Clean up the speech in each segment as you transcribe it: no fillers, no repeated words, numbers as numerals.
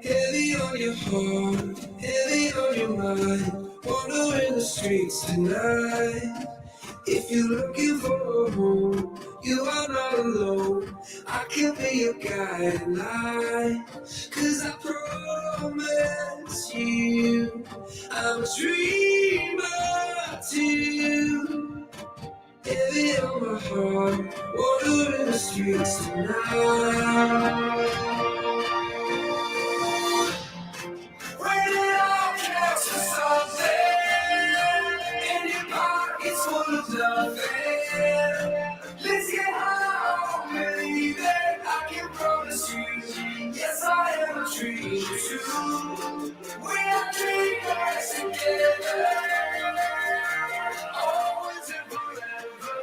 Heavy on your heart, heavy on your mind, wandering the streets tonight. If you're looking for a home, you are not alone. I can be your guide at night. 'Cause I promise you, I'm a dreamer too. Heavy on my heart, wandering the streets tonight. When it all counts for something, and your pocket's full of nothing. Let's get high, believe it. I can promise you, yes, I am a dreamer too. We are dreamers together, always and forever.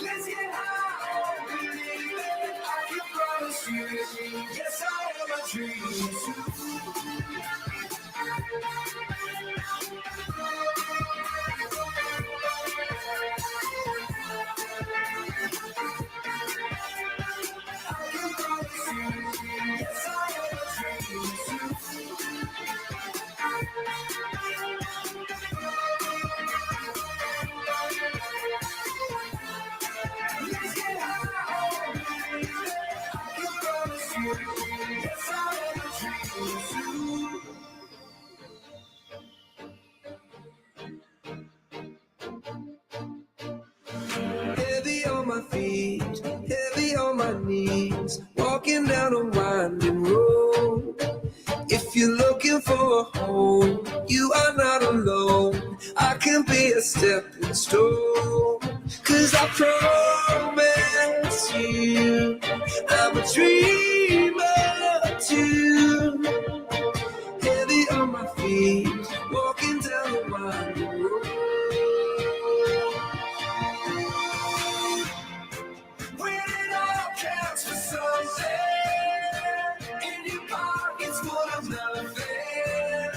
Let's get high, believe it. I can promise you, yes, I am a dreamer too. Heavy on my feet, heavy on my knees, walking down a winding road. If you're looking for a home, you are not alone. I can be a stepping stone. 'Cause I promise you, I'm a dreamer too. Heavy on my feet, walking down the winding road. When it all counts for something, and your pocket's full of nothing.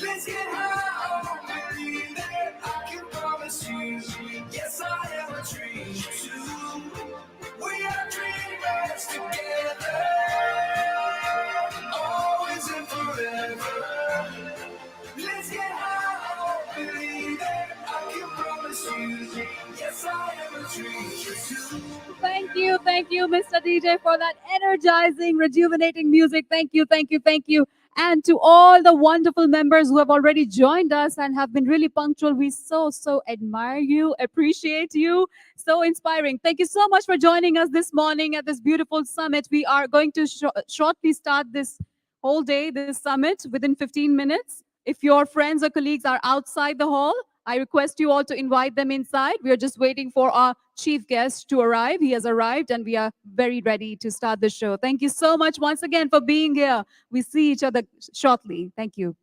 Let's get high, believe it. I can promise you, yes, I am a dreamer too. We are dreamers together, always and forever. Let's get high, believe it. I can promise you, yes, I am a dreamer too. Thank you, Mr. DJ, for that energizing, rejuvenating music. Thank you, thank you, thank you. And to all the wonderful members who have already joined us and have been really punctual, we so admire you, appreciate you. So inspiring. Thank you so much for joining us this morning at this beautiful summit. We are going to shortly start this whole day, this summit, within 15 minutes. If your friends or colleagues are outside the hall, I request you all to invite them inside. We are just waiting for our chief guest to arrive. He has arrived and we are very ready to start the show. Thank you so much once again for being here. We see each other shortly. Thank you.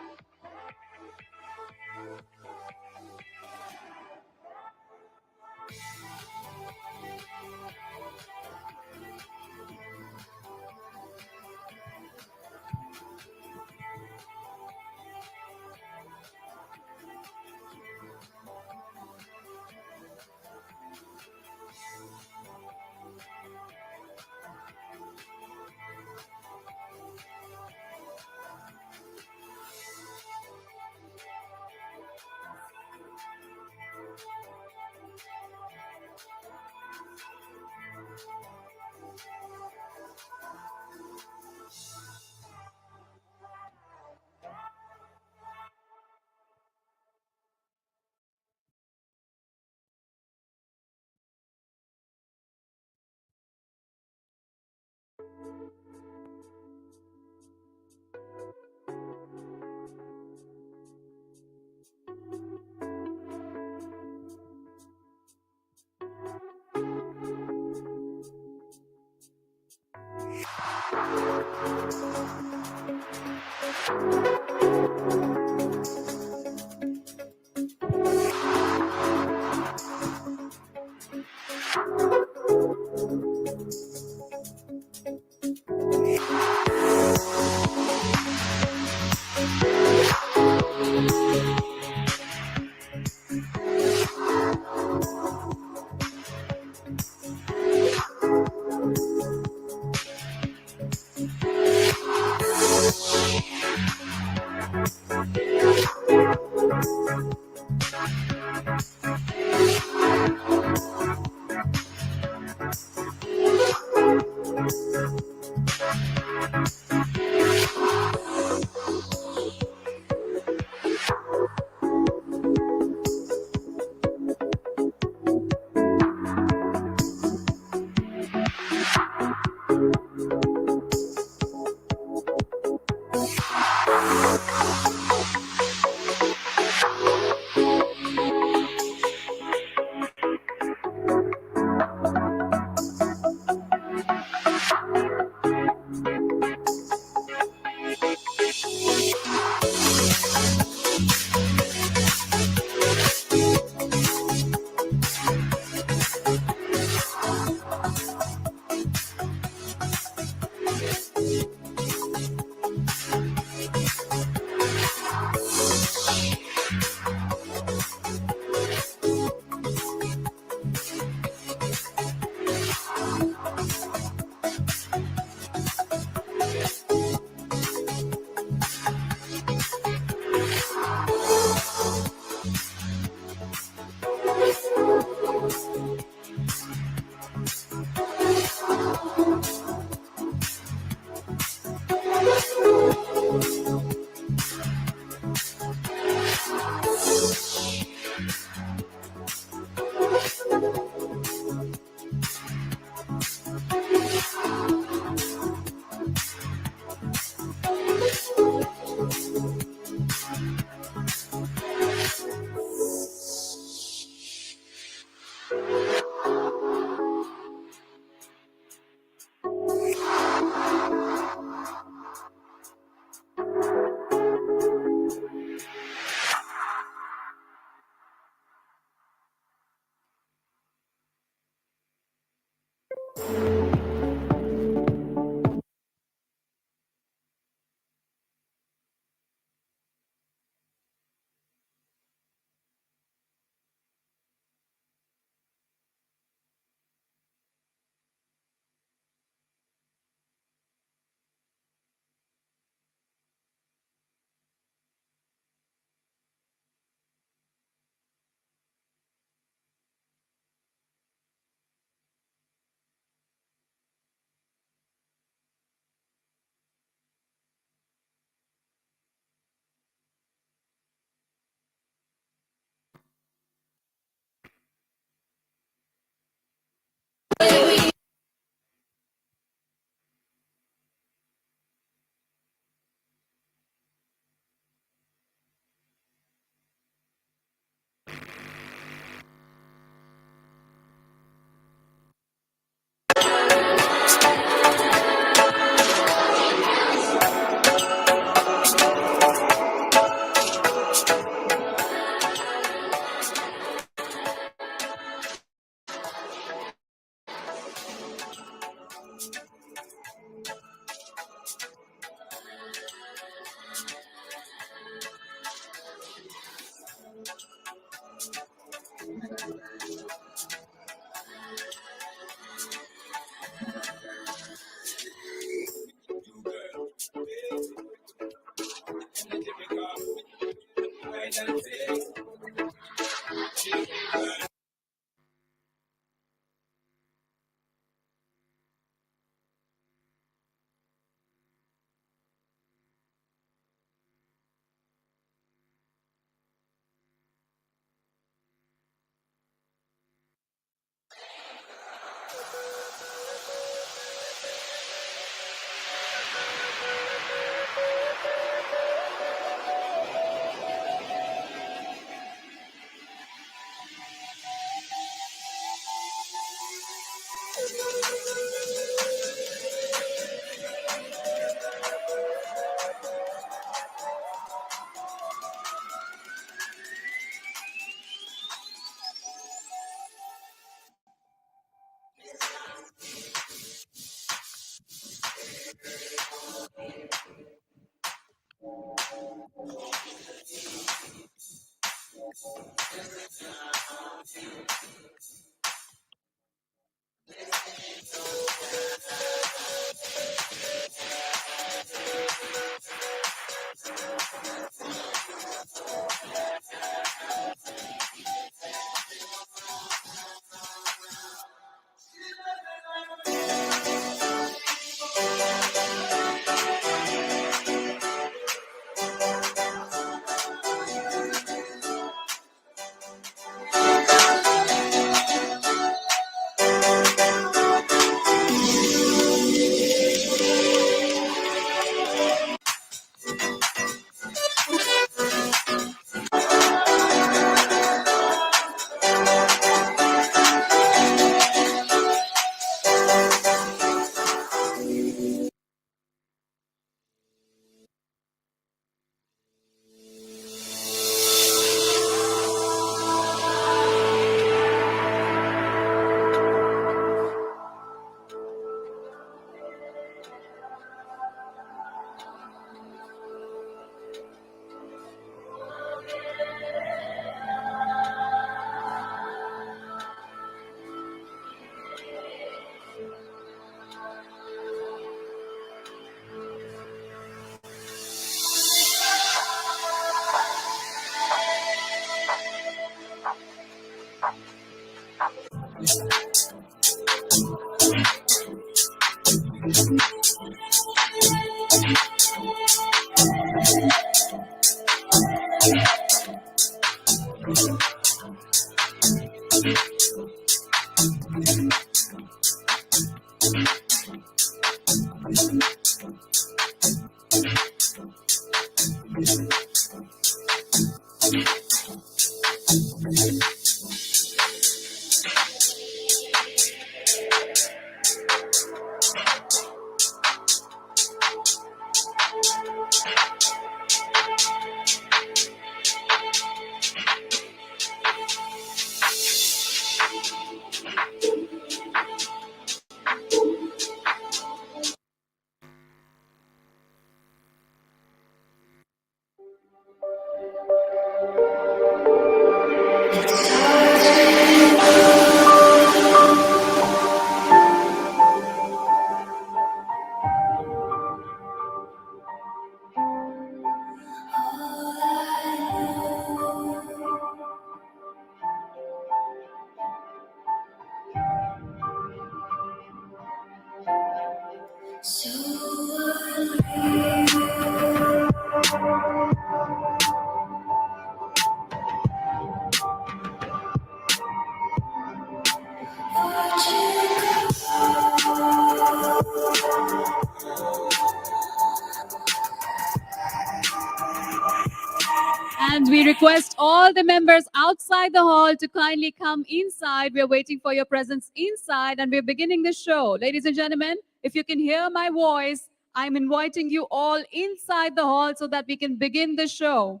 And we request all the members outside the hall to kindly come inside. We're waiting for your presence inside and we're beginning the show. Ladies and gentlemen, if you can hear my voice, I'm inviting you all inside the hall so that we can begin the show.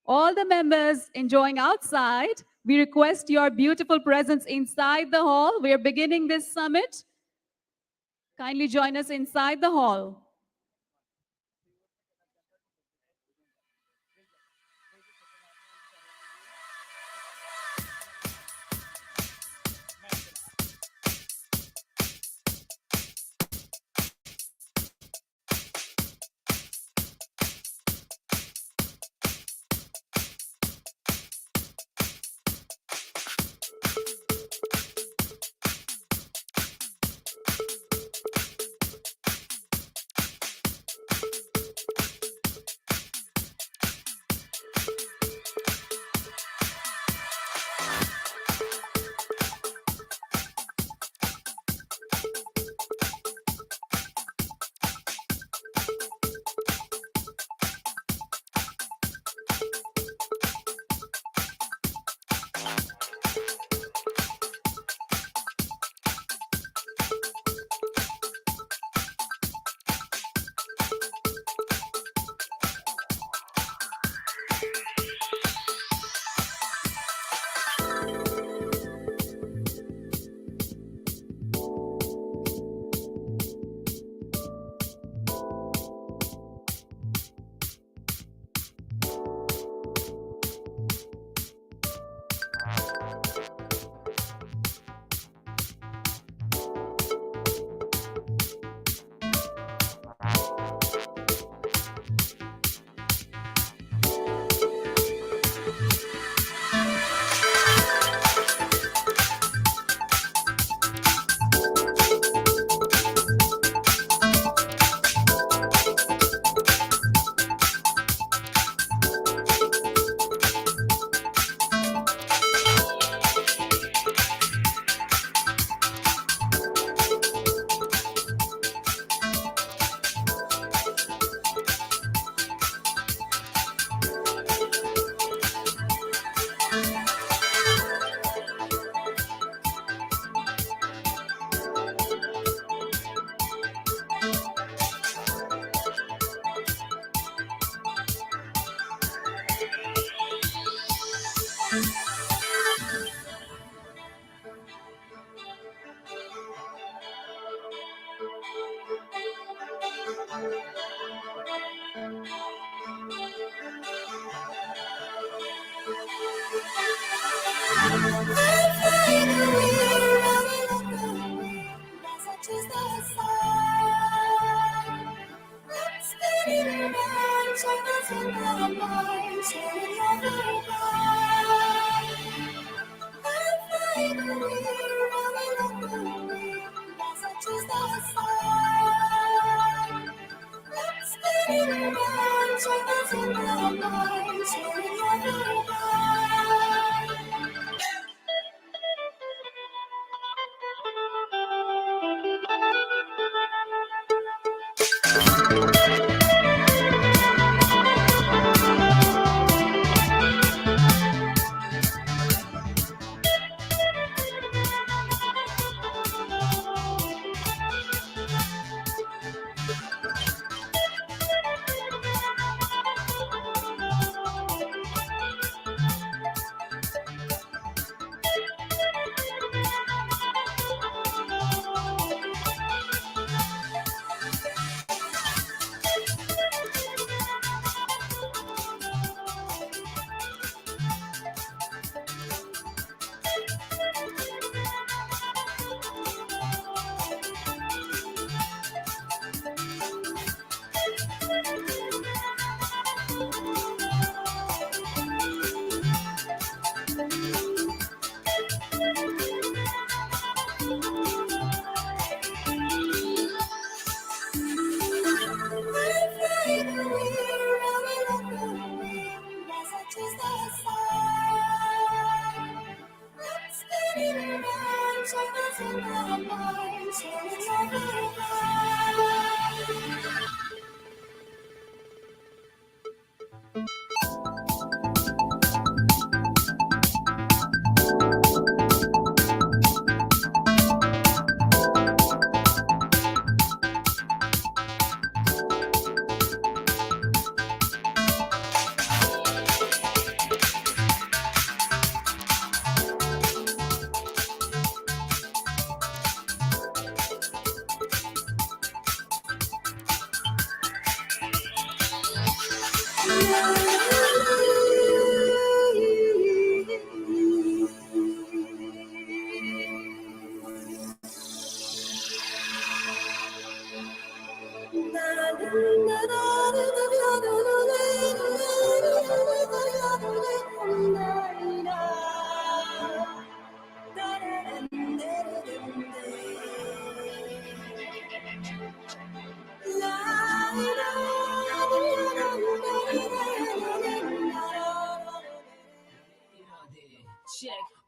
All the members enjoying outside, we request your beautiful presence inside the hall. We're beginning this summit. Kindly join us inside the hall.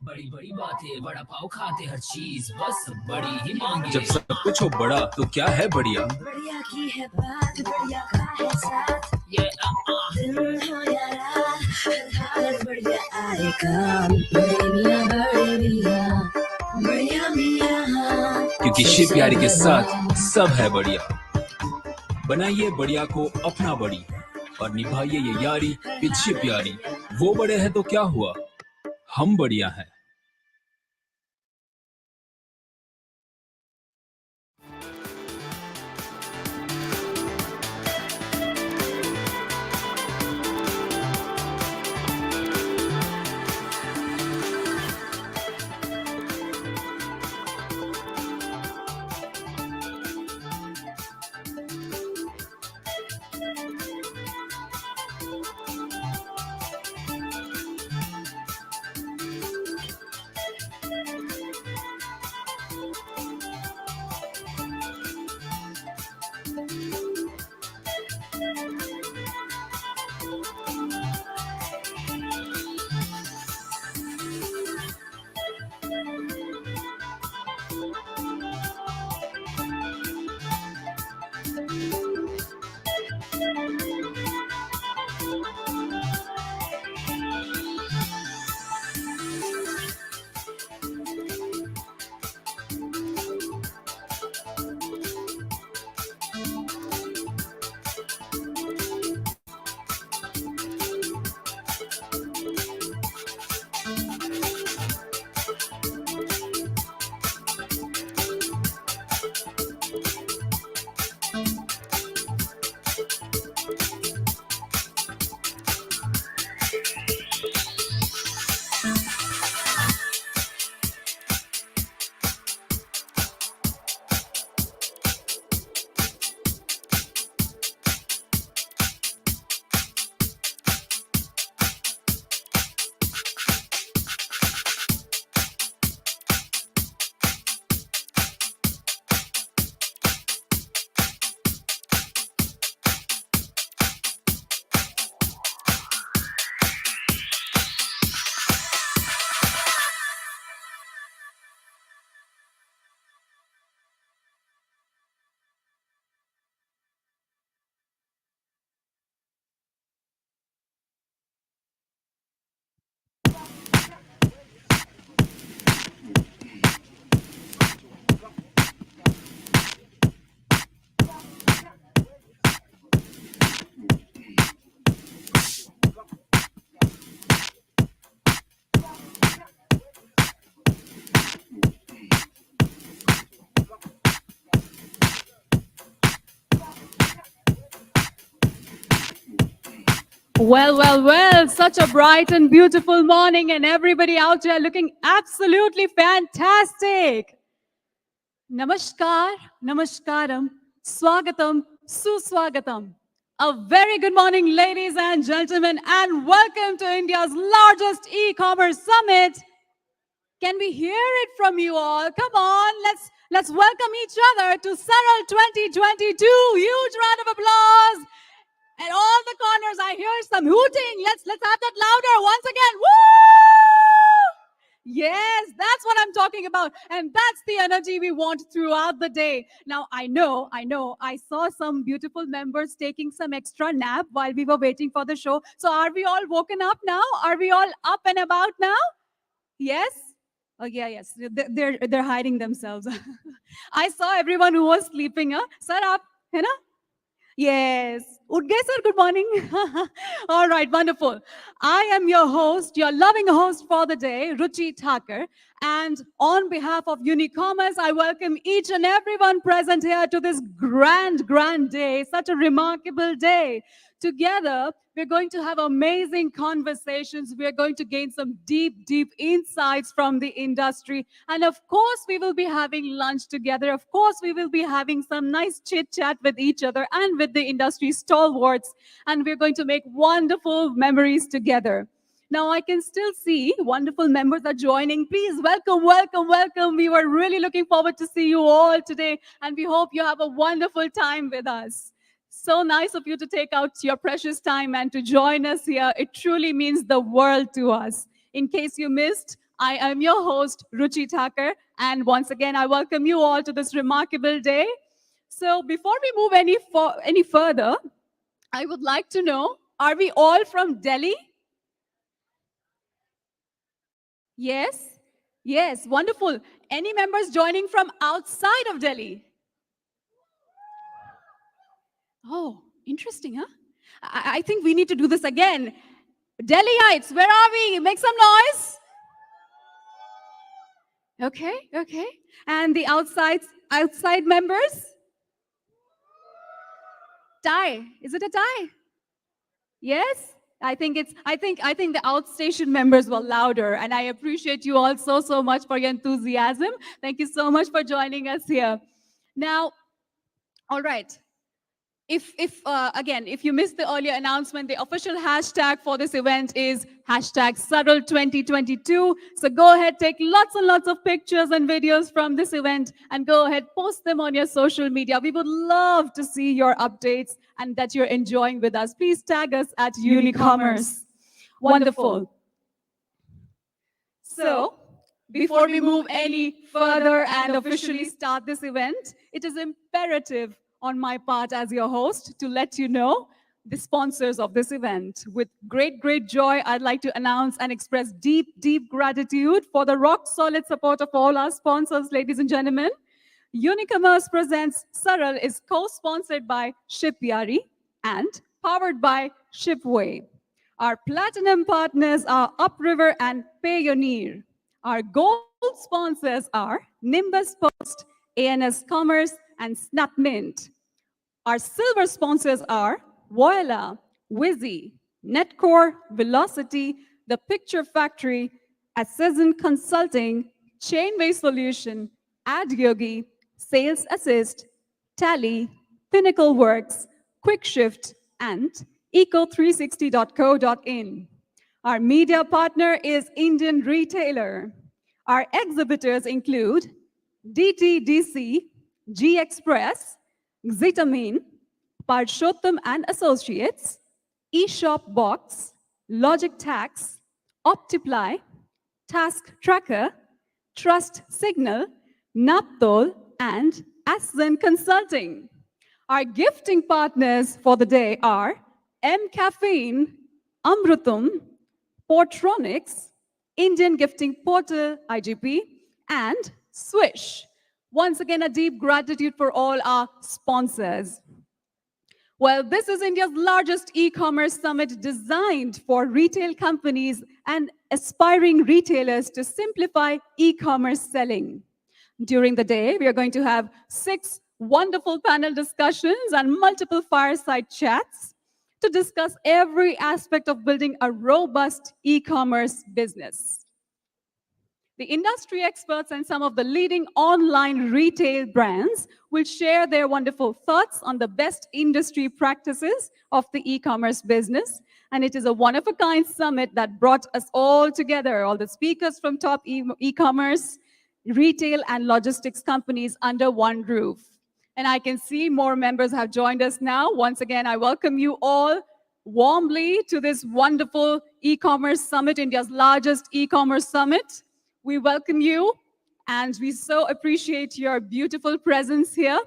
बड़ी बड़ी बातें, बड़ा पाव खाते हर चीज बस बड़ी ही मांगे। जब सब कुछ हो बड़ा तो क्या है बढ़िया? बढ़िया की है बात, बढ़िया का है साथ। ये दिन हो या रात, हर हालत बढ़िया आएगा। बढ़िया मियां, क्योंकि शिव प्यारी के साथ सब है बढ़िया। बनाइए बढ़िया को अपना बड़ी और निभाइए ये यारी विद शिव प्यारी। वो बड़े हैं तो क्या हुआ, हम बढ़िया हैं। Well, such a bright and beautiful morning, and everybody out there looking absolutely fantastic. Namaskar, namaskaram, swagatam, suswagatam. A very good morning, ladies and gentlemen, and welcome to India's largest e-commerce summit. Can we hear it from you all? Come on, let's welcome each other to Saral 2022. Huge round of applause. And all the corners, I hear some hooting. Let's have that louder once again. Woo! Yes, that's what I'm talking about. And that's the energy we want throughout the day. Now, I saw some beautiful members taking some extra nap while we were waiting for the show. So are we all woken up now? Are we all up and about now? Yes? Oh, yeah, yes. They're hiding themselves. I saw everyone who was sleeping. Sir, up, है ना? Yes. Ud gaye, sir. Good morning. All right, wonderful. I am your host, your loving host for the day, Ruchi Thakur. And on behalf of Unicommerce, I welcome each and everyone present here to this grand day, such a remarkable day. Together, we're going to have amazing conversations. We're going to gain some deep insights from the industry. And of course, we will be having lunch together. Of course, we will be having some nice chit chat with each other and with the industry stalwarts. And we're going to make wonderful memories together. Now, I can still see wonderful members are joining. Please welcome. We were really looking forward to see you all today. And we hope you have a wonderful time with us. So nice of you to take out your precious time and to join us here. It truly means the world to us. In case you missed, I am your host, Ruchi Thakur. And once again, I welcome you all to this remarkable day. So before we move any further, I would like to know, are we all from Delhi? Yes? Yes, wonderful. Any members joining from outside of Delhi? Oh, interesting, huh? I think we need to do this again. Delhiites, where are we? Make some noise. Okay. And the outside members? Tie. Is it a tie? Yes? I think the outstation members were louder, and I appreciate you all so much for your enthusiasm. Thank you so much for joining us here. Now, all right. If you missed the earlier announcement, the official hashtag for this event is hashtag Saral 2022. So go ahead, take lots and lots of pictures and videos from this event and go ahead, post them on your social media. We would love to see your updates and that you're enjoying with us. Please tag us at Unicommerce. Wonderful. So, before we move any further and officially start this event, it is imperative on my part as your host to let you know the sponsors of this event. With great joy, I'd like to announce and express deep gratitude for the rock-solid support of all our sponsors, ladies and gentlemen. Unicommerce presents Saral is co-sponsored by Shipyari and powered by Shipway. Our platinum partners are Upriver and Payoneer. Our gold sponsors are Nimbus Post, ANS Commerce, and Snapmint. Our silver sponsors are Voila, Wizzy, Netcore, Velocity, The Picture Factory, Assassin Consulting, Chainway Solution, AdYogi, Sales Assist, Tally, Pinnacle Works, QuickShift, and eco360.co.in. Our media partner is Indian Retailer. Our exhibitors include DTDC, G Express, Xitamin, Parshottam and Associates, eShop Box, Logic Tax, Optiply, Task Tracker, Trust Signal, Naptol, and Ascen Consulting. Our gifting partners for the day are M Caffeine, Amrutum, Portronics, Indian Gifting Portal, IGP, and Swish. Once again, a deep gratitude for all our sponsors. Well, this is India's largest e-commerce summit designed for retail companies and aspiring retailers to simplify e-commerce selling. During the day, we are going to have 6 wonderful panel discussions and multiple fireside chats. to discuss every aspect of building a robust e commerce business. The industry experts and some of the leading online retail brands will share their wonderful thoughts on the best industry practices of the e commerce business. And it is a one of a kind summit that brought us all together, all the speakers from top e commerce, retail, and logistics companies under one roof. And I can see more members have joined us now. Once again, I welcome you all warmly to this wonderful e commerce summit, India's largest e commerce summit. We welcome you and we so appreciate your beautiful presence here.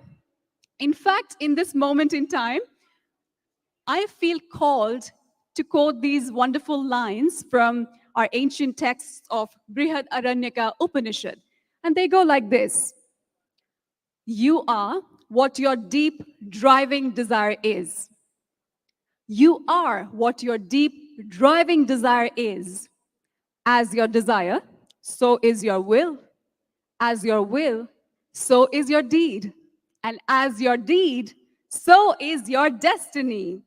In fact, in this moment in time, I feel called to quote these wonderful lines from our ancient texts of Brihad Aranyaka Upanishad. And they go like this: You are what your deep driving desire is. You are what your deep driving desire is. As your desire, so is your will. As your will, so is your deed. And as your deed, so is your destiny.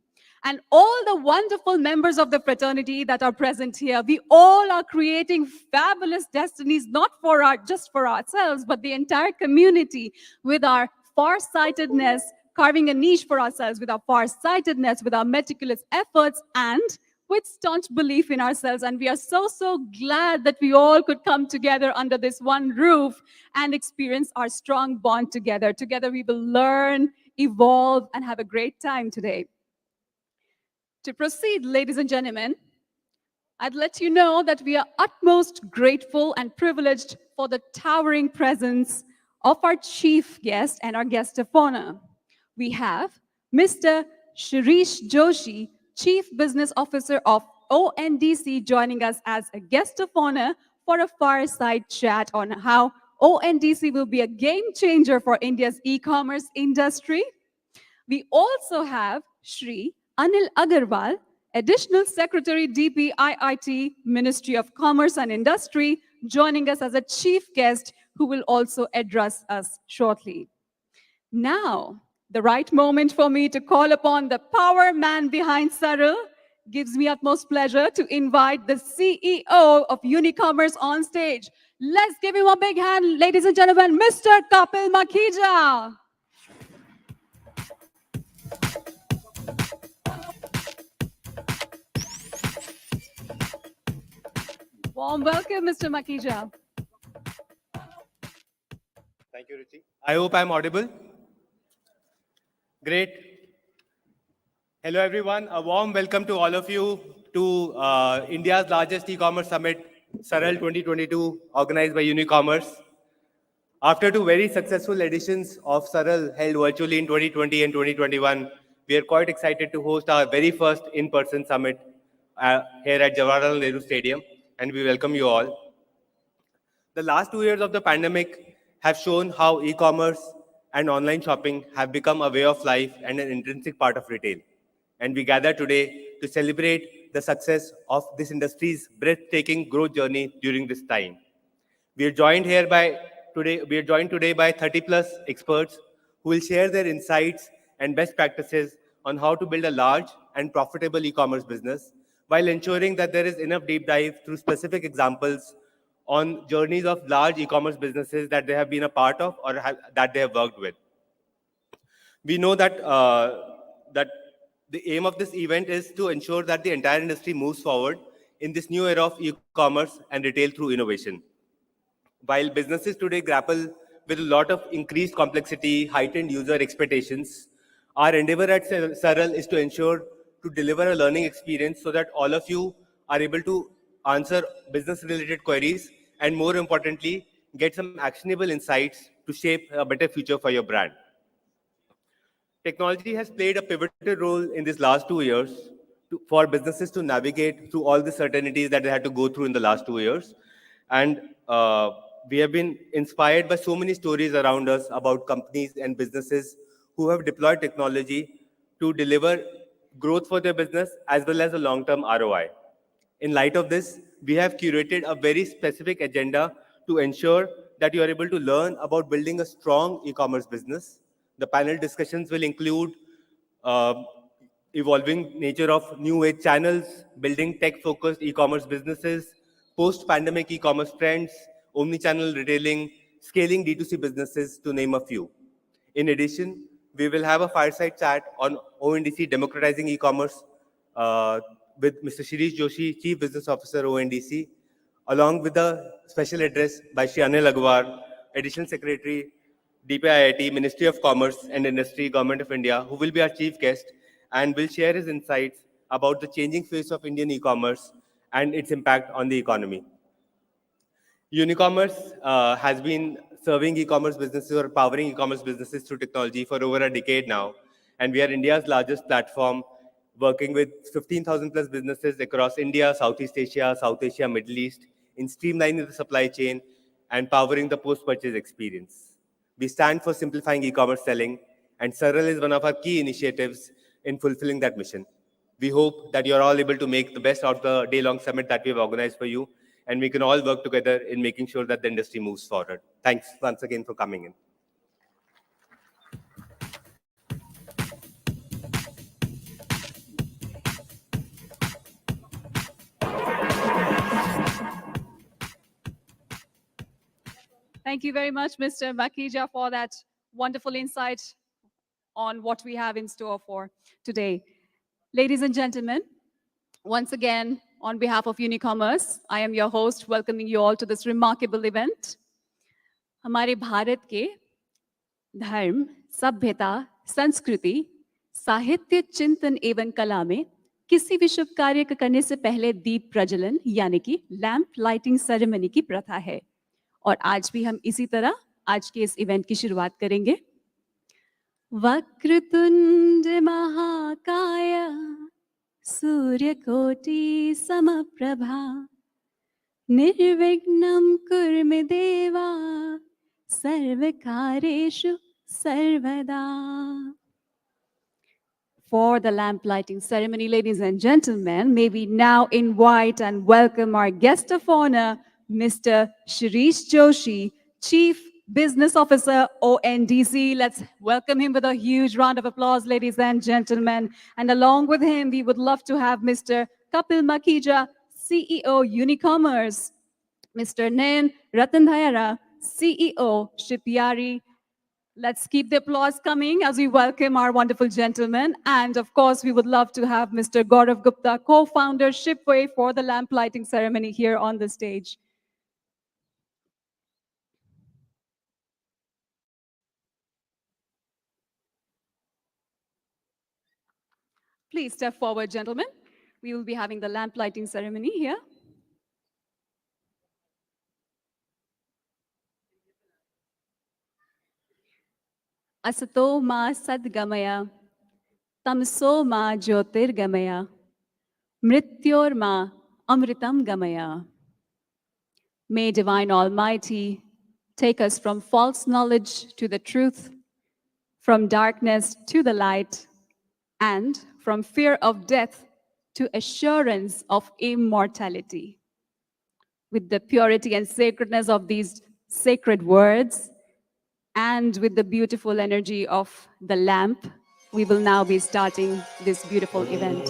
And all the wonderful members of the fraternity that are present here, we all are creating fabulous destinies, not for just for ourselves, but the entire community with our far-sightedness, carving a niche for ourselves with our far-sightedness, with our meticulous efforts, and with staunch belief in ourselves. And we are so, so glad that we all could come together under this one roof and experience our strong bond together. Together, we will learn, evolve, and have a great time today. To proceed, ladies and gentlemen, I'd let you know that we are utmost grateful and privileged for the towering presence of our chief guest and our guest of honor. We have Mr. Shirish Joshi, Chief Business Officer of ONDC, joining us as a guest of honor for a fireside chat on how ONDC will be a game changer for India's e-commerce industry. We also have Shri Anil Agarwal, Additional Secretary DPIIT, Ministry of Commerce and Industry, joining us as a chief guest who will also address us shortly. Now, the right moment for me to call upon the power man behind Saral. Gives me utmost pleasure to invite the CEO of Unicommerce on stage. Let's give him a big hand, ladies and gentlemen, Mr. Kapil Makhija. Warm welcome, Mr. Makhija. Thank you, Ruchi. I hope I'm audible. Great. Hello, everyone. A warm welcome to all of you to India's largest e-commerce summit, Saral 2022, organized by Unicommerce. After two very successful editions of Saral held virtually in 2020 and 2021, we are quite excited to host our very first in-person summit here at Jawaharlal Nehru Stadium, and we welcome you all. The last 2 years of the pandemic have shown how e-commerce and online shopping have become a way of life and an intrinsic part of retail. And we gather today to celebrate the success of this industry's breathtaking growth journey during this time. We are joined today by 30 plus experts who will share their insights and best practices on how to build a large and profitable e-commerce business while ensuring that there is enough deep dive through specific examples on journeys of large e-commerce businesses that they have been a part of or that they have worked with. We know that the aim of this event is to ensure that the entire industry moves forward in this new era of e-commerce and retail through innovation. While businesses today grapple with a lot of increased complexity, heightened user expectations, our endeavor at Saral is to ensure to deliver a learning experience so that all of you are able to answer business-related queries and, more importantly, get some actionable insights to shape a better future for your brand. Technology has played a pivotal role in these last 2 years for businesses to navigate through all the certainties that they had to go through in the last 2 years. And we have been inspired by so many stories around us about companies and businesses who have deployed technology to deliver growth for their business as well as a long-term ROI. In light of this, we have curated a very specific agenda to ensure that you are able to learn about building a strong e-commerce business. The panel discussions will include uh, evolving nature of new age channels, building tech-focused e-commerce businesses, post-pandemic e-commerce trends, omni-channel retailing, scaling D2C businesses, to name a few. In addition, we will have a fireside chat on ONDC democratizing e-commerce with Mr. Shirish Joshi, Chief Business Officer, ONDC, along with a special address by Shri Anil Agrawal, Additional Secretary, DPIIT, Ministry of Commerce and Industry, Government of India, who will be our chief guest and will share his insights about the changing face of Indian e-commerce and its impact on the economy. Unicommerce has been serving e-commerce businesses or powering e-commerce businesses through technology for over a decade now. And we are India's largest platform, working with 15,000 plus businesses across India, Southeast Asia, Middle East, in streamlining the supply chain and powering the post-purchase experience. We stand for simplifying e-commerce selling, and Saral is one of our key initiatives in fulfilling that mission. We hope that you're all able to make the best out of the day-long summit that we've organized for you, and we can all work together in making sure that the industry moves forward. Thanks once again for coming in. Thank you very much, Mr. Makija, for that wonderful insight on what we have in store for today. Ladies and gentlemen, once again, on behalf of Unicommerce, I am your host, welcoming you all to this remarkable event. हमारे भारत के धर्म, सभ्यता, संस्कृति, साहित्य, चिंतन एवं कला में किसी भी शुभ कार्य करने से पहले दीप प्रज्वलन यानी कि लैंप लाइटिंग सेरेमनी की प्रथा है और आज भी हम इसी तरह आज के इस इवेंट की शुरुआत करेंगे। वक्रतुंड महाकाय सूर्यकोटि समप्रभा निर्विघ्नं कुरु मे देवा सर्वकार्येषु सर्वदा। For the lamp lighting ceremony, ladies and gentlemen, may we now invite and welcome our guest of honor, Mr. Shirish Joshi, Chief Business Officer, ONDC. Let's welcome him with a huge round of applause, ladies and gentlemen. And along with him, we would love to have Mr. Kapil Makija, CEO, Unicommerce, Mr. Nayan Ratandayara, CEO, Shipyari. Let's keep the applause coming as we welcome our wonderful gentlemen. And of course, we would love to have Mr. Gaurav Gupta, co-founder, Shipway, for the lamp lighting ceremony here on the stage. Please step forward, gentlemen. We will be having the lamp lighting ceremony here. Asato ma sadgamaya, tamso ma jyotirgamaya, mrityor ma amritam gamaya. May Divine Almighty take us from false knowledge to the truth, from darkness to the light, and from fear of death to assurance of immortality. With the purity and sacredness of these sacred words, and with the beautiful energy of the lamp, we will now be starting this beautiful event.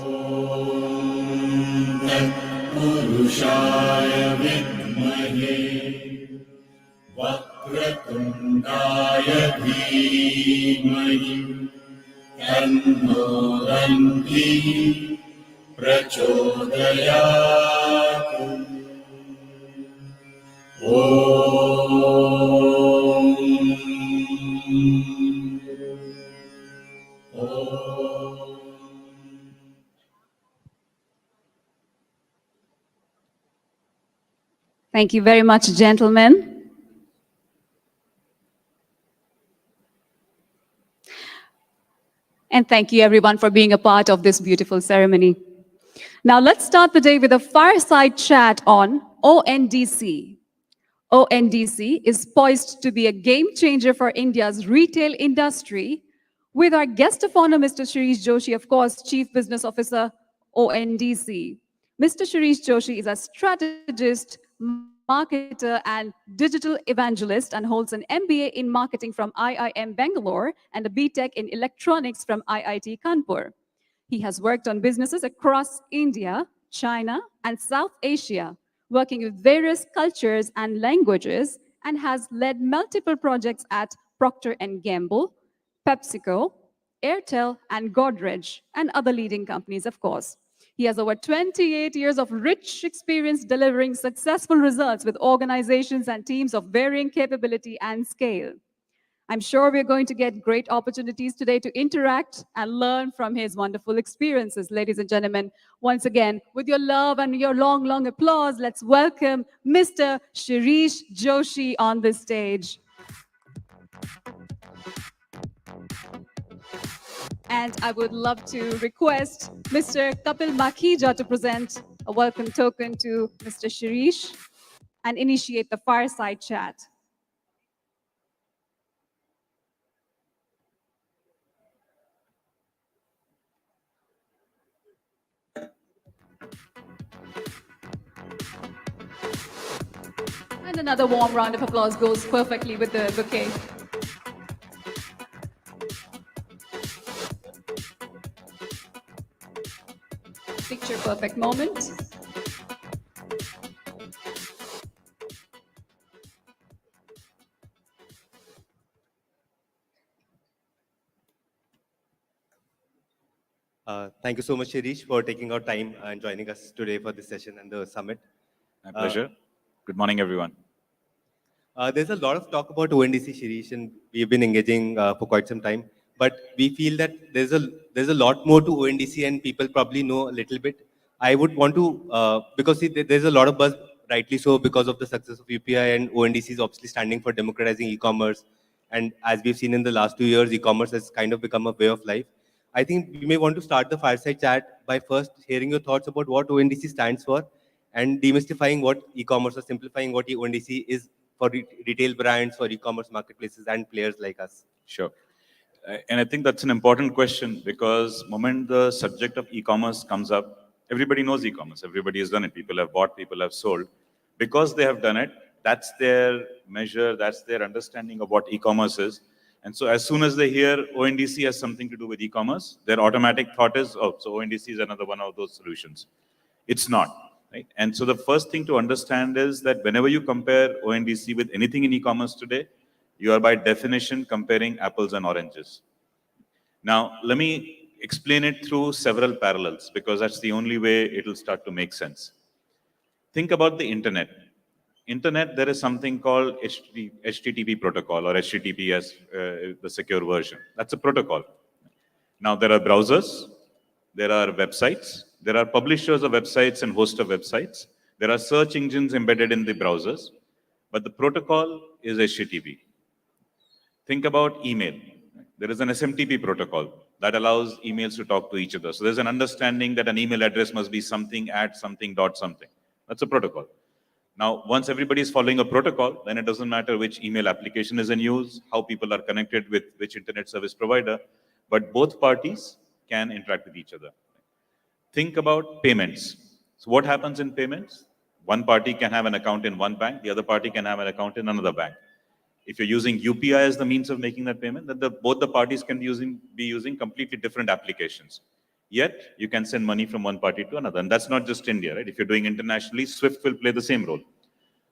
Thank you very much, gentlemen. And thank you everyone for being a part of this beautiful ceremony. Now let's start the day with a fireside chat on ONDC. ONDC is poised to be a game changer for India's retail industry, with our guest of honor, Mr. Shirish Joshi, of course, Chief Business Officer, ONDC. Mr. Shirish Joshi is a strategist, marketer, and digital evangelist, and holds an MBA in marketing from IIM Bangalore and a BTech in electronics from IIT Kanpur. He has worked on businesses across India, China, and South Asia, working with various cultures and languages, and has led multiple projects at Procter& Gamble, PepsiCo, Airtel, and Godrej, and other leading companies, of course. He has over 28 years of rich experience delivering successful results with organizations and teams of varying capability and scale. I'm sure we're going to get great opportunities today to interact and learn from his wonderful experiences. Ladies and gentlemen, once again, with your love and your long, long applause, let's welcome Mr. Shirish Joshi on the stage. And I would love to request Mr. Kapil Makhija to present a welcome token to Mr. Shirish and initiate the fireside chat. And another warm round of applause goes perfectly with the bouquet. Picture perfect moment. Thank you so much, Shirish, for taking our time and joining us today for this session and the summit. My pleasure. Good morning, everyone. There's a lot of talk about ONDC, Shirish, and we've been engaging for quite some time. But we feel that there's a lot more to ONDC, and people probably know a little bit. I would want to because see, there's a lot of buzz, rightly so, because of the success of UPI, and ONDC is obviously standing for democratizing e-commerce. And as we've seen in the last 2 years, e-commerce has kind of become a way of life. I think we may want to start the fireside chat by first hearing your thoughts about what ONDC stands for and demystifying what e-commerce or simplifying what ONDC is for retail brands, for e-commerce marketplaces, and players like us. Sure. And I think that's an important question because moment the subject of e-commerce comes up, everybody knows e-commerce. Everybody has done it. People have bought, people have sold. Because they have done it, that's their measure, that's their understanding of what e-commerce is. And so as soon as they hear ONDC has something to do with e-commerce, their automatic thought is, oh, so ONDC is another one of those solutions. It's not. Right? And so the first thing to understand is that whenever you compare ONDC with anything in e-commerce today, you are by definition comparing apples and oranges. Now, let me explain it through several parallels because that's the only way it'll start to make sense. Think about the internet. Internet, there is something called HTTP protocol or HTTP as the secure version. That's a protocol. Now, there are browsers, there are websites, there are publishers of websites and hosts of websites. There are search engines embedded in the browsers, but the protocol is HTTP. Think about email. There is an SMTP protocol that allows emails to talk to each other. So there's an understanding that an email address must be something at something dot something. That's a protocol. Now, once everybody is following a protocol, then it doesn't matter which email application is in use, how people are connected with which internet service provider, but both parties can interact with each other. Think about payments. So what happens in payments? One party can have an account in one bank, the other party can have an account in another bank. If you're using UPI as the means of making that payment, then both the parties can be using completely different applications. Yet, you can send money from one party to another. And that's not just India, right? If you're doing internationally, SWIFT will play the same role.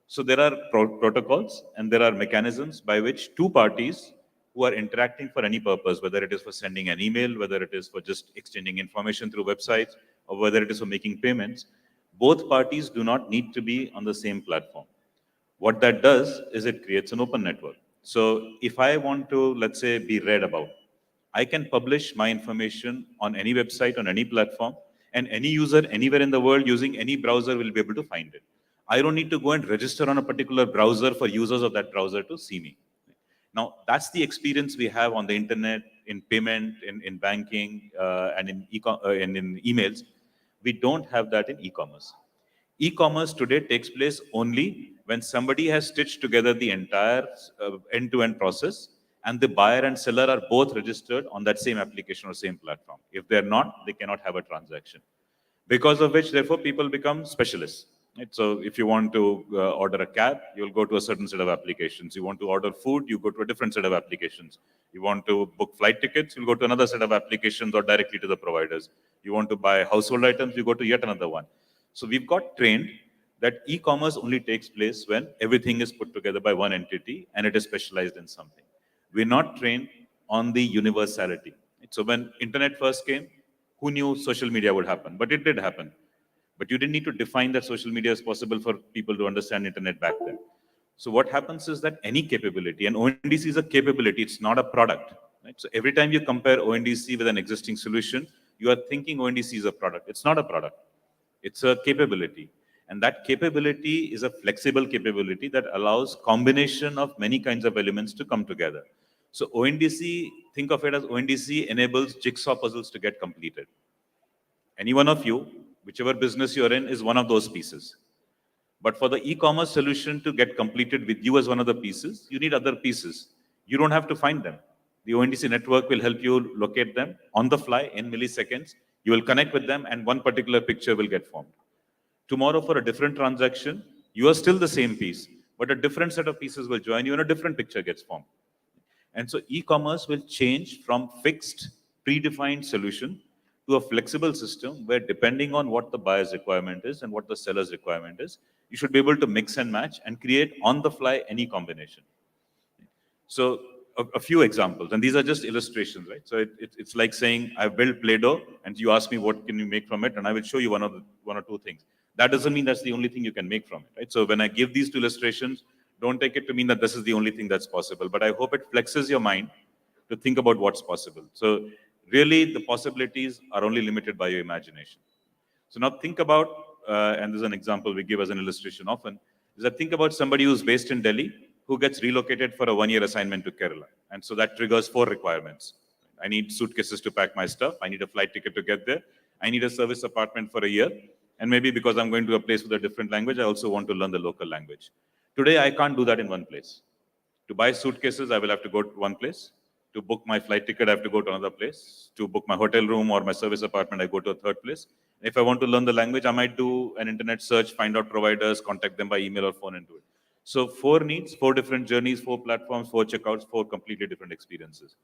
So there are protocols and there are mechanisms by which two parties who are interacting for any purpose, whether it is for sending an email, whether it is for just exchanging information through websites, or whether it is for making payments, both parties do not need to be on the same platform. What that does is it creates an open network. So if I want to, let's say, be read about, I can publish my information on any website, on any platform, and any user anywhere in the world using any browser will be able to find it. I don't need to go and register on a particular browser for users of that browser to see me. Now, that's the experience we have on the internet, in payment, in banking, and in emails. We don't have that in e-commerce. E-commerce today takes place only when somebody has stitched together the entire end-to-end process and the buyer and seller are both registered on that same application or same platform. If they're not, they cannot have a transaction. Because of which, therefore, people become specialists. Right? So if you want to order a cab, you'll go to a certain set of applications. You want to order food, you go to a different set of applications. You want to book flight tickets, you'll go to another set of applications or directly to the providers. You want to buy household items, you go to yet another one. So we've got trained that e-commerce only takes place when everything is put together by one entity and it is specialized in something. We're not trained on the universality. So when internet first came, who knew social media would happen? But it did happen. But you didn't need to define that social media is possible for people to understand internet back then. So what happens is that any capability, and ONDC is a capability, it's not a product. Right? So every time you compare ONDC with an existing solution, you are thinking ONDC is a product. It's not a product. It's a capability. And that capability is a flexible capability that allows combination of many kinds of elements to come together. So ONDC, think of it as ONDC enables jigsaw puzzles to get completed. Any one of you, whichever business you're in, is one of those pieces. But for the e-commerce solution to get completed with you as one of the pieces, you need other pieces. You don't have to find them. The ONDC network will help you locate them on the fly in milliseconds. You will connect with them and one particular picture will get formed. Tomorrow for a different transaction, you are still the same piece, but a different set of pieces will join you and a different picture gets formed. And so e-commerce will change from fixed, predefined solution to a flexible system where depending on what the buyer's requirement is and what the seller's requirement is, you should be able to mix and match and create on the fly any combination. So a few examples, and these are just illustrations, right? So it's like saying, I've built Play-Doh, and you ask me what can you make from it, and I will show you one or two things. That doesn't mean that's the only thing you can make from it, right? So when I give these two illustrations, don't take it to mean that this is the only thing that's possible, but I hope it flexes your mind to think about what's possible. So really, the possibilities are only limited by your imagination. So now think about, and there's an example we give as an illustration often, is that think about somebody who's based in Delhi who gets relocated for a one-year assignment to Kerala. And so that triggers 4 requirements. I need suitcases to pack my stuff. I need a flight ticket to get there. I need a service apartment for a year. And maybe because I'm going to a place with a different language, I also want to learn the local language. Today, I can't do that in one place. To buy suitcases, I will have to go to one place. To book my flight ticket, I have to go to another place. To book my hotel room or my service apartment, I go to a third place. If I want to learn the language, I might do an internet search, find out providers, contact them by email or phone and do it. So 4 needs, 4 different journeys, 4 platforms, 4 checkouts, 4 completely different experiences.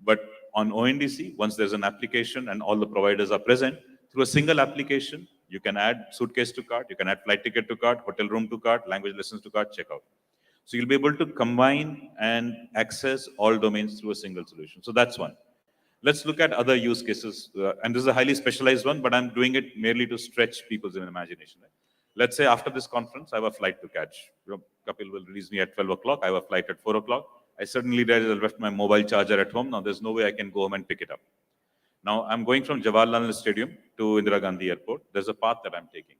But on ONDC, once there's an application and all the providers are present, through a single application, you can add suitcase to cart, you can add flight ticket to cart, hotel room to cart, language lessons to cart, checkout. So you'll be able to combine and access all domains through a single solution. So that's one. Let's look at other use cases. And this is a highly specialized one, but I'm doing it merely to stretch people's imagination. Right? Let's say after this conference, I have a flight to catch. Kapil will release me at 12 o'clock. I have a flight at 4 o'clock. I suddenly realized I left my mobile charger at home. Now there's no way I can go home and pick it up. Now I'm going from Jawaharlal Stadium to Indira Gandhi Airport. There's a path that I'm taking.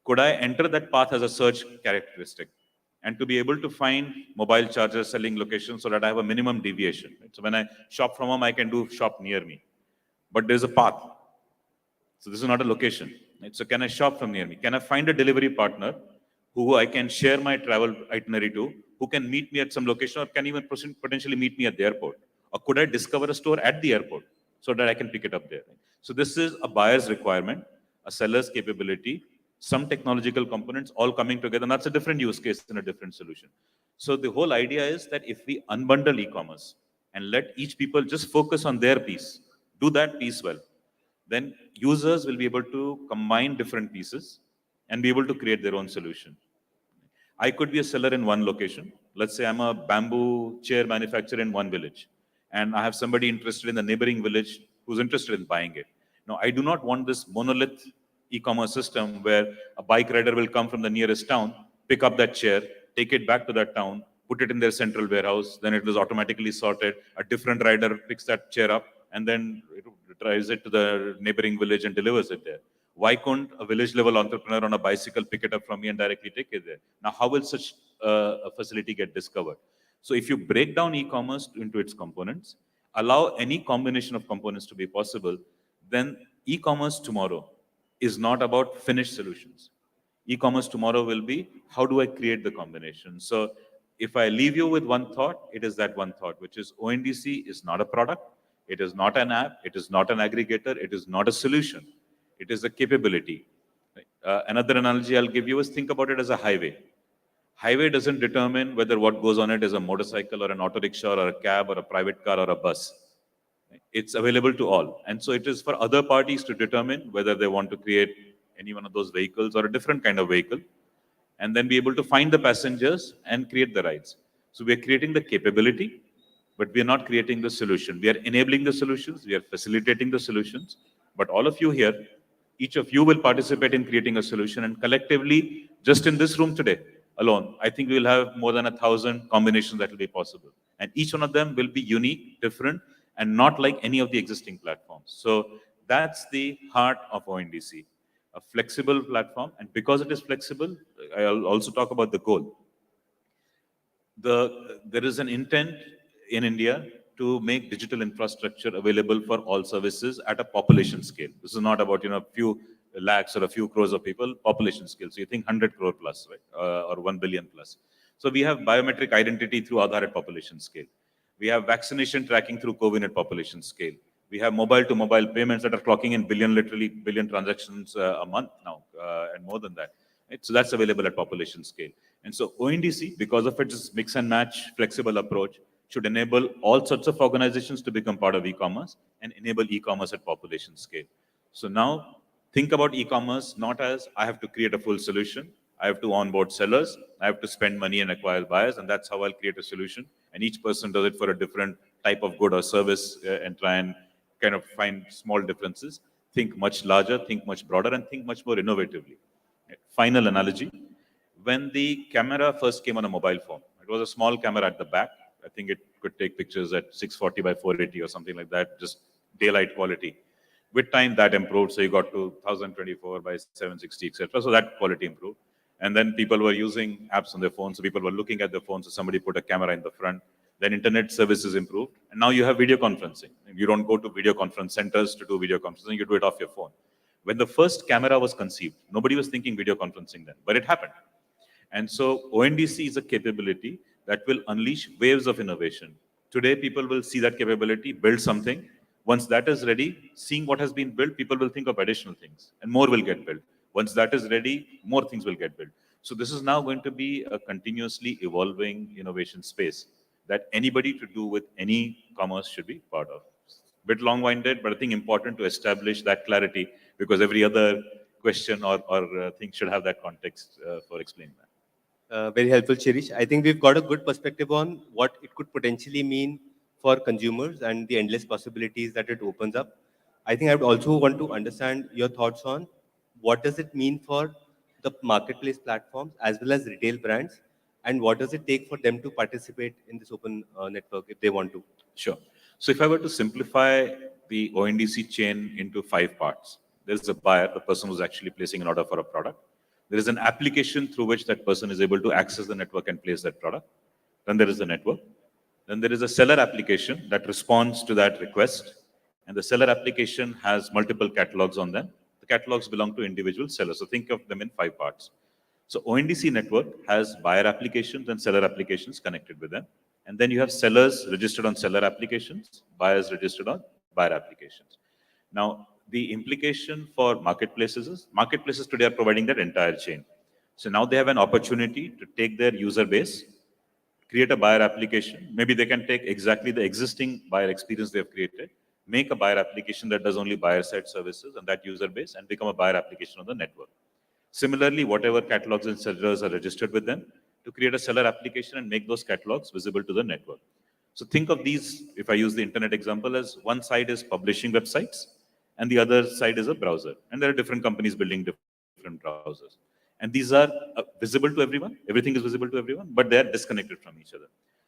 Could I enter that path as a search characteristic? And to be able to find mobile charger selling locations so that I have a minimum deviation. Right? So when I shop from home, I can do shop near me. But there's a path. So this is not a location. Right? So can I shop from near me? Can I find a delivery partner who I can share my travel itinerary to, who can meet me at some location or can even potentially meet me at the airport? Or could I discover a store at the airport so that I can pick it up there? Right? So this is a buyer's requirement, a seller's capability, some technological components all coming together. And that's a different use case and a different solution. So the whole idea is that if we unbundle e-commerce and let each people just focus on their piece, do that piece well, then users will be able to combine different pieces and be able to create their own solution. I could be a seller in one location. Let's say I'm a bamboo chair manufacturer in one village, and I have somebody interested in the neighboring village who's interested in buying it. Now, I do not want this monolith e-commerce system where a bike rider will come from the nearest town, pick up that chair, take it back to that town, put it in their central warehouse, then it is automatically sorted. A different rider picks that chair up and then it drives it to the neighboring village and delivers it there. Why couldn't a village level entrepreneur on a bicycle pick it up from me and directly take it there? Now, how will such a facility get discovered? So if you break down e-commerce into its components, allow any combination of components to be possible, then e-commerce tomorrow is not about finished solutions. E-commerce tomorrow will be, how do I create the combination? So if I leave you with one thought, it is that one thought, which is ONDC is not a product, it is not an app, it is not an aggregator, it is not a solution. It is a capability. Right? Another analogy I'll give you is think about it as a highway. Highway doesn't determine whether what goes on it is a motorcycle or an auto rickshaw or a cab or a private car or a bus. It's available to all. And so it is for other parties to determine whether they want to create any one of those vehicles or a different kind of vehicle, and then be able to find the passengers and create the rides. So we are creating the capability, but we are not creating the solution. We are enabling the solutions, we are facilitating the solutions, but all of you here, each of you will participate in creating a solution, and collectively, just in this room today alone, I think we will have more than 1,000 combinations that will be possible. And each one of them will be unique, different, and not like any of the existing platforms. So that's the heart of ONDC, a flexible platform. And because it is flexible, I'll also talk about the goal. There is an intent in India to make digital infrastructure available for all services at a population scale. This is not about a few lakhs or a few crores of people. Population scale. So you think 100 crore plus, right, or 1 billion plus. So we have biometric identity through Aadhaar at population scale. We have vaccination tracking through COVID at population scale. We have mobile-to-mobile payments that are clocking in literally billion transactions a month now, and more than that. Right? So that's available at population scale. And so ONDC, because of its mix and match flexible approach, should enable all sorts of organizations to become part of e-commerce and enable e-commerce at population scale. So now think about e-commerce not as I have to create a full solution, I have to onboard sellers, I have to spend money and acquire buyers, and that's how I'll create a solution. And each person does it for a different type of good or service, and try and kind of find small differences. Think much larger, think much broader, and think much more innovatively. Final analogy. When the camera first came on a mobile phone, it was a small camera at the back. I think it could take pictures at 640 by 480 or something like that, just daylight quality. With time, that improved. So you got to 1024 by 760, etc. So that quality improved. And then people were using apps on their phones. So people were looking at their phones. So somebody put a camera in the front. Then internet services improved. And now you have video conferencing. You don't go to video conference centers to do video conferencing. You do it off your phone. When the first camera was conceived, nobody was thinking video conferencing then, but it happened. And so ONDC is a capability that will unleash waves of innovation. Today, people will see that capability, build something. Once that is ready, seeing what has been built, people will think of additional things, and more will get built. Once that is ready, more things will get built. So this is now going to be a continuously evolving innovation space that anybody to do with any commerce should be part of. Bit long-winded, but I think important to establish that clarity, because every other question or thing should have that context for explaining that. Very helpful, Shirish. I think we've got a good perspective on what it could potentially mean for consumers and the endless possibilities that it opens up. I think I would also want to understand your thoughts on what does it mean for the marketplace platforms as well as retail brands, and what does it take for them to participate in this open network if they want to? Sure. So if I were to simplify the ONDC chain into 5 parts, there's a buyer, the person who's actually placing an order for a product. There is an application through which that person is able to access the network and place that product. Then there is the network. Then there is a seller application that responds to that request. And the seller application has multiple catalogs on them. The catalogs belong to individual sellers. So think of them in 5 parts. So ONDC network has buyer applications and seller applications connected with them. And then you have sellers registered on seller applications, buyers registered on buyer applications. Now, the implication for marketplaces is marketplaces today are providing that entire chain. So now they have an opportunity to take their user base, create a buyer application. Maybe they can take exactly the existing buyer experience they have created, make a buyer application that does only buyer side services and that user base, and become a buyer application on the network. Similarly, whatever catalogs and sellers are registered with them, to create a seller application and make those catalogs visible to the network. So think of these, if I use the internet example, as one side is publishing websites and the other side is a browser. And there are different companies building different browsers. And these are visible to everyone. Everything is visible to everyone, but they are disconnected from each other.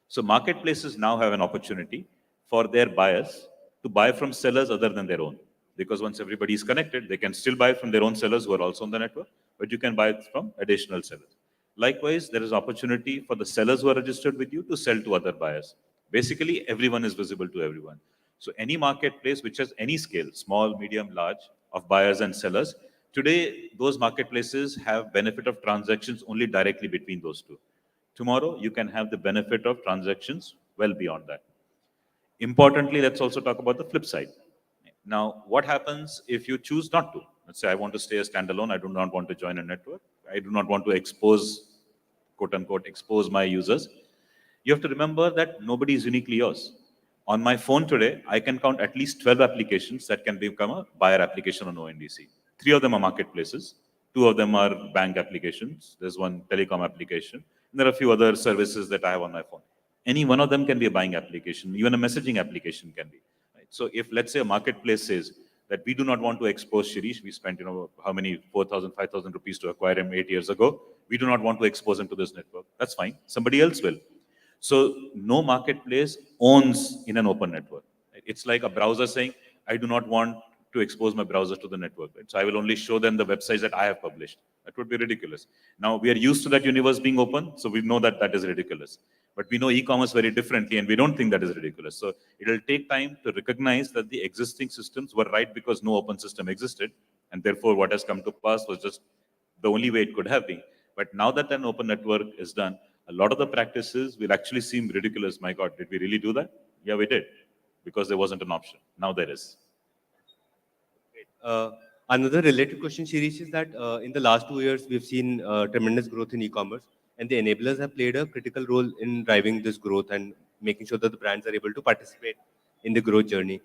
So marketplaces now have an opportunity for their buyers to buy from sellers other than their own. Because once everybody is connected, they can still buy from their own sellers who are also on the network, but you can buy from additional sellers. Likewise, there is opportunity for the sellers who are registered with you to sell to other buyers. Basically, everyone is visible to everyone. So any marketplace which has any scale, small, medium, large, of buyers and sellers, today those marketplaces have benefit of transactions only directly between those two. Tomorrow, you can have the benefit of transactions well beyond that. Importantly, let's also talk about the flip side. Now, what happens if you choose not to? Let's say I want to stay a standalone. I do not want to join a network. I do not want to expose, quote unquote, expose my users. You have to remember that nobody is uniquely yours. On my phone today, I can count at least 12 applications that can become a buyer application on ONDC. 3 of them are marketplaces. 2 of them are bank applications. There's one telecom application. And there are a few other services that I have on my phone. Any one of them can be a buying application. Even a messaging application can be. Right? So if, let's say, a marketplace says that we do not want to expose Shirish, we spent, how many, 4,000, 5,000 rupees to acquire him 8 years ago. We do not want to expose him to this network. That's fine. Somebody else will. So no marketplace owns in an open network. It's like a browser saying, I do not want to expose my browser to the network. Right? So I will only show them the websites that I have published. That would be ridiculous. Now we are used to that universe being open, so we know that that is ridiculous. But we know e-commerce very differently, and we don't think that is ridiculous. So it will take time to recognize that the existing systems were right because no open system existed, and therefore what has come to pass was just the only way it could have been. But now that an open network is done, a lot of the practices will actually seem ridiculous. My God, did we really do that? Yeah, we did, because there wasn't an option. Now there is. Another related question, Shirish, is that in the last 2 years, we've seen tremendous growth in e-commerce, and the enablers have played a critical role in driving this growth and making sure that the brands are able to participate in the growth journey.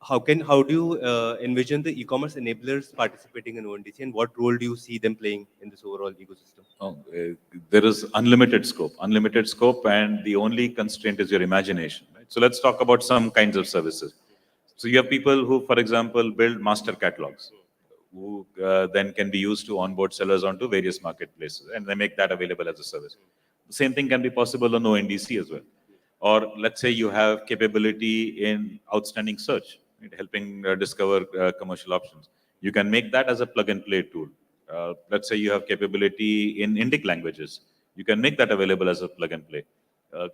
How do you envision the e-commerce enablers participating in ONDC, and what role do you see them playing in this overall ecosystem? There is unlimited scope, and the only constraint is your imagination. Right? So let's talk about some kinds of services. So you have people who, for example, build master catalogs, who then can be used to onboard sellers onto various marketplaces, and they make that available as a service. The same thing can be possible on ONDC as well. Or let's say you have capability in outstanding search, right, helping discover commercial options. You can make that as a plug and play tool. Let's say you have capability in Indic languages. You can make that available as a plug and play.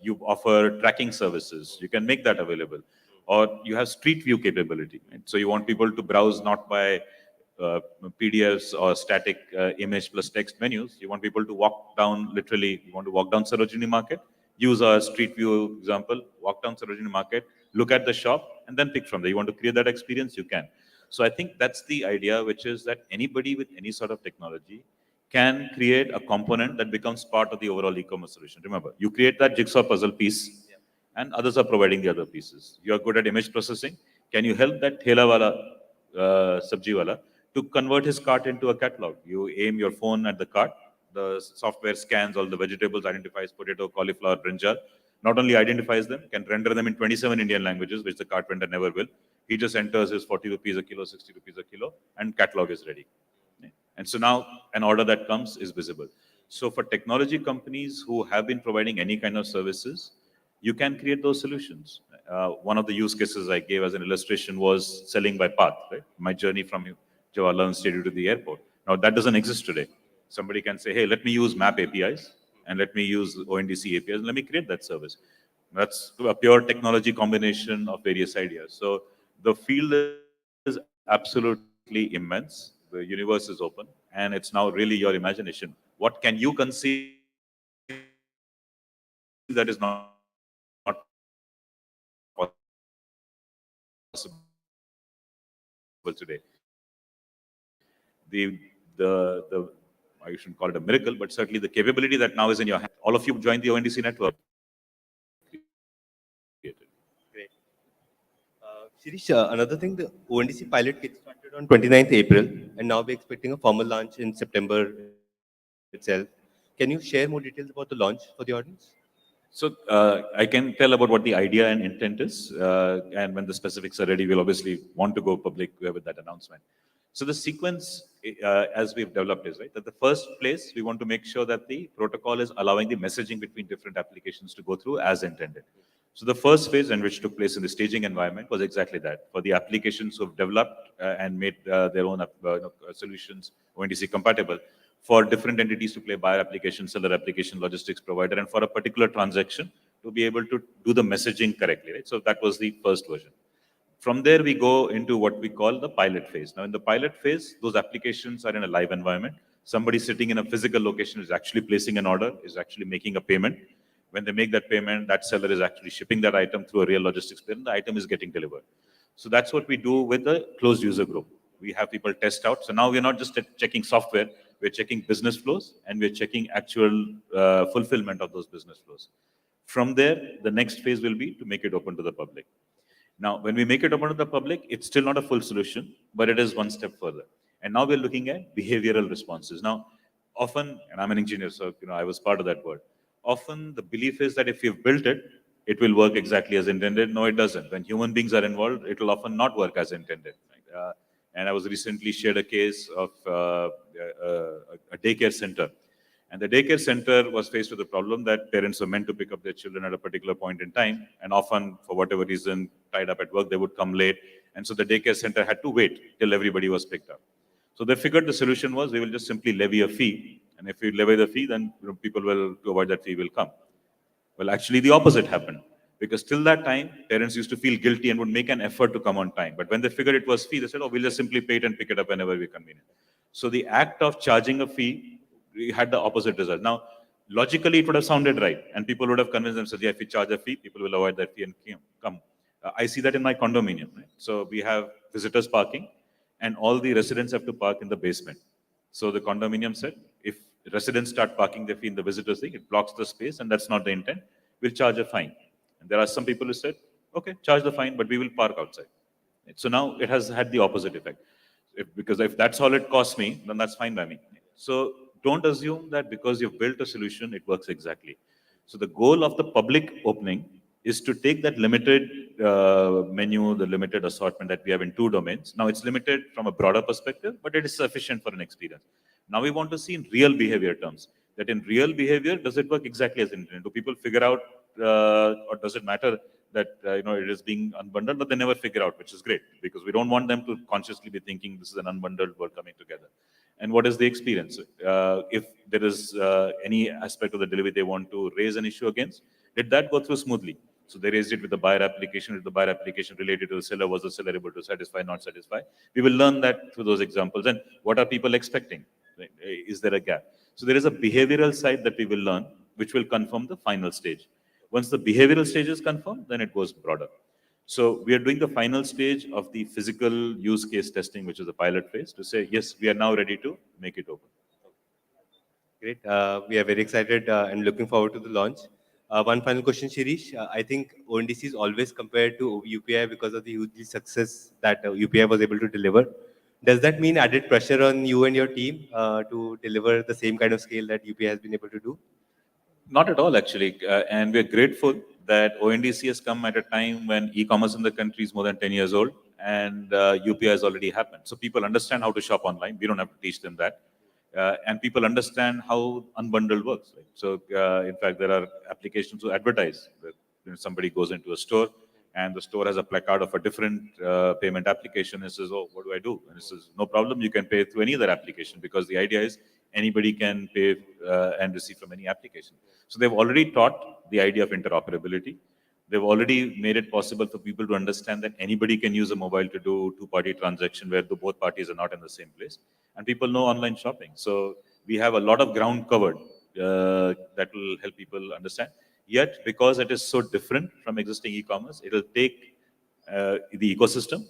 You offer tracking services. You can make that available. Or you have street view capability. Right? So you want people to browse not by PDFs or static image plus text menus. You want people to walk down, literally, you want to walk down Sarojini Market, use a street view example, walk down Sarojini Market, look at the shop, and then pick from there. You want to create that experience, you can. So I think that's the idea, which is that anybody with any sort of technology can create a component that becomes part of the overall e-commerce solution. Remember, you create that jigsaw puzzle piece, and others are providing the other pieces. You are good at image processing. Can you help that thela wala, sabji wala, to convert his cart into a catalog? You aim your phone at the cart, the software scans all the vegetables, identifies potato, cauliflower, brinjal, not only identifies them, can render them in 27 Indian languages, which the cart vendor never will. He just enters his 40 rupees a kilo, 60 rupees a kilo, and catalog is ready. And so now an order that comes is visible. So for technology companies who have been providing any kind of services, you can create those solutions. One of the use cases I gave as an illustration was selling by path, right? My journey from Jawaharlal Stadium to the airport. Now that doesn't exist today. Somebody can say, hey, let me use map APIs and let me use ONDC APIs and let me create that service. That's a pure technology combination of various ideas. So the field is absolutely immense. The universe is open, and it's now really your imagination. What can you conceive that is not possible today? I shouldn't call it a miracle, but certainly the capability that now is in your hand. All of you joined the ONDC network. Great. Shirish, another thing, the ONDC pilot kickstarted on 29th April, and now we're expecting a formal launch in September itself. Can you share more details about the launch for the audience? So I can tell about what the idea and intent is, and when the specifics are ready, we'll obviously want to go public with that announcement. So the sequence, as we've developed, is right that the first place we want to make sure that the protocol is allowing the messaging between different applications to go through as intended. So the first phase, in which took place in the staging environment, was exactly that. For the applications who have developed and made their own solutions ONDC compatible, for different entities to play buyer application, seller application, logistics provider, and for a particular transaction to be able to do the messaging correctly. Right? So that was the first version. From there, we go into what we call the pilot phase. Now, in the pilot phase, those applications are in a live environment. Somebody sitting in a physical location is actually placing an order, is actually making a payment. When they make that payment, that seller is actually shipping that item through a real logistics player, and the item is getting delivered. So that's what we do with the closed user group. We have people test out. So now we're not just checking software, we're checking business flows, and we're checking actual fulfillment of those business flows. From there, the next phase will be to make it open to the public. Now, when we make it open to the public, it's still not a full solution, but it is one step further. And now we're looking at behavioral responses. Now, often, and I'm an engineer, so I was part of that word. Often the belief is that if you've built it, it will work exactly as intended. No, it doesn't. When human beings are involved, it will often not work as intended. And I was recently shared a case of a daycare center. And the daycare center was faced with the problem that parents were meant to pick up their children at a particular point in time. And often, for whatever reason, tied up at work, they would come late. And so the daycare center had to wait till everybody was picked up. So they figured the solution was we will just simply levy a fee. And if we levy the fee, then people will, to avoid that fee, will come. Well, actually, the opposite happened. Because till that time, parents used to feel guilty and would make an effort to come on time. But when they figured it was fee, they said, oh, we'll just simply pay it and pick it up whenever we're convenient. So the act of charging a fee, we had the opposite result. Now, logically, it would have sounded right. And people would have convinced themselves, yeah, if we charge a fee, people will avoid that fee and come. I see that in my condominium. Right? So we have visitors parking, and all the residents have to park in the basement. So the condominium said, if residents start parking their fee in the visitors thing, it blocks the space, and that's not the intent. We'll charge a fine. And there are some people who said, okay, charge the fine, but we will park outside. So now it has had the opposite effect. Because if that's all it costs me, then that's fine by me. So don't assume that because you've built a solution, it works exactly. So the goal of the public opening is to take that limited menu, the limited assortment that we have in 2 domains. Now it's limited from a broader perspective, but it is sufficient for an experience. Now we want to see in real behavior terms, that in real behavior, does it work exactly as intended? Do people figure out, or does it matter that it is being unbundled, but they never figure out, which is great, because we don't want them to consciously be thinking this is an unbundled work coming together. And what is the experience? If there is any aspect of the delivery they want to raise an issue against, did that go through smoothly? So they raised it with the buyer application. With the buyer application related to the seller, was the seller able to satisfy, not satisfy? We will learn that through those examples. And what are people expecting? Is there a gap? So there is a behavioral side that we will learn, which will confirm the final stage. Once the behavioral stage is confirmed, then it goes broader. So we are doing the final stage of the physical use case testing, which is the pilot phase, to say, yes, we are now ready to make it open. Great. We are very excited and looking forward to the launch. One final question, Shirish. I think ONDC is always compared to UPI because of the huge success that UPI was able to deliver. Does that mean added pressure on you and your team to deliver the same kind of scale that UPI has been able to do? Not at all, actually. And we're grateful that ONDC has come at a time when e-commerce in the country is more than 10 years old, and UPI has already happened. So people understand how to shop online. We don't have to teach them that. And people understand how unbundled works. Right? So in fact, there are applications to advertise. Somebody goes into a store, and the store has a placard of a different payment application and says, oh, what do I do? And it says, no problem, you can pay through any other application, because the idea is anybody can pay and receive from any application. So they've already taught the idea of interoperability. They've already made it possible for people to understand that anybody can use a mobile to do two-party transaction where both parties are not in the same place. And people know online shopping. So we have a lot of ground covered that will help people understand. Yet, because it is so different from existing e-commerce, it will take the ecosystem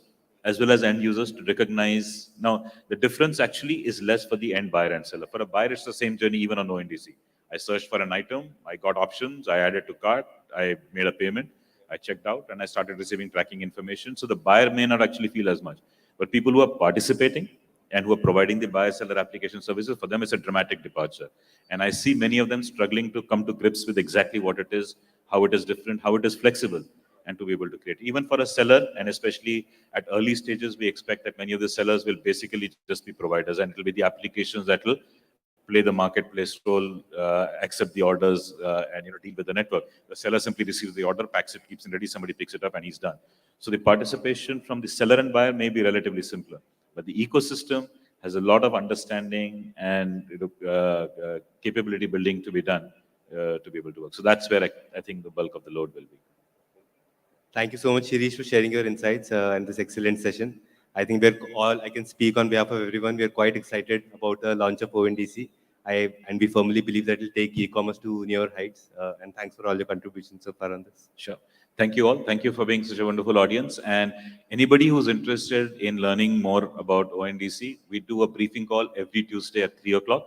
as well as end users to recognize. Now, the difference actually is less for the end buyer and seller. For a buyer, it's the same journey even on ONDC. I searched for an item, I got options, I added to cart, I made a payment, I checked out, and I started receiving tracking information. So the buyer may not actually feel as much. But people who are participating and who are providing the buyer-seller application services, for them it's a dramatic departure. And I see many of them struggling to come to grips with exactly what it is, how it is different, how it is flexible, and to be able to create. Even for a seller, and especially at early stages, we expect that many of the sellers will basically just be providers, and it will be the applications that will play the marketplace role, accept the orders, and deal with the network. The seller simply receives the order, packs it, keeps it ready, somebody picks it up, and he's done. So the participation from the seller and buyer may be relatively simpler, but the ecosystem has a lot of understanding and capability building to be done to be able to work. So that's where I think the bulk of the load will be. Thank you so much, Shirish, for sharing your insights and this excellent session. I think I can speak on behalf of everyone. We are quite excited about the launch of ONDC. And we firmly believe that it will take e-commerce to newer heights. And thanks for all your contributions so far on this. Sure. Thank you all. Thank you for being such a wonderful audience. And anybody who's interested in learning more about ONDC, we do a briefing call every Tuesday at 3 o'clock.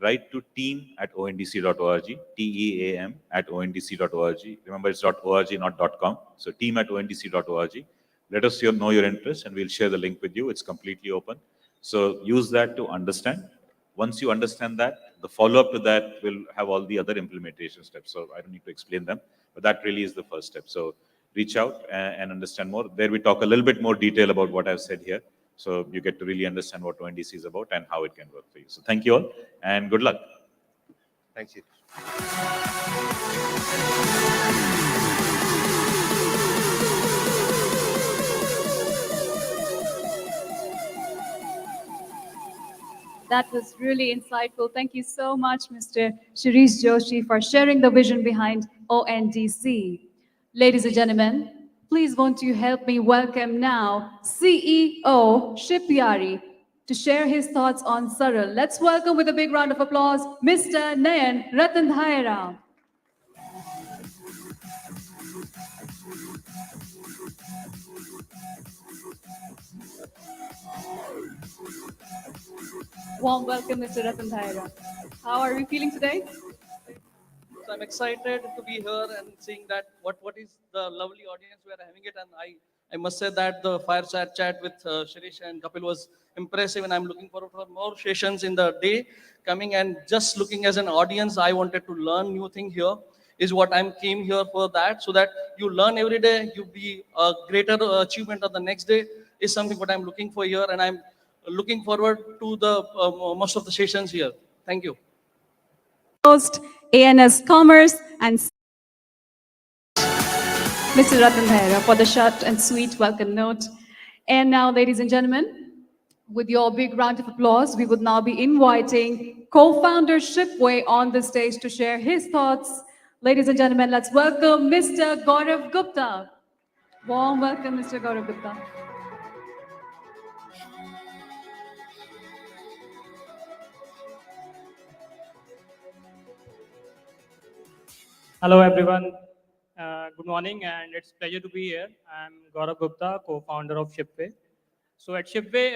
Write to team@ondc.org, team@ondc.org. Remember, it's .org, not .com. So team@ondc.org. Let us know your interest and we'll share the link with you. It's completely open. So use that to understand. Once you understand that, the follow-up to that will have all the other implementation steps. So I don't need to explain them, but that really is the first step. So reach out and understand more. There we talk a little bit more detail about what I've said here. So you get to really understand what ONDC is about and how it can work for you. So thank you all and good luck. Thanks, Shirish. That was really insightful. Thank you so much, Mr. Shirish Joshi, for sharing the vision behind ONDC. Ladies and gentlemen, please won't you help me welcome now CEO Shipyari to share his thoughts on Saral. Let's welcome with a big round of applause, Mr. Nayan Ratandhaira. Warm welcome, Mr. Ratandhaira. How are we feeling today? So I'm excited to be here and seeing that what is the lovely audience we are having it. And I must say that the fireside chat with Shirish and Kapil was impressive, and I'm looking forward for more sessions in the day coming. And just looking as an audience, I wanted to learn new thing here. Is what I'm came here for that, so that you learn every day, you be a greater achievement of the next day is something what I'm looking for here, and I'm looking forward to the most of the sessions here. Thank you. Host, ANS Commerce, and Mr. Ratandhaira for the short and sweet welcome note. And now, ladies and gentlemen, with your big round of applause, we would now be inviting co-founder Shipway on the stage to share his thoughts. Ladies and gentlemen, let's welcome Mr. Gaurav Gupta. Warm welcome, Mr. Gaurav Gupta. Hello everyone. Good morning, and it's pleasure to be here. I'm Gaurav Gupta, co-founder of Shipway. So at Shipway,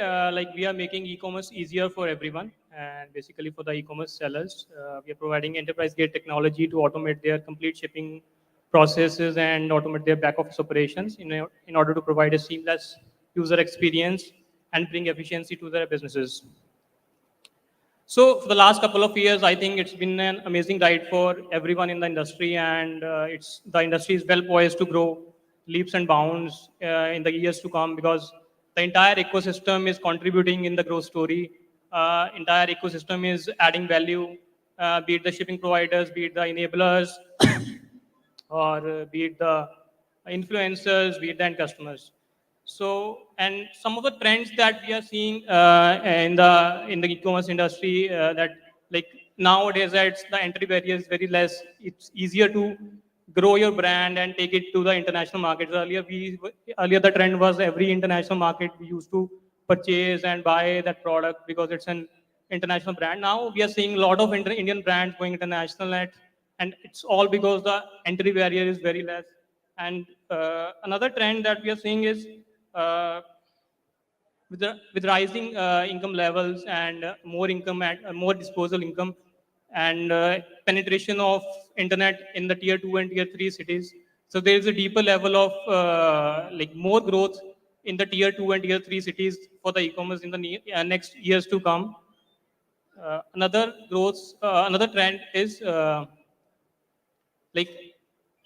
we are making e-commerce easier for everyone, and basically for the e-commerce sellers, we are providing enterprise-grade technology to automate their complete shipping processes and automate their back office operations in order to provide a seamless user experience and bring efficiency to their businesses. So for the last couple of years, I think it's been an amazing ride for everyone in the industry, and the industry is well poised to grow leaps and bounds in the years to come, because the entire ecosystem is contributing in the growth story. Entire ecosystem is adding value, be it the shipping providers, be it the enablers, or be it the influencers, be it the end customers. So, and some of the trends that we are seeing in the e-commerce industry, that like nowadays, it's the entry barrier is very less. It's easier to grow your brand and take it to the international markets. Earlier the trend was every international market we used to purchase and buy that product because it's an international brand. Now we are seeing a lot of Indian brands going international and it's all because the entry barrier is very less. And another trend that we are seeing is uh, with rising income levels and more income and more disposal income and penetration of internet in the tier 2 and tier 3 cities. So there is a deeper level of more growth in the tier 2 and tier 3 cities for the e-commerce in the next years to come. Another trend is like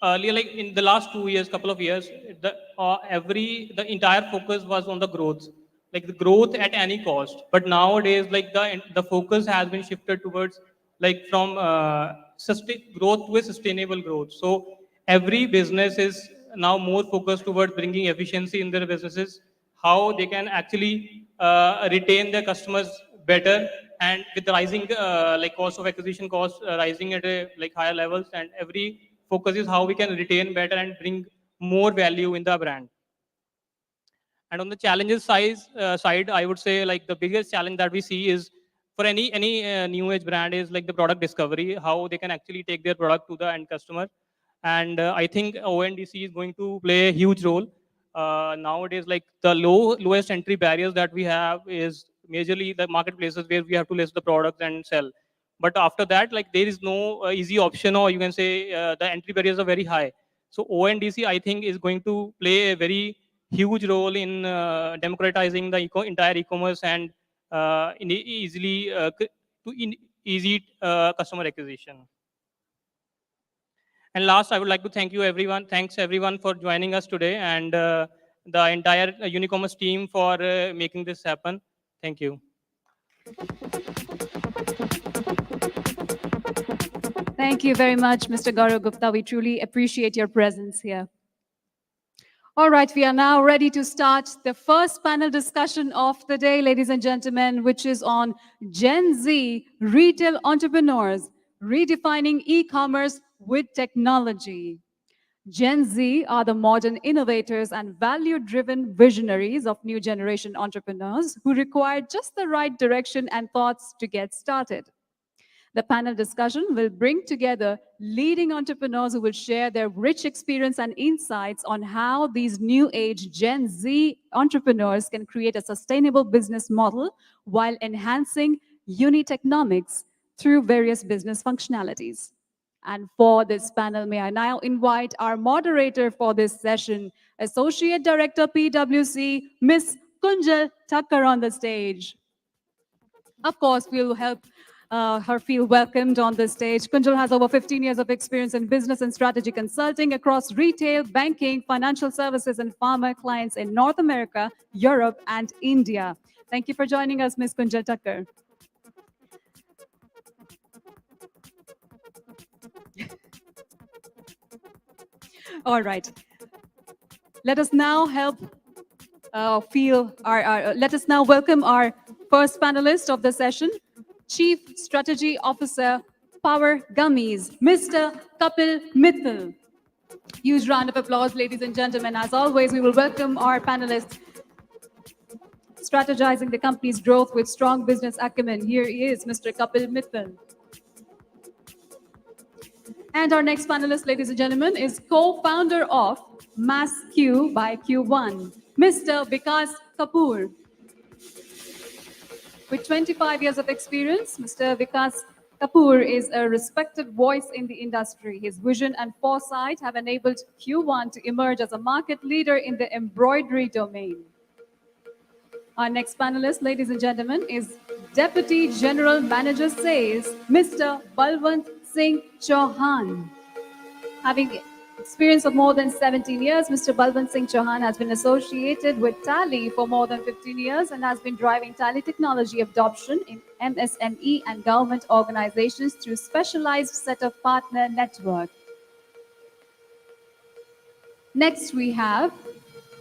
earlier, like in the last 2 years, couple of years, the entire focus was on the growth, like the growth at any cost. But nowadays, like the focus has been shifted towards like from growth to a sustainable growth. So every business is now more focused towards bringing efficiency in their businesses, how they can actually retain their customers better, and with the rising cost of acquisition costs rising at a like higher levels, and every focus is how we can retain better and bring more value in the brand. And on the challenges side, I would say like the biggest challenge that we see is for any new age brand is like the product discovery, how they can actually take their product to the end customer. And I think ONDC is going to play a huge role. Nowadays, like the lowest entry barriers that we have is majorly the marketplaces where we have to list the products and sell. But after that, like there is no easy option, or you can say the entry barriers are very high. So ONDC, I think, is going to play a very huge role in democratizing the entire e-commerce and easily easy customer acquisition. And last, I would like to thank you everyone. Thanks everyone for joining us today, and the entire Unicommerce team for making this happen. Thank you. Thank you very much, Mr. Gaurav Gupta. We truly appreciate your presence here. All right, we are now ready to start the first panel discussion of the day, ladies and gentlemen, which is on Gen Z retail entrepreneurs redefining e-commerce with technology. Gen Z are the modern innovators and value-driven visionaries of new generation entrepreneurs who require just the right direction and thoughts to get started. The panel discussion will bring together leading entrepreneurs who will share their rich experience and insights on how these new age Gen Z entrepreneurs can create a sustainable business model while enhancing unit economics through various business functionalities. And for this panel, may I now invite our moderator for this session, Associate Director PwC, Ms. Kunjal Thakkar on the stage. Of course, we'll help her feel welcomed on the stage. Kunjal has over 15 years of experience in business and strategy consulting across retail, banking, financial services, and pharma clients in North America, Europe, and India. Thank you for joining us, Ms. Kunjal Thakkar. All right. Let us now let us now welcome our first panelist of the session, Chief Strategy Officer, Power Gummies, Mr. Kapil Mittal. Huge round of applause, ladies and gentlemen. As always, we will welcome our panelists strategizing the company's growth with strong business acumen. Here he is, Mr. Kapil Mittal. And our next panelist, ladies and gentlemen, is co-founder of MassQ by Q1, Mr. Vikas Kapoor. With 25 years of experience, Mr. Vikas Kapoor is a respected voice in the industry. His vision and foresight have enabled Q1 to emerge as a market leader in the embroidery domain. Our next panelist, ladies and gentlemen, is Deputy General Manager Sales, Mr. Balwant Singh Chauhan. Having experience of more than 17 years, Mr. Balwant Singh Chauhan has been associated with Tally for more than 15 years and has been driving Tally technology adoption in MSME and government organizations through specialized set of partner network. Next, we have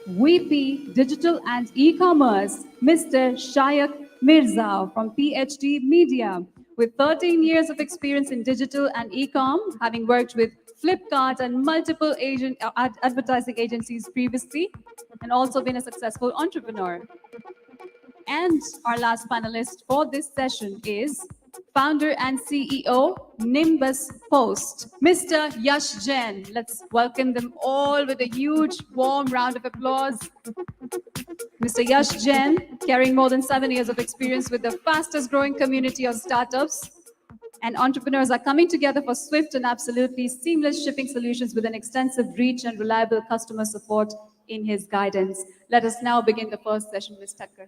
VP Digital and E-Commerce, Mr. Shayak Mirza from PhD Media. With 13 years of experience in digital and e-com, having worked with Flipkart and multiple advertising agencies previously, and also been a successful entrepreneur. And our last panelist for this session is founder and CEO, Nimbus Post, Mr. Yash Jain. Let's welcome them all with a huge, warm round of applause. Mr. Yash Jain, carrying more than 7 years of experience with the fastest growing community of startups, and entrepreneurs are coming together for swift and absolutely seamless shipping solutions with an extensive reach and reliable customer support in his guidance. Let us now begin the first session, Ms. Thakkar.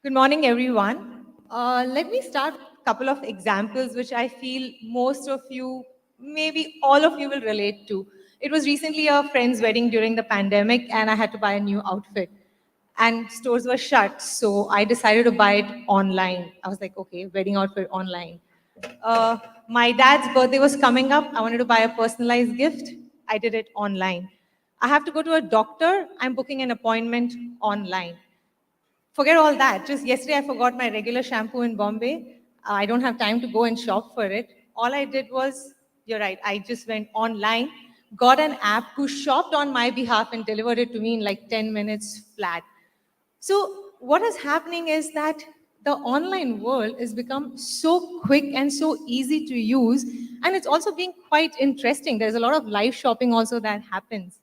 Good morning, everyone. Let me start a couple of examples which I feel most of you, maybe all of you will relate to. It was recently a friend's wedding during the pandemic and I had to buy a new outfit. And stores were shut, so I decided to buy it online. I was like, okay, wedding outfit online. My dad's birthday was coming up. I wanted to buy a personalized gift. I did it online. I have to go to a doctor. I'm booking an appointment online. Forget all that. Just yesterday, I forgot my regular shampoo in Bombay. I don't have time to go and shop for it. All I did was, you're right, I just went online, got an app who shopped on my behalf and delivered it to me in like 10 minutes flat. So what is happening is that the online world has become so quick and so easy to use, and it's also being quite interesting. There's a lot of live shopping also that happens.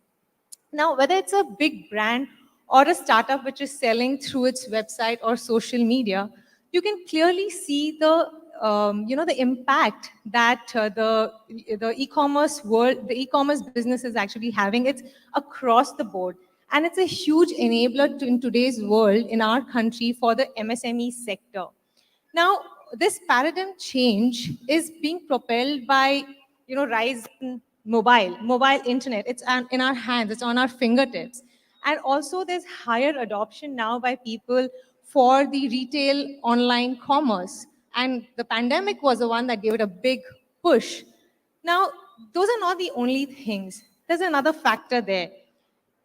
Now, whether it's a big brand or a startup which is selling through its website or social media, you can clearly see the impact that the e-commerce world, the e-commerce business is actually having. It's across the board, and it's a huge enabler in today's world in our country for the MSME sector. Now, this paradigm change is being propelled by, rise in mobile internet. It's in our hands, it's on our fingertips. And also there's higher adoption now by people for the retail online commerce. And the pandemic was the one that gave it a big push. Now, those are not the only things. There's another factor there.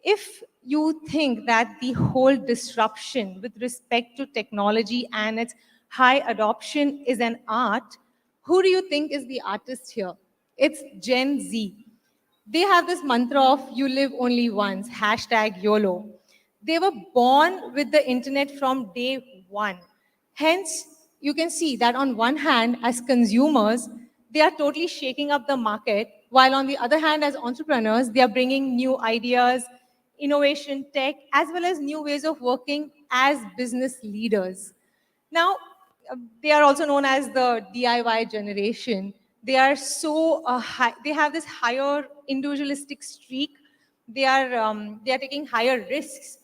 If you think that the whole disruption with respect to technology and its high adoption is an art, who do you think is the artist here? It's Gen Z. They have this mantra of you live only once, hashtag YOLO. They were born with the internet from day one. Hence, you can see that on one hand, as consumers, they are totally shaking up the market, while on the other hand, as entrepreneurs, they are bringing new ideas, innovation, tech, as well as new ways of working as business leaders. Now, they are also known as the DIY generation. They are so high, they have this higher individualistic streak. They are taking higher risks.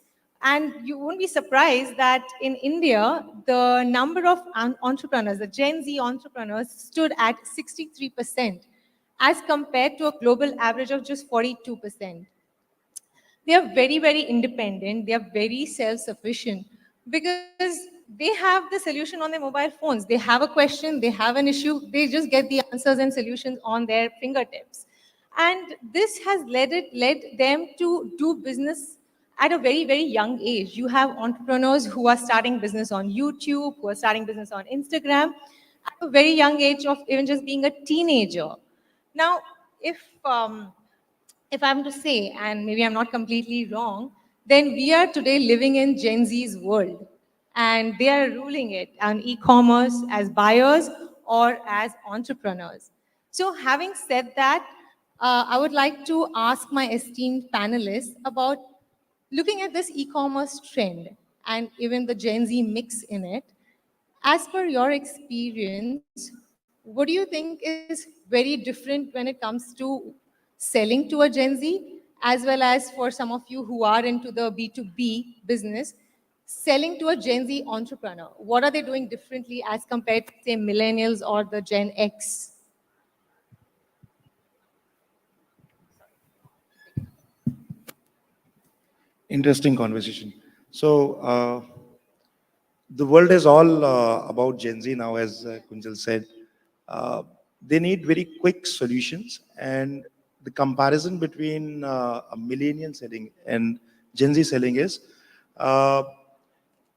And you won't be surprised that in India, the number of entrepreneurs, the Gen Z entrepreneurs, stood at 63%, as compared to a global average of just 42%. They are very, very independent. They are very self-sufficient because they have the solution on their mobile phones. They have a question, they have an issue, they just get the answers and solutions on their fingertips. And this has led them to do business at a very, very young age. You have entrepreneurs who are starting business on YouTube, who are starting business on Instagram at a very young age of even just being a teenager. Now, if if I'm to say, and maybe I'm not completely wrong, then we are today living in Gen Z's world. And they are ruling it on e-commerce as buyers or as entrepreneurs. So having said that, I would like to ask my esteemed panelists about looking at this e-commerce trend and even the Gen Z mix in it. As per your experience, what do you think is very different when it comes to selling to a Gen Z, as well as for some of you who are into the B2B business, selling to a Gen Z entrepreneur? What are they doing differently as compared to, say, millennials or the Gen X? Interesting conversation. So, the world is all about Gen Z now, as Kunjal said. Uh, they need very quick solutions, and the comparison between a millennial selling and Gen Z selling is uh,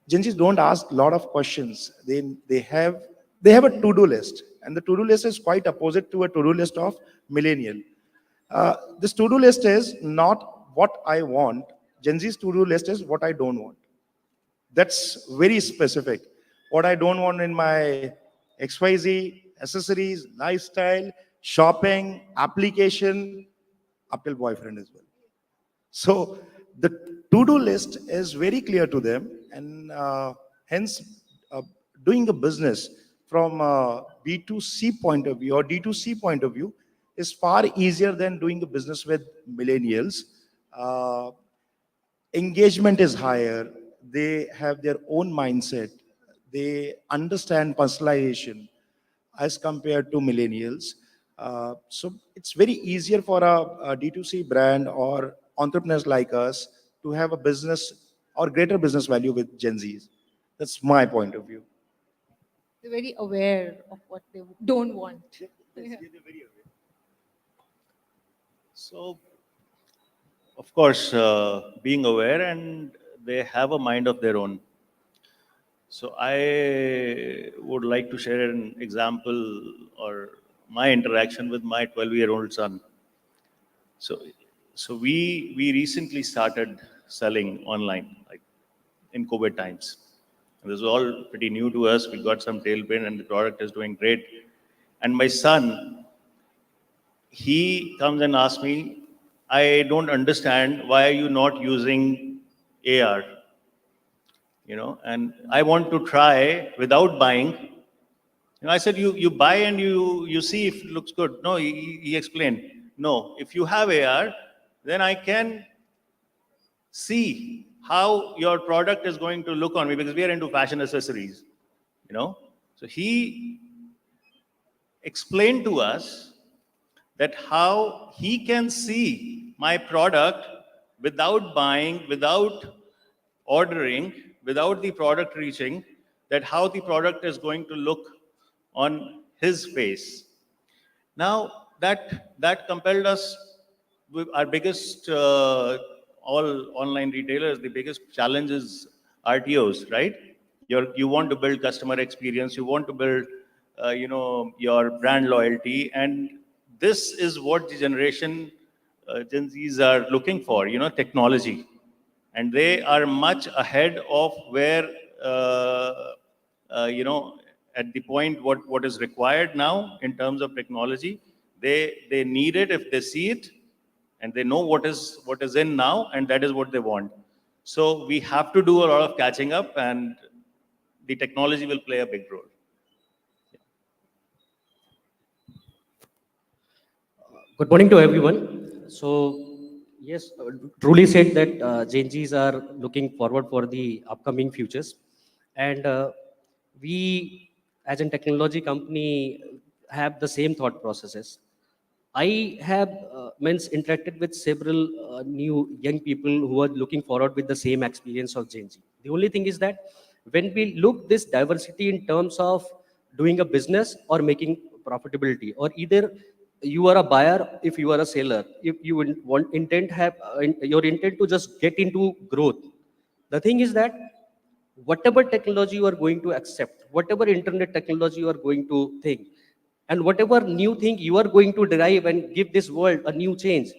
Gen Zs don't ask a lot of questions. They have a to-do list, and the to-do list is quite opposite to a to-do list of millennial. This to-do list is not what I want. Gen Z's to-do list is what I don't want. That's very specific. What I don't want in my XYZ, accessories, lifestyle, shopping, application, up till boyfriend as well. So the to-do list is very clear to them, and hence doing a business from a B2C point of view or D2C point of view is far easier than doing a business with millennials. Uh, Engagement is higher. They have their own mindset. They understand personalization as compared to millennials. So it's very easier for a D2C brand or entrepreneurs like us to have a business or greater business value with Gen Zs. That's my point of view. They're very aware of what they don't want. Yeah. So, of course, being aware and they have a mind of their own. So, I would like to share an example or my interaction with my 12-year-old son. So, so we recently started selling online, like in COVID times. This is all pretty new to us. We got some tailwind and the product is doing great. And my son, he comes and asks me, I don't understand, why are you not using AR? And I want to try without buying. I said, you buy and you see if it looks good. No, he explained, no, if you have AR, then I can see how your product is going to look on me, because we are into fashion accessories, So he explained to us that how he can see my product without buying, without ordering, without the product reaching, that how the product is going to look on his face. Now, that compelled us, our biggest, all online retailers, the biggest challenge is RTOs, right? You want to build customer experience, you want to build, your brand loyalty, and this is what the generation, Gen Zs are looking for, technology. And they are much ahead of where, you know, at the point what is required now in terms of technology. They need it if they see it, and they know what is in now, and that is what they want. So we have to do a lot of catching up, and the technology will play a big role. Good morning to everyone. So, yes, truly said that Gen Zs are looking forward for the upcoming futures. And we, as a technology company, have the same thought processes. I have interacted with several new young people who are looking forward with the same experience of Gen Z. The only thing is that when we look this diversity in terms of doing a business or making profitability, or either you are a buyer, if you are a seller, if you want intent have your intent to just get into growth. The thing is that whatever technology you are going to accept, whatever internet technology you are going to think, and whatever new thing you are going to derive and give this world a new change,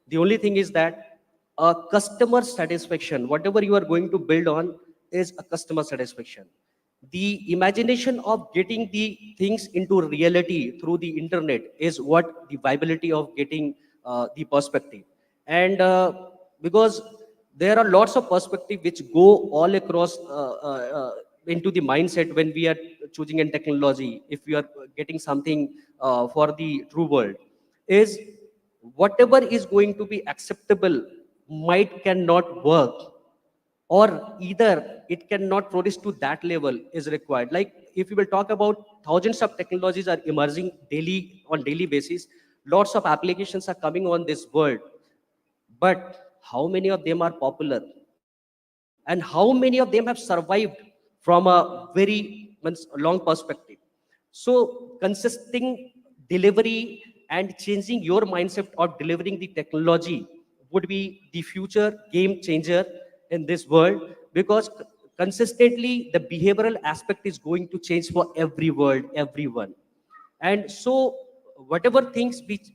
the only thing is that a customer satisfaction, whatever you are going to build on, is a customer satisfaction. The imagination of getting the things into reality through the internet is what the viability of getting the perspective. And because there are lots of perspective which go all across into the mindset when we are choosing a technology, if we are getting something for the true world, is whatever is going to be acceptable might cannot work, or either it cannot progress to that level is required. Like if we will talk about thousands of technologies are emerging daily on daily basis, lots of applications are coming on this world, but how many of them are popular, and how many of them have survived from a very long perspective? So consisting delivery and changing your mindset of delivering the technology would be the future game changer in this world, because consistently the behavioral aspect is going to change for every world, everyone. And so whatever things which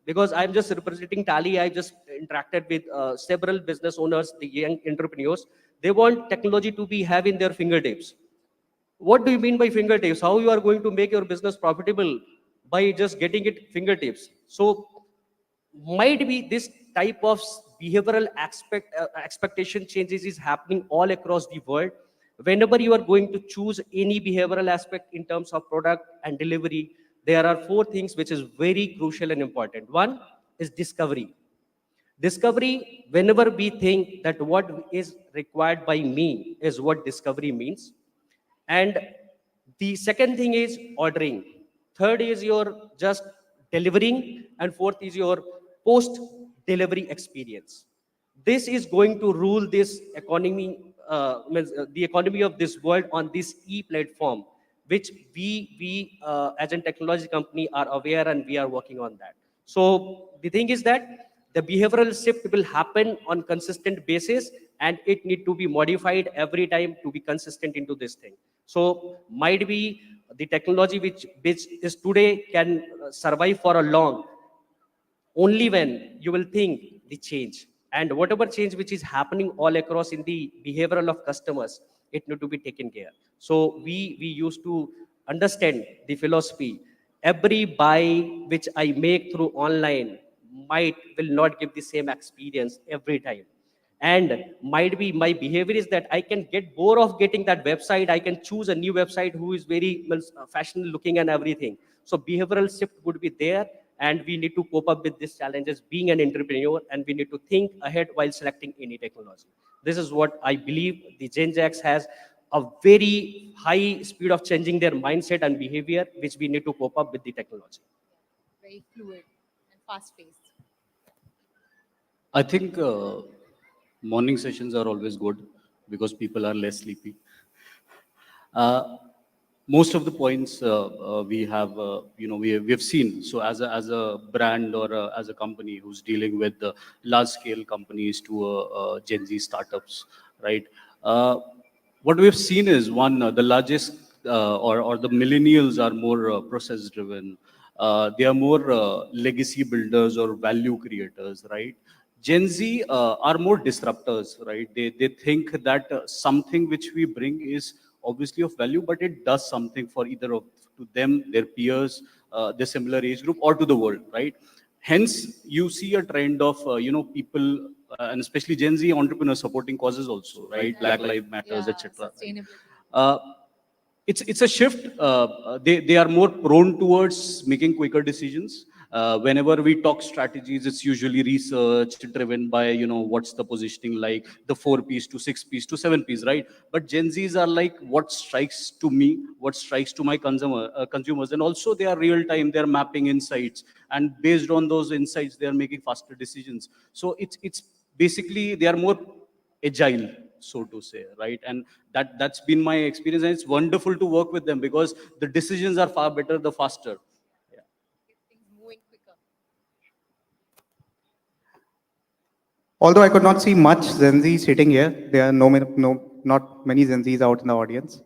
because I'm just representing Tally, I just interacted with several business owners, the young entrepreneurs. They want technology to be have in their fingertips. What do you mean by fingertips? How you are going to make your business profitable by just getting it fingertips? So might be this type of behavioral expectation changes is happening all across the world. Whenever you are going to choose any behavioral aspect in terms of product and delivery, there are four things which is very crucial and important. One is discovery. Discovery, whenever we think that what is required by me is what discovery means. And the second thing is ordering. Third is your just delivering. And fourth is your post delivery experience. This is going to rule this economy, the economy of this world on this e-platform, which we as a technology company are aware, and we are working on that. So the thing is that the behavioral shift will happen on consistent basis, and it need to be modified every time to be consistent into this thing. So might be the technology which is today can survive for a long, only when you will think the change, and whatever change which is happening all across in the behavioral of customers, it need to be taken care. So we used to understand the philosophy. Every buy which I make through online might will not give the same experience every time. And might be my behavior is that I can get bored of getting that website. I can choose a new website who is very well, fashion looking and everything. So behavioral shift would be there, and we need to cope up with these challenges being an entrepreneur, and we need to think ahead while selecting any technology. This is what I believe. The Gen X has a very high speed of changing their mindset and behavior, which we need to cope up with the technology. Very fluid and fast-paced. I think morning sessions are always good because people are less sleepy. Uh, Most of the points we have, we have seen. So as a brand or as a company who's dealing with the large scale companies to Gen Z startups, right? What we've seen is one, the largest or the millennials are more process driven. They are more legacy builders or value creators, right? Gen Z are more disruptors, right? They think that something which we bring is obviously of value, but it does something for either of to them, their peers, their similar age group, or to the world, right? Hence, you see a trend of people, and especially Gen Z entrepreneurs supporting causes also, right? Black Lives Matters, etc. Sustainability. Uh, it's a shift. They are more prone towards making quicker decisions. Whenever we talk strategies, it's usually research driven by what's the positioning like, the 4 piece to 6 piece to 7 piece, right? But Gen Zs are like what strikes to me, what strikes to my consumers, and also they are real time. They are mapping insights, and based on those insights, they are making faster decisions. So it's basically they are more agile, so to say, right? And that's been my experience, and it's wonderful to work with them because the decisions are far better the faster. Yeah. Things moving quicker. Although I could not see much Gen Z sitting here, there are not many Gen Zs out in the audience.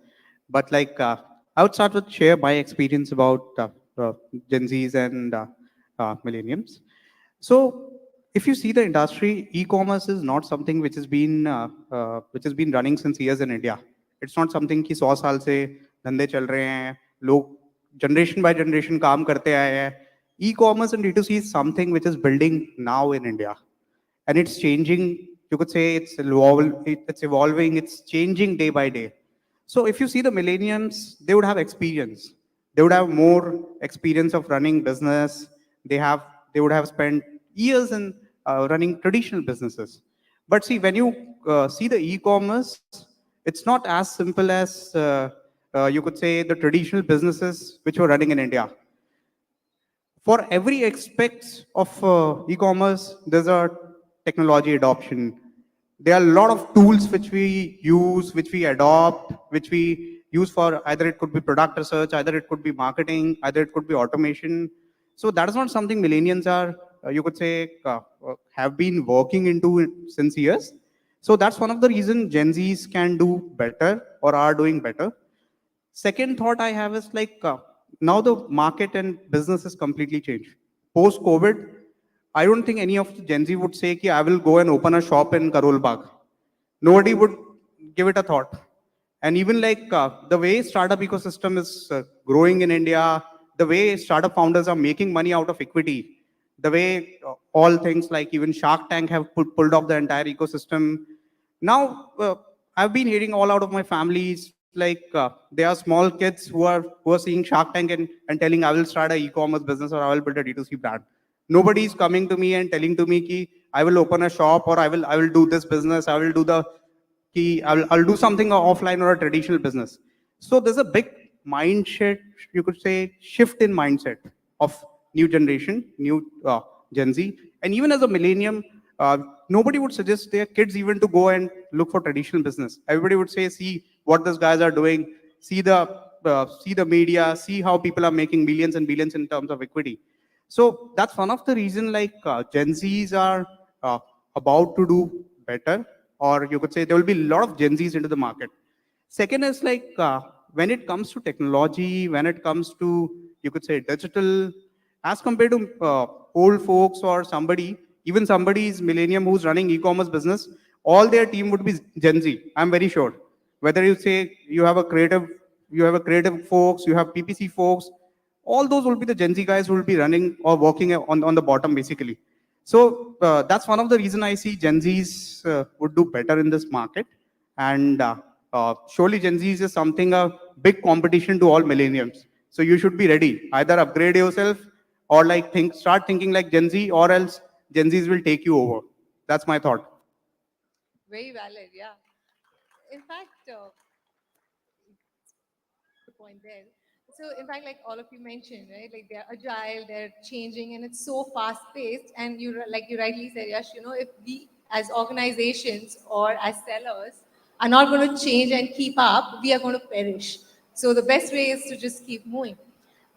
But I would start with share my experience about Gen Zs and millenniums. So if you see the industry, e-commerce is not something which has been running since years in India. It's not something कि 100 साल से धंधे चल रहे हैं, लोग generation by generation काम करते आए हैं. E-commerce and D2C is something which is building now in India, and it's changing. You could say it's evolving, it's changing day by day. So if you see the millenniums, they would have experience, they would have more experience of running business. They would have spent years in running traditional businesses. But see, when you see the e-commerce, it's not as simple as you could say the traditional businesses which were running in India. For every aspect of e-commerce, there's a technology adoption. There are a lot of tools which we use, which we adopt, which we use for either it could be product research, either it could be marketing, either it could be automation. So that is not something millennials are, you could say, have been working into since years. So that's one of the reasons Gen Zs can do better or are doing better. Second thought I have is now the market and business is completely changed. Post COVID, I don't think any of the Gen Z would say ki I will go and open a shop in Karol Bagh. Nobody would give it a thought. And even the way startup ecosystem is growing in India, the way startup founders are making money out of equity, the way all things like even Shark Tank have pulled off the entire ecosystem. Now, I've been hearing all out of my families, there are small kids who are seeing Shark Tank and telling, I will start an e-commerce business or I will build a D2C brand. Nobody is coming to me and telling to me ki I will open a shop or I will do this business. I will do I'll do something offline or a traditional business. So there's a big mindset, you could say, shift in mindset of new generation, new Gen Z, and even as a millennium, nobody would suggest their kids even to go and look for traditional business. Everybody would say, see what these guys are doing, see the media, see how people are making millions and billions in terms of equity. So that's one of the reason Gen Zs are about to do better, or you could say there will be a lot of Gen Zs into the market. Second is when it comes to technology, when it comes to, you could say, digital, as compared to old folks or somebody, even somebody's millennium who's running e-commerce business, all their team would be Gen Z, I'm very sure. Whether you say you have a creative folks, you have PPC folks, all those will be the Gen Z guys who will be running or working on the bottom basically. So that's one of the reason I see Gen Zs would do better in this market. And surely Gen Zs is something a big competition to all millenniums. So you should be ready. Either upgrade yourself or like start thinking like Gen Z, or else Gen Zs will take you over. That's my thought. Very valid, yeah. In fact, the point there. So, in fact, like all of you mentioned, right? Like they're agile, they're changing, and it's so fast paced. And like you rightly said, Yash, if we as organizations or as sellers are not going to change and keep up, we are going to perish. So, the best way is to just keep moving.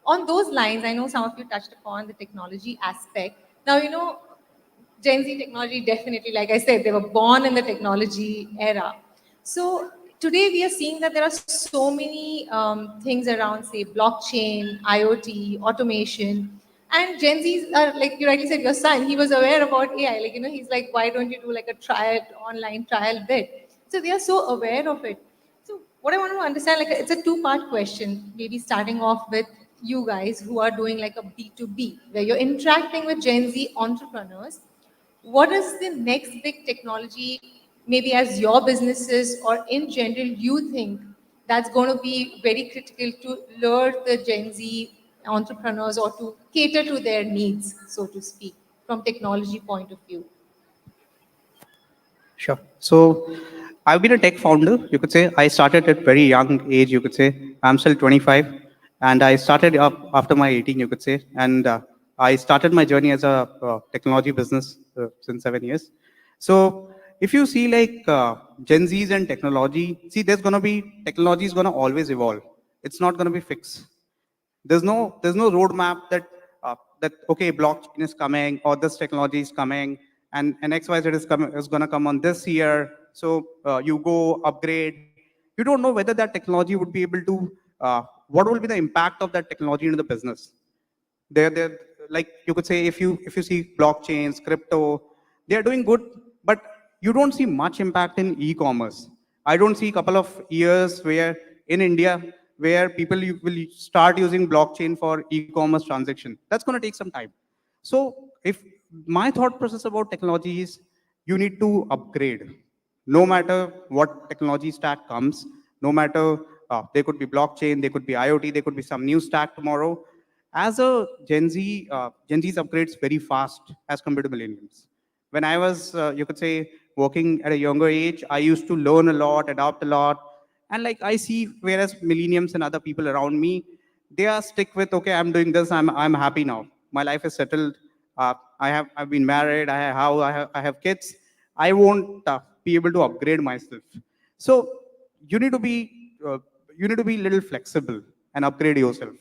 On those lines, I know some of you touched upon the technology aspect. Now, Gen Z technology, definitely, like I said, they were born in the technology era. So today we are seeing that there are so many things around, say, blockchain, IoT, automation. And Gen Zs are, like you rightly said, your son, he was aware about AI. Like, he's like, why don't you do like a online trial bit? So they are so aware of it. So what I want to understand, like it's a two-part question, maybe starting off with you guys who are doing like a B2B, where you're interacting with Gen Z entrepreneurs. What is the next big technology, maybe as your businesses or in general, you think that's going to be very critical to lure the Gen Z entrepreneurs or to cater to their needs, so to speak, from technology point of view? Sure. So I've been a tech founder, you could say. I started at very young age, you could say. I'm still 25, and I started up after my 18, you could say. And I started my journey as a technology business since 7 years. So if you see like Gen Zs and technology, see, technology is going to always evolve. It's not going to be fixed. There's no roadmap that okay, blockchain is coming or this technology is coming, and XYZ is going to come on this year. So you go upgrade. You don't know whether that technology would be able to what will be the impact of that technology in the business. They're like, you could say, if you see blockchains, crypto, they are doing good, but you don't see much impact in e-commerce. I don't see a couple of years where in India where people will start using blockchain for e-commerce transaction. That's going to take some time. So if my thought process about technology is, you need to upgrade. No matter what technology stack comes, no matter there could be blockchain, there could be IoT, there could be some new stack tomorrow. As a Gen Z, Gen Z's upgrades very fast as compared to millennials. When I was, you could say, working at a younger age, I used to learn a lot, adapt a lot, and like I see, whereas millenniums and other people around me, they are stick with, okay, I'm doing this, I'm happy now. My life is settled. I've been married. I have kids. I won't be able to upgrade myself. So you need to be uh, you need to be a little flexible and upgrade yourself.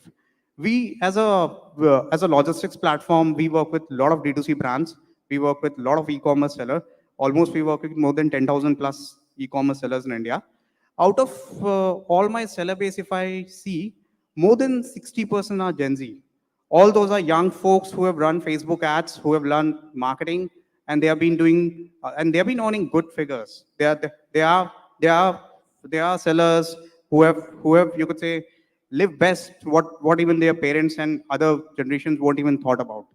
We as a logistics platform, we work with a lot of D2C brands. We work with a lot of e-commerce seller. Almost we work with more than 10,000 plus e-commerce sellers in India. Out of all my seller base, if I see, more than 60% are Gen Z. All those are young folks who have run Facebook ads, who have learned marketing, and they have been doing, and they have been earning good figures. They are, they are, they are sellers who have, you could say, live best what even their parents and other generations won't even thought about.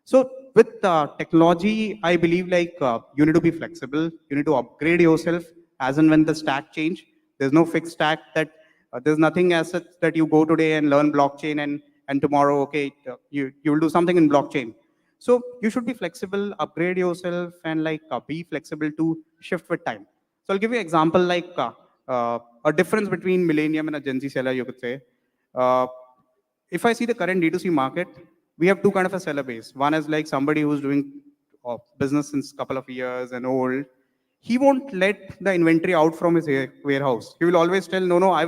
So with technology, I believe like you need to be flexible. You need to upgrade yourself as and when the stack change. There's no fixed stack that there's nothing as such that you go today and learn blockchain and tomorrow, okay, you will do something in blockchain. So you should be flexible, upgrade yourself, and like be flexible to shift with time. So I'll give you an example like a difference between millennium and a Gen Z seller, you could say. Uh, if I see the current D2C market, we have two kind of a seller base. One is like somebody who's doing business since a couple of years and old. He won't let the inventory out from his warehouse. He will always tell, no, I,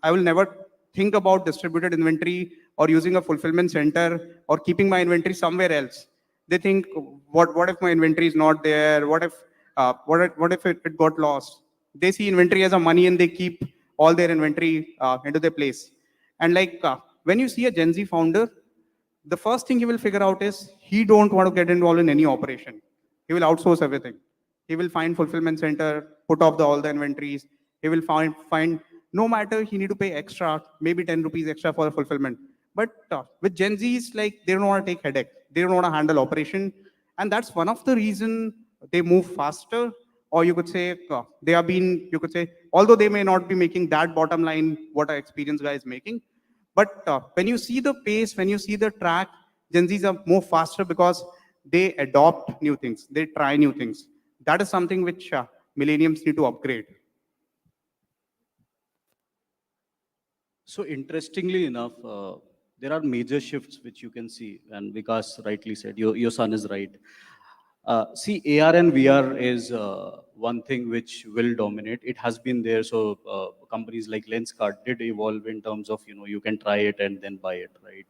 I will never think about distributed inventory or using a fulfillment center or keeping my inventory somewhere else. They think, what if my inventory is not there? What if it got lost? They see inventory as a money and they keep all their inventory into their place. And like when you see a Gen Z founder, the first thing he will figure out is he don't want to get involved in any operation. He will outsource everything. He will find fulfillment center, put off all the inventories. He will find no matter he need to pay extra, maybe 10 rupees extra for the fulfillment. But with Gen Zs, like they don't want to take headache. They don't want to handle operation. And that's one of the reason they move faster. Or you could say they are being, you could say, although they may not be making that bottom line, what our experienced guy is making. But when you see the pace, when you see the track, Gen Zs are more faster because they adopt new things, they try new things. That is something which millenniums need to upgrade. So interestingly enough, there are major shifts which you can see, and Vikas rightly said, your son is right. See, AR and VR is one thing which will dominate. It has been there. So companies like Lenskart did evolve in terms of, you can try it and then buy it, right?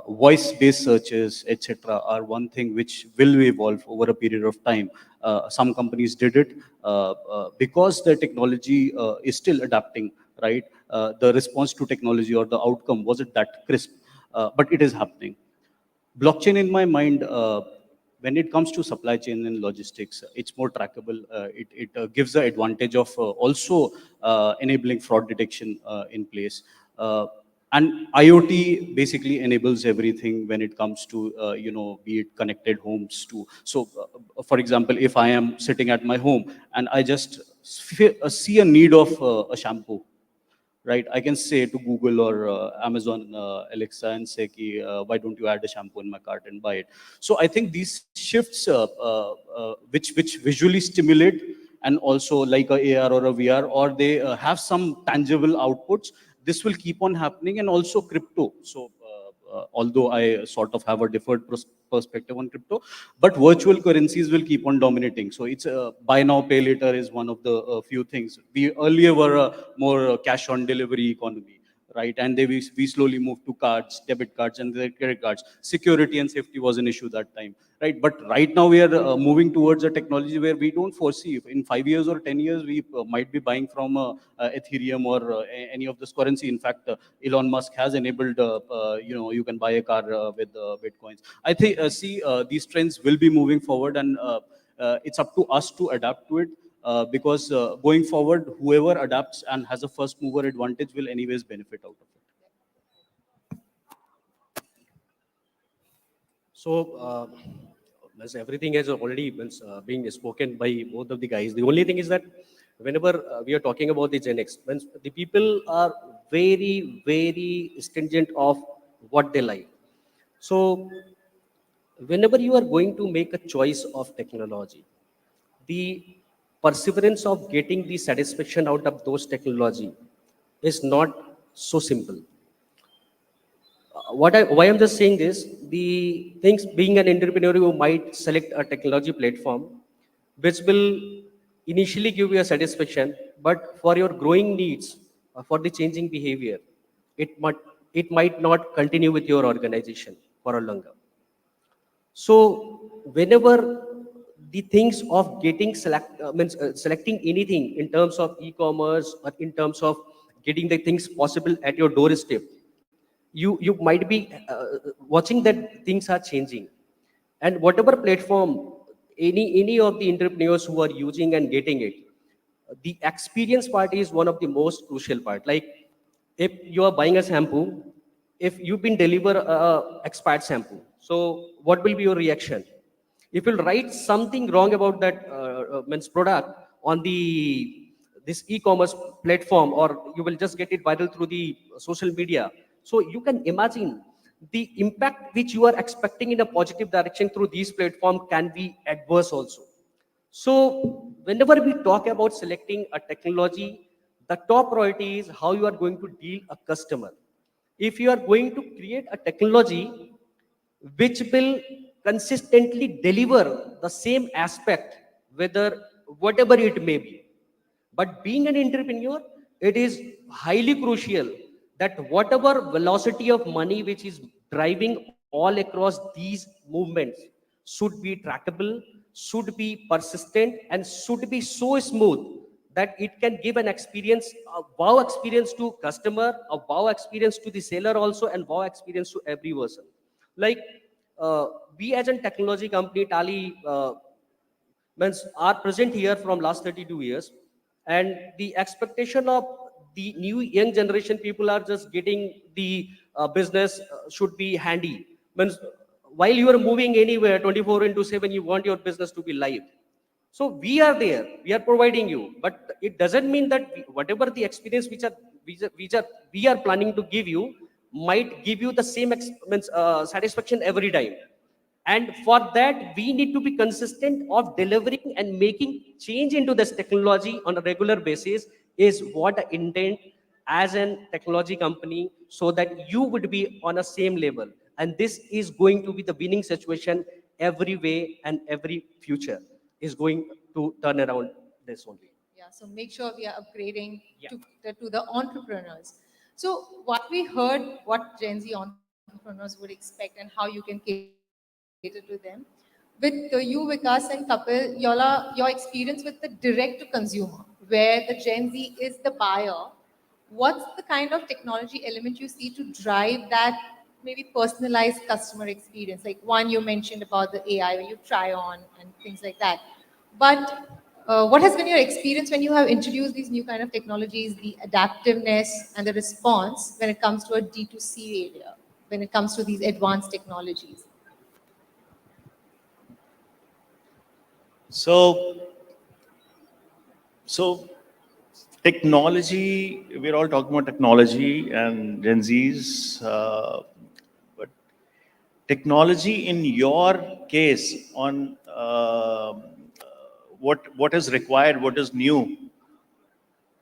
Voice-based searches, etc., are one thing which will evolve over a period of time. Some companies did it because the technology is still adapting, right? The response to technology or the outcome wasn't that crisp, but it is happening. Blockchain, in my mind, when it comes to supply chain and logistics, it's more trackable. It gives the advantage of also enabling fraud detection in place. And IoT basically enables everything when it comes to, be it connected homes to. So, for example, if I am sitting at my home and I just see a need of a shampoo, right? I can say to Google or Amazon Alexa and say, ki, why don't you add a shampoo in my cart and buy it? So I think these shifts, which visually stimulate and also like a AR or a VR, or they have some tangible outputs, this will keep on happening, and also crypto. So although I sort of have a different perspective on crypto, but virtual currencies will keep on dominating. So it's buy now, pay later is one of the few things. We earlier were a more cash on delivery economy, right? And we slowly moved to cards, debit cards, and the credit cards. Security and safety was an issue that time, right? But right now we are moving towards a technology where we don't foresee if in 5 years or 10 years we might be buying from Ethereum or any of this currency. In fact, Elon Musk has enabled, you can buy a car with Bitcoins. I think, see, these trends will be moving forward, and it's up to us to adapt to it. Because going forward, whoever adapts and has a first mover advantage will anyways benefit out of it. So, as everything has already been being spoken by both of the guys, the only thing is that whenever we are talking about the Gen X, when the people are very, very stringent of what they like. So, whenever you are going to make a choice of technology, the perseverance of getting the satisfaction out of those technology is not so simple. Why I'm just saying this, the things being an entrepreneur, you might select a technology platform which will initially give you a satisfaction, but for your growing needs, for the changing behavior, it might it might not continue with your organization for a longer. So whenever the things of getting selecting anything in terms of e-commerce or in terms of getting the things possible at your doorstep, you might be watching that things are changing, and whatever platform any of the entrepreneurs who are using and getting it, the experience part is one of the most crucial part. Like if you are buying a shampoo, if you've been deliver a expired shampoo, so what will be your reaction? If you'll write something wrong about that means product on the this e-commerce platform, or you will just get it viral through the social media, so you can imagine the impact which you are expecting in a positive direction through these platform can be adverse also. So whenever we talk about selecting a technology, the top priority is how you are going to deal a customer. If you are going to create a technology which will consistently deliver the same aspect, whether whatever it may be. But being an entrepreneur, it is highly crucial that whatever velocity of money which is driving all across these movements should be trackable, should be persistent, and should be so smooth that it can give an experience, a wow experience to customer, a wow experience to the seller also, and wow experience to every person. Like uh, we as a technology company, Tally, means are present here from last 32 years, and the expectation of the new young generation people are just getting the business should be handy. Means while you are moving anywhere 24 into 7, you want your business to be live. So we are there, we are providing you, but it doesn't mean that whatever the experience we are planning to give you might give you the same satisfaction every time. And for that, we need to be consistent of delivering and making change into this technology on a regular basis is what I intend as a technology company, so that you would be on a same level. And this is going to be the winning situation every way, and every future is going to turn around this only. Yeah, so make sure we are upgrading to the entrepreneurs. So what we heard, what Gen Z entrepreneurs would expect and how you can cater to them. With you, Vikas and Kapil, your experience with the direct to consumer, where the Gen Z is the buyer, what's the kind of technology element you see to drive that maybe personalized customer experience? Like one you mentioned about the AI where you try on and things like that. But what has been your experience when you have introduced these new kind of technologies, the adaptiveness and the response when it comes to a D2C area, when it comes to these advanced technologies? So technology, we're all talking about technology and Gen Zs, but technology in your case on what is required, what is new,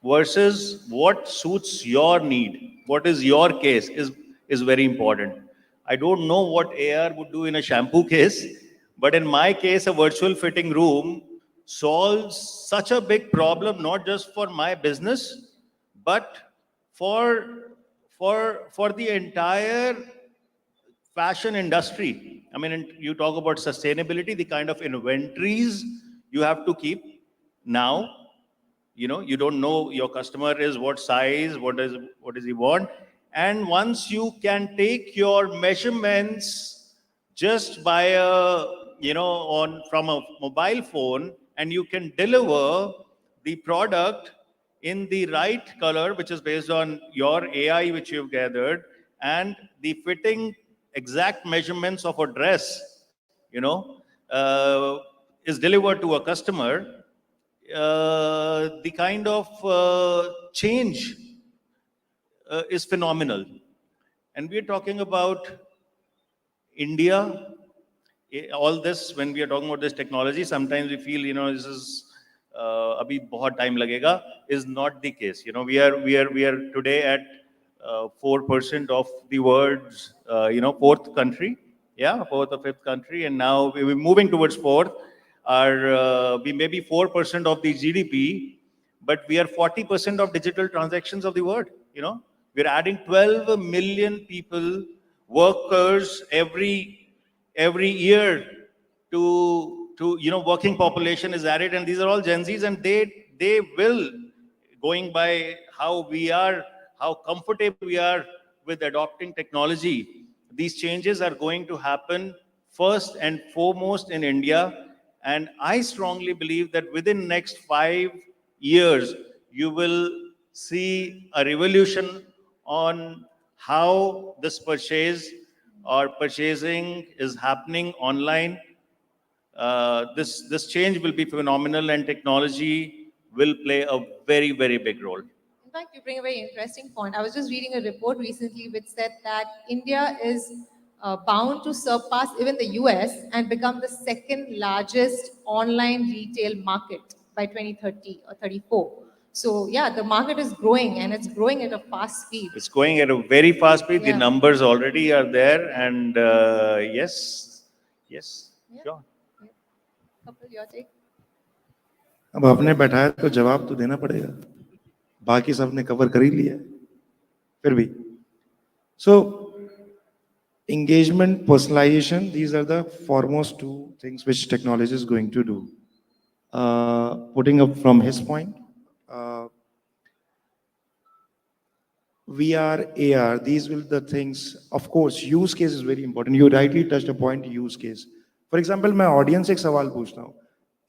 versus what suits your need, what is your case is very important. I don't know what AR would do in a shampoo case, but in my case, a virtual fitting room solves such a big problem, not just for my business, but for for the entire fashion industry. I mean, and you talk about sustainability, the kind of inventories you have to keep now. You don't know your customer is what size, what does he want. And once you can take your measurements just by a on from a mobile phone, and you can deliver the product in the right color, which is based on your AI which you've gathered, and the fitting exact measurements of a dress, is delivered to a customer. The kind of change is phenomenal. And we're talking about India. All this, when we are talking about this technology, sometimes we feel, this is abhi bahut time lagega, is not the case. We are today at 4% of the world's, fourth country. Yeah, fourth or fifth country. And now we're moving towards fourth. We may be 4% of the GDP, but we are 40% of digital transactions of the world. We're adding 12 million people, workers every year to working population is added, and these are all Gen Zs, and they will, going by how comfortable we are with adopting technology, these changes are going to happen first and foremost in India. And I strongly believe that within next 5 years, you will see a revolution on how this purchase or purchasing is happening online. This change will be phenomenal, and technology will play a very, very big role. In fact, you bring a very interesting point. I was just reading a report recently which said that India is bound to surpass even the US and become the second largest online retail market by 2030 or 34. So yeah, the market is growing, and it's growing at a fast speed. It's going at a very fast speed. Yeah. The numbers already are there, and yes, sure. Kapil, your take? अब आपने बैठाया तो जवाब तो देना पड़ेगा, बाकी सबने कवर कर ही लिया है, फिर भी. So engagement, personalization, these are the foremost two things which technology is going to do. Putting up from his point, VR, AR, these will the things. Of course, use case is very important. You rightly touched a point, use case. For example, मैं audience से एक सवाल पूछता हूँ.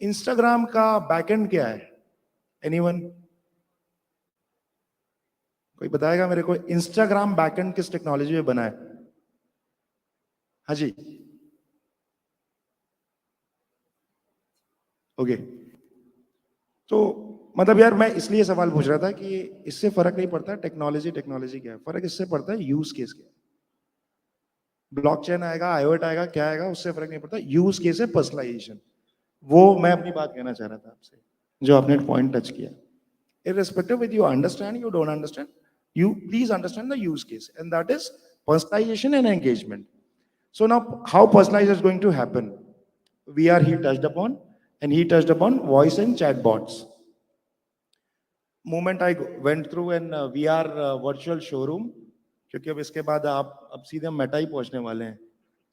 Instagram का backend क्या है? Anyone? कोई बताएगा मेरे को इंस्टाग्राम बैकएंड किस टेक्नोलॉजी में बना है? हाँ जी, ओके। तो मतलब यार मैं इसलिए सवाल पूछ रहा था कि इससे फर्क नहीं पड़ता टेक्नोलॉजी टेक्नोलॉजी क्या है, फर्क इससे पड़ता है यूज केस क्या है। ब्लॉकचेन आएगा, आईओटी आएगा, क्या आएगा, उससे फर्क नहीं पड़ता, यूज केस है पर्सनलाइजेशन। वो मैं अपनी बात कहना चाह रहा था आपसे, जो आपने पॉइंट टच किया। Irrespective whether you understand, you don't understand, you please understand the use case, and that is personalization and engagement. So now, how personalization is going to happen? VR he touched upon, and he touched upon voice and chatbots. Moment I went through an VR virtual showroom, क्योंकि अब इसके बाद आप अब सीधे Meta ही पहुंचने वाले हैं,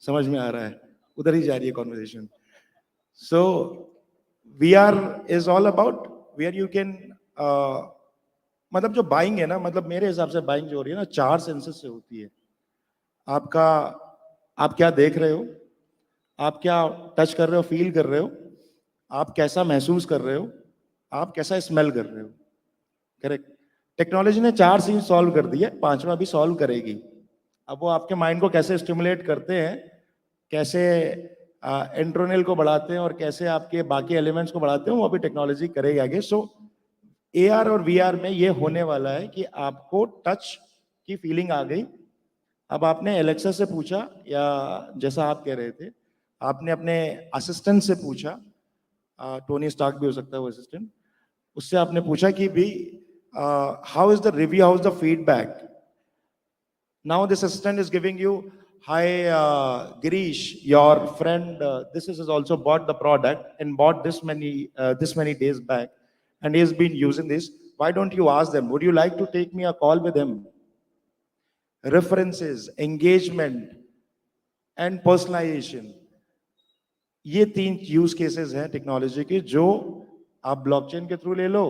समझ में आ रहा है, उधर ही जा रही है conversation. So VR is all about where you can मतलब जो बाइंग है ना, मतलब मेरे हिसाब से बाइंग जो हो रही है ना, 4 सेंसेस से होती है. आपका, आप क्या देख रहे हो, आप क्या टच कर रहे हो, फील कर रहे हो, आप कैसा महसूस कर रहे हो, आप कैसा स्मेल कर रहे हो. करेक्ट. टेक्नोलॉजी ने 4 सीन सॉल्व कर दिए, 5वां भी सॉल्व करेगी. अब वो आपके माइंड को कैसे स्टिमुलेट करते हैं, कैसे एंट्रोनल को बढ़ाते हैं और कैसे आपके बाकी एलिमेंट्स को बढ़ाते हैं, वो अभी टेक्नोलॉजी करेगी आगे. सो AR और VR में ये होने वाला है कि आपको टच की फीलिंग आ गई. अब आपने एलेक्सा से पूछा, या जैसा आप कह रहे थे, आपने अपने असिस्टेंट से पूछा, टोनी स्टार्क भी हो सकता है वो असिस्टेंट, उससे आपने पूछा कि भी how is the review, how is the feedback. Now this assistant is giving you, hi Girish, your friend this is also bought the product and bought this many days back, and he has been using this. Why don't you ask them, would you like to take me a call with him? References, engagement and personalization, ये 3 use cases हैं technology के, जो आप blockchain के through ले लो.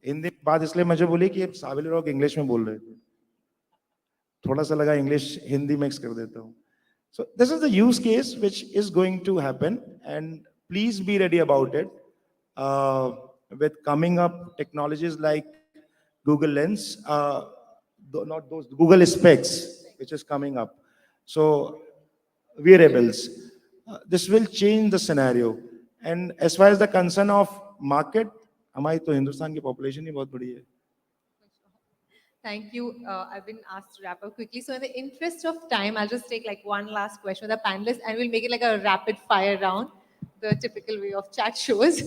हिंदी बात इसलिए मुझे बोली कि साबिल लोग इंग्लिश में बोल रहे थे, थोड़ा सा लगा इंग्लिश हिंदी मिक्स कर देता हूँ. So this is the use case which is going to happen, and please be ready about it. With coming up technologies like Google Lens, not those Google Specs, which is coming up. So wearables, this will change the scenario. And as far as the concern of market, हमारी तो हिंदुस्तान की population ही बहुत बड़ी है. Thank you. I've been asked to wrap up quickly. So in the interest of time, I'll just take like one last question with the panelists, and we'll make it like a rapid fire round, the typical way of chat shows.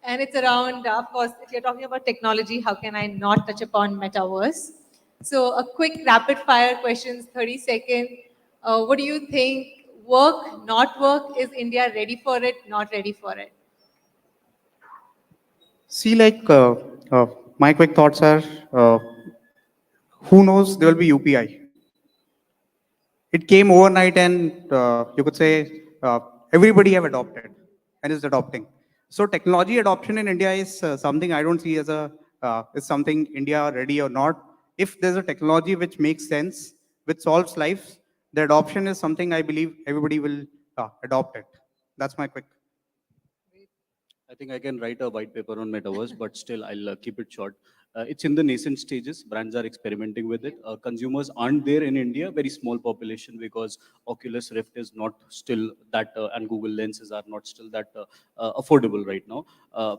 And it's around, of course, if you're talking about technology, how can I not touch upon metaverse? So a quick rapid fire questions, 30 seconds. What do you think? Work, not work? Is India ready for it, not ready for it? See, like, my quick thoughts are, who knows, there will be UPI. It came overnight, and you could say everybody have adopted and is adopting. So technology adoption in India is something I don't see as a is something India ready or not. If there's a technology which makes sense, which solves lives, the adoption is something I believe everybody will adopt it. That's my quick. I think I can write a white paper on metaverse, but still I'll keep it short. It's in the nascent stages. Brands are experimenting with it. Consumers aren't there in India, very small population, because Oculus Rift is not still that, and Google Lenses are not still that affordable right now.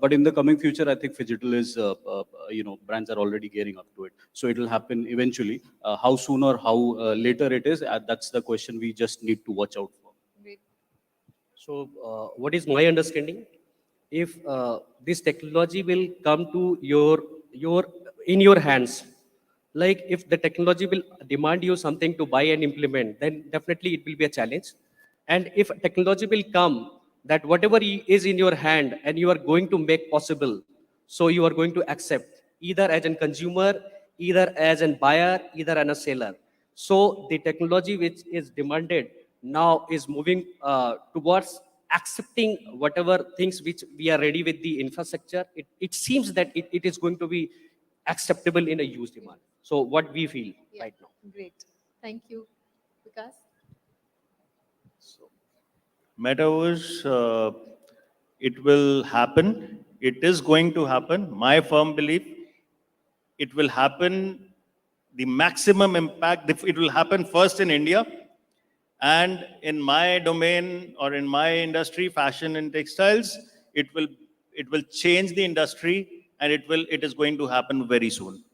But in the coming future, I think phygital is, brands are already gearing up to it. So it will happen eventually. How soon or how later it is, that's the question we just need to watch out for. Great. So what is my understanding? If this technology will come to your in your hands, like if the technology will demand you something to buy and implement, then definitely it will be a challenge. And if technology will come that whatever is in your hand and you are going to make possible, so you are going to accept either as a consumer, either as a buyer, either as a seller. So the technology which is demanded now is moving towards accepting whatever things which we are ready with the infrastructure. It seems that it is going to be acceptable in a use demand. So what we feel right now. Great. Thank you. Vikas? Metaverse, it will happen. It is going to happen. My firm belief, it will happen the maximum impact, it will happen first in India. And in my domain or in my industry, fashion and textiles, it will change the industry, and it is going to happen very soon.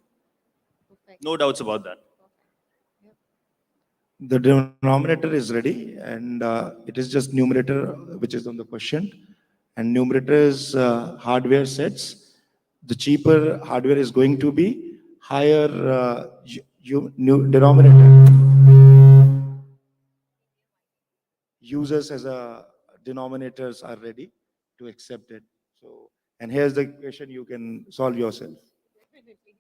No doubts about that. The denominator is ready, and it is just numerator which is on the question. And numerator is hardware sets. The cheaper hardware is going to be higher denominator. Users as a denominators are ready to accept it. So, and here's the question you can solve yourself. Definitely.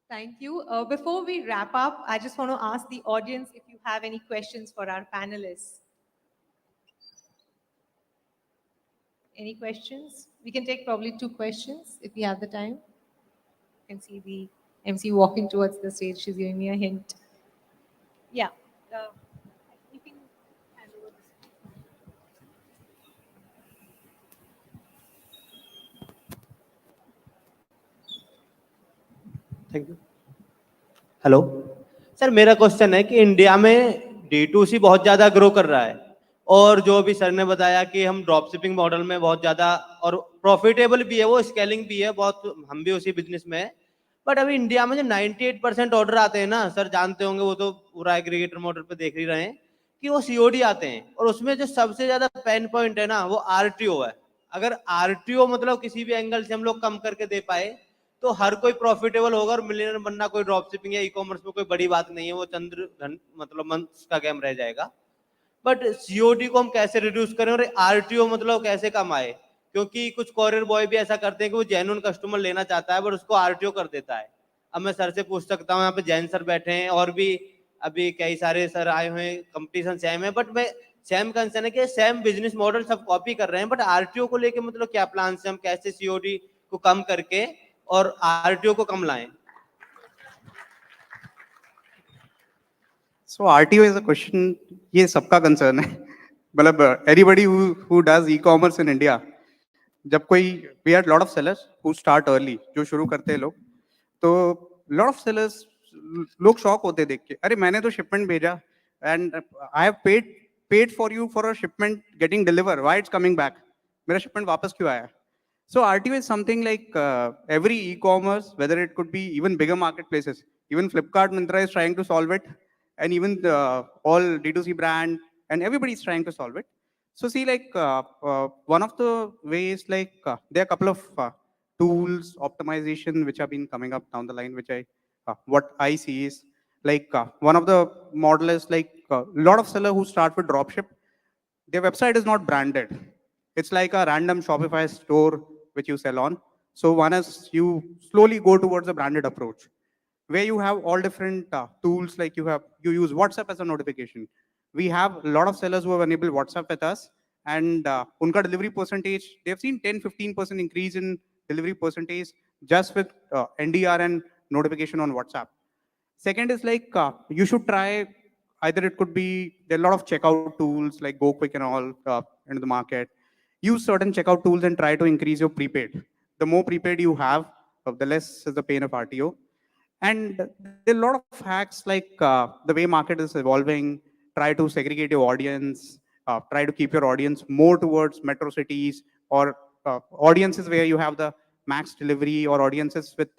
Thank you. Before we wrap up, I just want to ask the audience if you have any questions for our panelists. Any questions? We can take probably 2 questions if we have the time. You can see the MC walking towards the stage. She's giving me a hint. Yeah. You can hand over this. Thank you. Hello sir, मेरा question है कि India में D2C बहुत ज़्यादा grow कर रहा है, और जो अभी सर ने बताया कि हम ड्रॉप शिपिंग मॉडल में बहुत ज़्यादा और प्रॉफिटेबल भी है, वो स्केलिंग भी है बहुत, हम भी उसी बिजनेस में है। बट अभी इंडिया में जो 98% ऑर्डर आते हैं ना सर, जानते होंगे, वो तो पूरा एग्रीगेटर मॉडल पे देख ही रहे हैं कि वो COD आते हैं, और उसमें जो सबसे ज़्यादा पेन पॉइंट है ना, वो RTO है। अगर RTO मतलब किसी भी एंगल से हम लोग कम करके दे पाए तो हर कोई प्रॉफिटेबल होगा, और मिलियनर बनना कोई ड्रॉप शिपिंग या ई-कॉमर्स में कोई बड़ी बात नहीं है, वो चंद्र धन मतलब मंथ्स का गेम रह जाएगा। बट COD को हम कैसे रिड्यूस करें और RTO मतलब कैसे कम आए, क्योंकि कुछ कोरियर बॉय भी ऐसा करते हैं कि वो जेन्युइन कस्टमर लेना चाहता है बट उसको RTO कर देता है। अब मैं सर से पूछ सकता हूँ, यहाँ पे जैन सर बैठे हैं और भी अभी कई सारे सर आए हुए हैं, कंपटीशन सेम है, बट मैं सेम कंसर्न है कि सेम बिजनेस मॉडल सब कॉपी कर रहे हैं, बट RTO को लेके मतलब क्या प्लान है, हम कैसे COD को कम करके और RTO को कम लाएं? So RTO is a question, ये सबका कंसर्न है। मतलब anybody who does e-commerce in India, जब कोई we had lot of sellers who start early, जो शुरू करते हैं लोग, तो lot of sellers लोग शॉक होते देख के, अरे मैंने तो शिपमेंट भेजा and I have paid for you for a shipment getting delivered, why it's coming back, मेरा शिपमेंट वापस क्यों आया? So RTO is something like every e-commerce, whether it could be even bigger marketplaces, even Flipkart, Myntra is trying to solve it, and even all D2C brand, and everybody is trying to solve it. So see, like one of the ways, like there are a couple of tools, optimization, which have been coming up down the line, which what I see is like one of the model is like a lot of seller who start with dropship, their website is not branded. It's like a random Shopify store which you sell on. So one is you slowly go towards a branded approach, where you have all different tools, like you use WhatsApp as a notification. We have a lot of sellers who have enabled WhatsApp with us, and unka delivery percentage, they've seen 10-15% increase in delivery percentage just with NDR and notification on WhatsApp. Second is like you should try, either it could be, there are a lot of checkout tools like Go Quick and all into the market. Use certain checkout tools and try to increase your prepaid. The more prepaid you have, the less is the pain of RTO. And there are a lot of hacks, like the way market is evolving, try to segregate your audience, try to keep your audience more towards metro cities, or audiences where you have the max delivery, or audiences with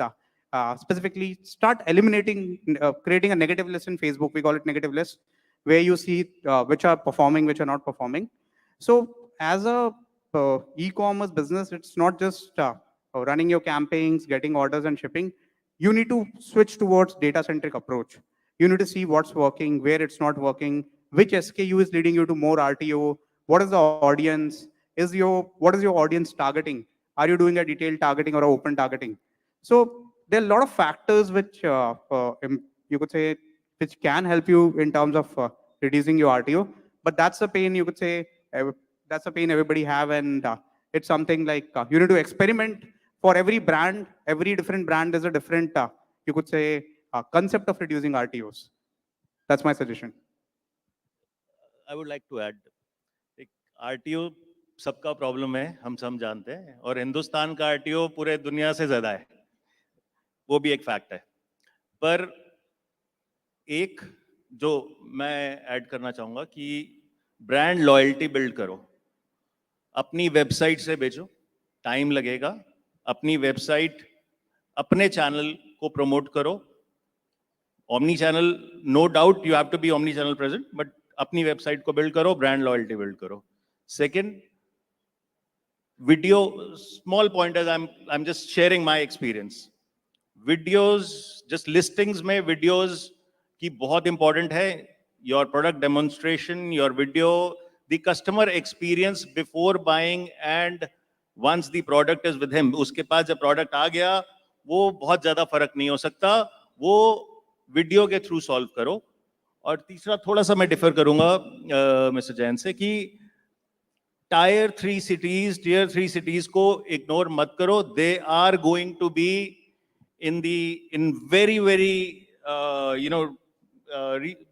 specifically start eliminating, creating a negative list in Facebook. We call it negative list, where you see which are performing, which are not performing. So as a e-commerce business, it's not just running your campaigns, getting orders and shipping. You need to switch towards data-centric approach. You need to see what's working, where it's not working, which SKU is leading you to more RTO, what is the audience, what is your audience targeting? Are you doing a detailed targeting or open targeting? So there are a lot of factors which you could say, which can help you in terms of reducing your RTO. But that's the pain, you could say, that's the pain everybody have, and it's something like you need to experiment. For every brand, every different brand is a different, you could say, concept of reducing RTOs. That's my suggestion. I would like to add, RTO सबका problem है, हम सब जानते हैं, और हिंदुस्तान का RTO पूरे दुनिया से ज्यादा है, वो भी एक फैक्ट है। पर एक जो मैं ऐड करना चाहूँगा कि ब्रांड लॉयल्टी बिल्ड करो, अपनी वेबसाइट से बेचो, टाइम लगेगा, अपनी वेबसाइट अपने चैनल को प्रमोट करो, omni channel, no doubt you have to be omni channel present, but अपनी वेबसाइट को बिल्ड करो, ब्रांड लॉयल्टी बिल्ड करो. Second, video, small pointers, I am just sharing my experience. Videos, just listings में videos की बहुत important है. Your product demonstration, your video, the customer experience before buying and once the product is with him. उसके पास जब product आ गया, वो बहुत ज्यादा फर्क नहीं हो सकता, वो वीडियो के थ्रू सॉल्व करो. और तीसरा, थोड़ा सा मैं डिफर करूंगा मिस्टर जैन से कि टीयर 3 सिटीज को इग्नोर मत करो. They are going to be in very very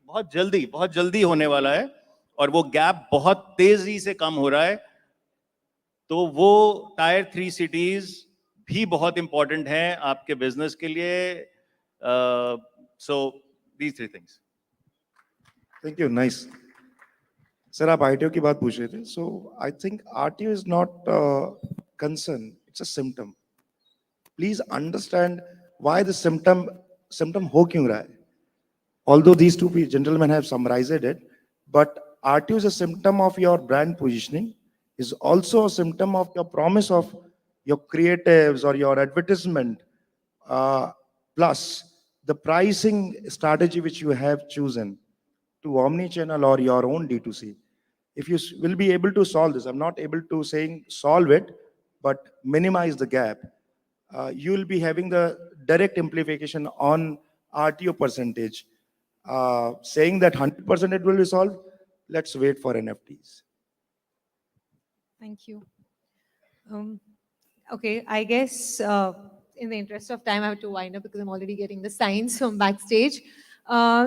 बहुत जल्दी होने वाला है, और वो गैप बहुत तेजी से कम हो रहा है. तो वो टायर 3 सिटीज भी बहुत इंपॉर्टेंट हैं आपके बिजनेस के लिए. So these 3 things. Thank you, nice. Sir, आप आरटीओ की बात पूछ रहे थे. So I think RTO is not concern, it's a symptom. Please understand why the symptom हो क्यों रहा है. Although these two gentlemen have summarized it, but RTO is a symptom of your brand positioning, is also a symptom of your promise of your creatives or your advertisement, plus the pricing strategy which you have chosen to omni-channel or your own D2C. If you will be able to solve this, I'm not able to saying solve it, but minimize the gap, you will be having the direct implication on RTO percentage. Saying that 100% it will be solved, let's wait for NFTs. Thank you. Okay, I guess in the interest of time, I have to wind up because I'm already getting the signs from backstage.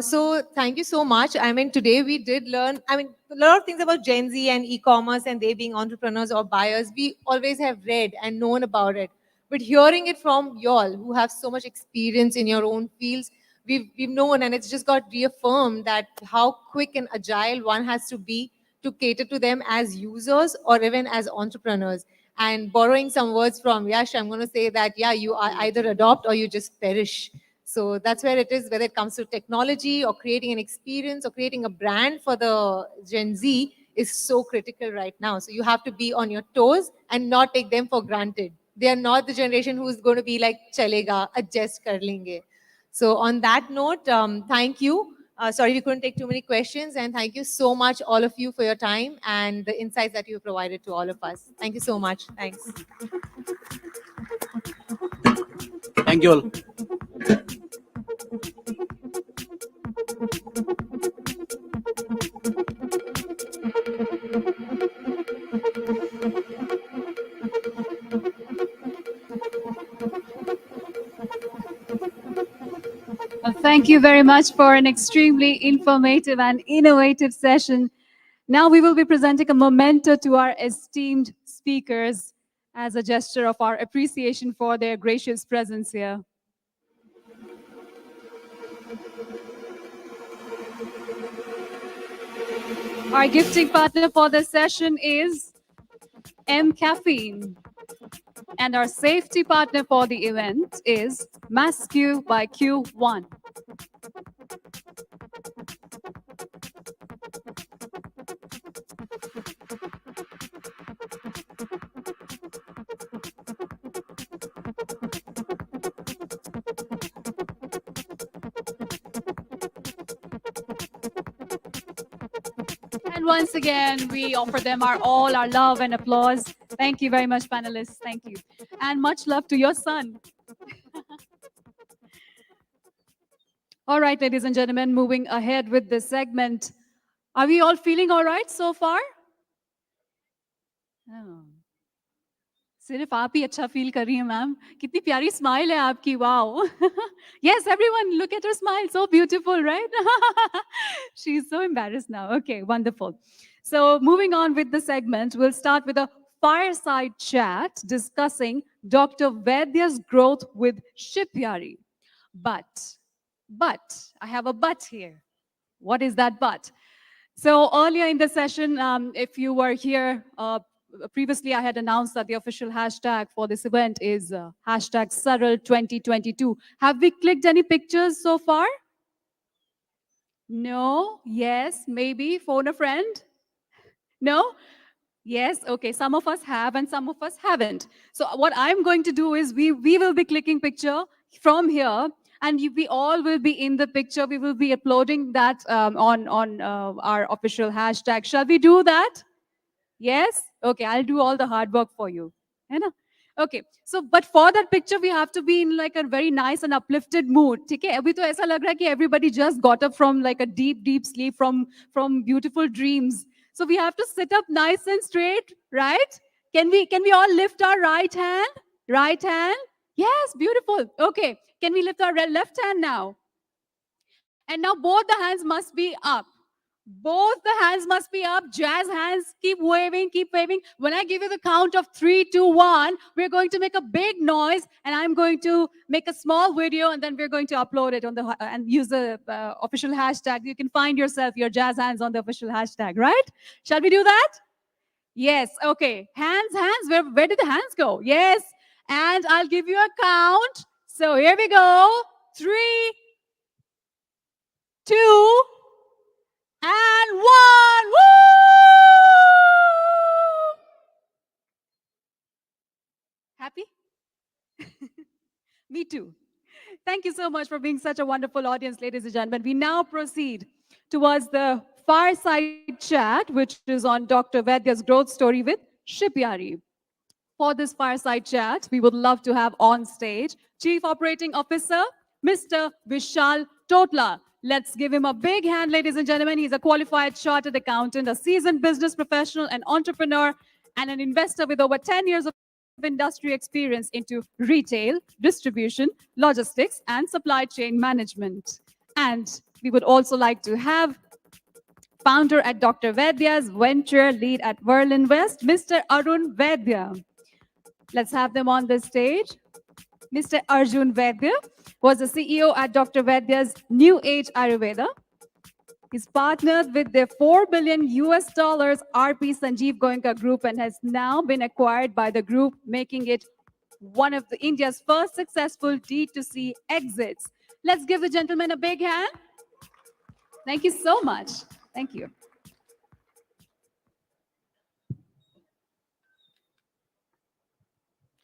So thank you so much. I mean, today we did learn, I mean, a lot of things about Gen Z and e-commerce and they being entrepreneurs or buyers. We always have read and known about it. But hearing it from y'all who have so much experience in your own fields, we've known, and it's just got reaffirmed that how quick and agile one has to be to cater to them as users or even as entrepreneurs. And borrowing some words from Yash, I'm going to say that, yeah, you either adopt or you just perish. So that's where it is, whether it comes to technology or creating an experience or creating a brand for the Gen Z is so critical right now. So you have to be on your toes and not take them for granted. They are not the generation who's going to be like, chalega, adjust kar lenge. So on that note, thank you. Sorry we couldn't take too many questions, and thank you so much, all of you, for your time and the insights that you provided to all of us. Thank you so much. Thanks. Thank you all. Well, thank you very much for an extremely informative and innovative session. Now we will be presenting a memento to our esteemed speakers as a gesture of our appreciation for their gracious presence here. Our gifting partner for this session is M Caffeine. And our safety partner for the event is MassQ by Q1. And once again, we offer them all our love and applause. Thank you very much, panelists. Thank you. And much love to your son. All right, ladies and gentlemen, moving ahead with this segment. Are we all feeling all right so far? Oh. सिर्फ आप ही अच्छा feel कर रही हैं ma'am. कितनी प्यारी smile है आपकी. Wow. Yes, everyone, look at her smile. So beautiful, right? She's so embarrassed now. Okay, wonderful. So moving on with the segment, we'll start with a fireside chat discussing Dr. Vaidya's growth with Shipyari. But But I have a but here. What is that but? So earlier in the session, if you were here, previously I had announced that the official hashtag for this event is hashtag Saral 2022. Have we clicked any pictures so far? No? Yes? Maybe? Phone a friend? No? Yes, okay. Some of us have and some of us haven't. So what I'm going to do is we will be clicking picture from here, and we all will be in the picture. We will be uploading that on our official hashtag. Shall we do that? Yes? Okay, I'll do all the hard work for you. है ना? Okay, so but for that picture we have to be in like a very nice and uplifted mood. ठीक है? अभी तो ऐसा लग रहा है कि everybody just got up from like a deep sleep from beautiful dreams. So we have to sit up nice and straight, right? Can we all lift our right hand? Right hand? Yes, beautiful. Okay, can we lift our left hand now? And now both the hands must be up. Both the hands must be up. Jazz hands, keep waving, keep waving. When I give you the count of 3, 2, 1, we're going to make a big noise, and I'm going to make a small video, and then we're going to upload it on the and use the official hashtag. You can find yourself your jazz hands on the official hashtag, right? Shall we do that? Yes. Okay. Hands, hands. Where did the hands go? Yes. And I'll give you a count. So here we go. 3, 2, and 1. Woo! Happy? Me too. Thank you so much for being such a wonderful audience, ladies and gentlemen. We now proceed towards the fireside chat, which is on Dr. Vaidya's growth story with Shipyari. For this fireside chat, we would love to have on stage Chief Operating Officer, Mr. Vishal Totla. Let's give him a big hand, ladies and gentlemen. He's a qualified chartered accountant, a seasoned business professional, an entrepreneur, and an investor with over 10 years of industry experience into retail, distribution, logistics, and supply chain management. And we would also like to have founder at Dr. Vaidya's venture lead at Verlin West, Mr. Arun Vaidya. Let's have them on the stage. Mr. Arjun Vaidya was the CEO at Dr. Vaidya's New Age Ayurveda. He's partnered with the $4 billion RP Sanjeev Goenka Group and has now been acquired by the group, making it one of India's first successful D2C exits. Let's give the gentleman a big hand. Thank you so much. Thank you.